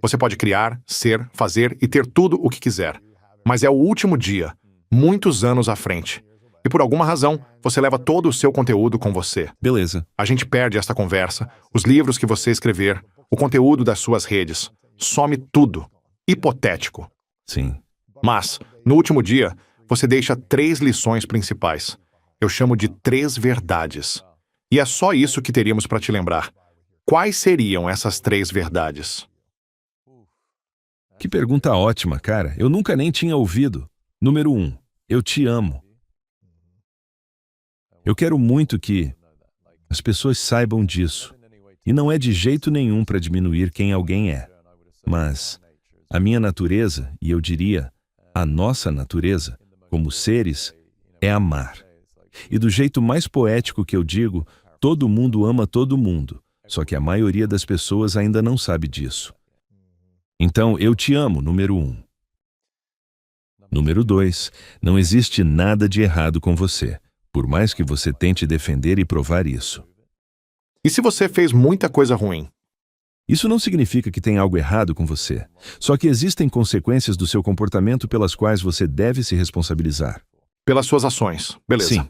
Você pode criar, ser, fazer e ter tudo o que quiser. Mas é o último dia, muitos anos à frente. E por alguma razão, você leva todo o seu conteúdo com você. Beleza. A gente perde esta conversa, os livros que você escrever, o conteúdo das suas redes. Some tudo. Hipotético. Sim. Mas, no último dia, você deixa 3 lições principais. Eu chamo de 3 verdades. E é só isso que teríamos para te lembrar. Quais seriam essas 3 verdades? Que pergunta ótima, cara. Eu nunca nem tinha ouvido. Número 1. Eu te amo. Eu quero muito que as pessoas saibam disso. E não é de jeito nenhum para diminuir quem alguém é. Mas a minha natureza, e eu diria, a nossa natureza, como seres, é amar. E do jeito mais poético que eu digo, todo mundo ama todo mundo, só que a maioria das pessoas ainda não sabe disso. Então, eu te amo, número 1. Número 2, não existe nada de errado com você, por mais que você tente defender e provar isso. E se você fez muita coisa ruim? Isso não significa que tem algo errado com você, só que existem consequências do seu comportamento pelas quais você deve se responsabilizar. Pelas suas ações. Beleza. Sim.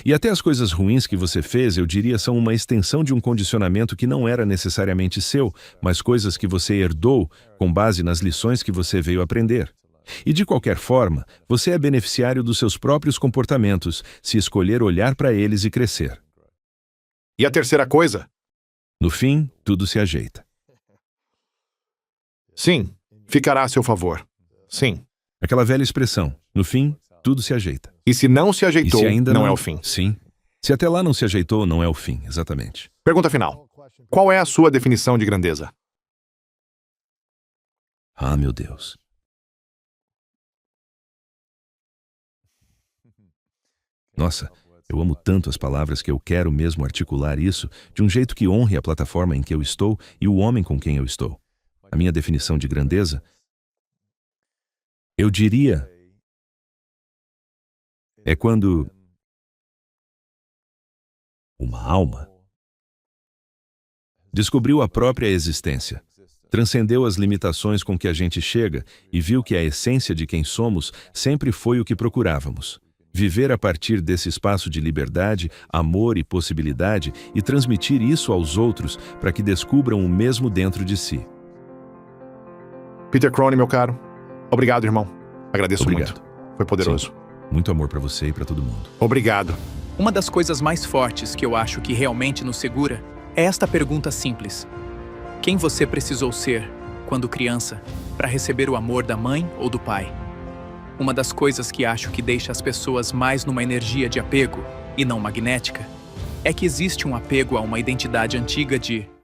E até as coisas ruins que você fez, eu diria, são uma extensão de um condicionamento que não era necessariamente seu, mas coisas que você herdou com base nas lições que você veio aprender. E de qualquer forma, você é beneficiário dos seus próprios comportamentos, se escolher olhar para eles e crescer. E a terceira coisa? No fim, tudo se ajeita. Sim, ficará a seu favor. Sim. Aquela velha expressão, no fim, tudo se ajeita. E se não se E ajeitou, se ainda não é o fim. Sim. Se até lá não se ajeitou, não é o fim, exatamente. Pergunta final. Qual é a sua definição de grandeza? Ah, meu Deus. Nossa, eu amo tanto as palavras que eu quero mesmo articular isso de um jeito que honre a plataforma em que eu estou e o homem com quem eu estou. A minha definição de grandeza, eu diria, é quando uma alma descobriu a própria existência, transcendeu as limitações com que a gente chega e viu que a essência de quem somos sempre foi o que procurávamos. Viver a partir desse espaço de liberdade, amor e possibilidade e transmitir isso aos outros para que descubram o mesmo dentro de si. Peter Crone, meu caro. Obrigado, irmão. Agradeço Obrigado. muito. Foi poderoso. Sim. Muito amor para você e para todo mundo. Obrigado. Uma das coisas mais fortes que eu acho que realmente nos segura é esta pergunta simples. Quem você precisou ser, quando criança, para receber o amor da mãe ou do pai? Uma das coisas que acho que deixa as pessoas mais numa energia de apego, e não magnética, é que existe um apego a uma identidade antiga de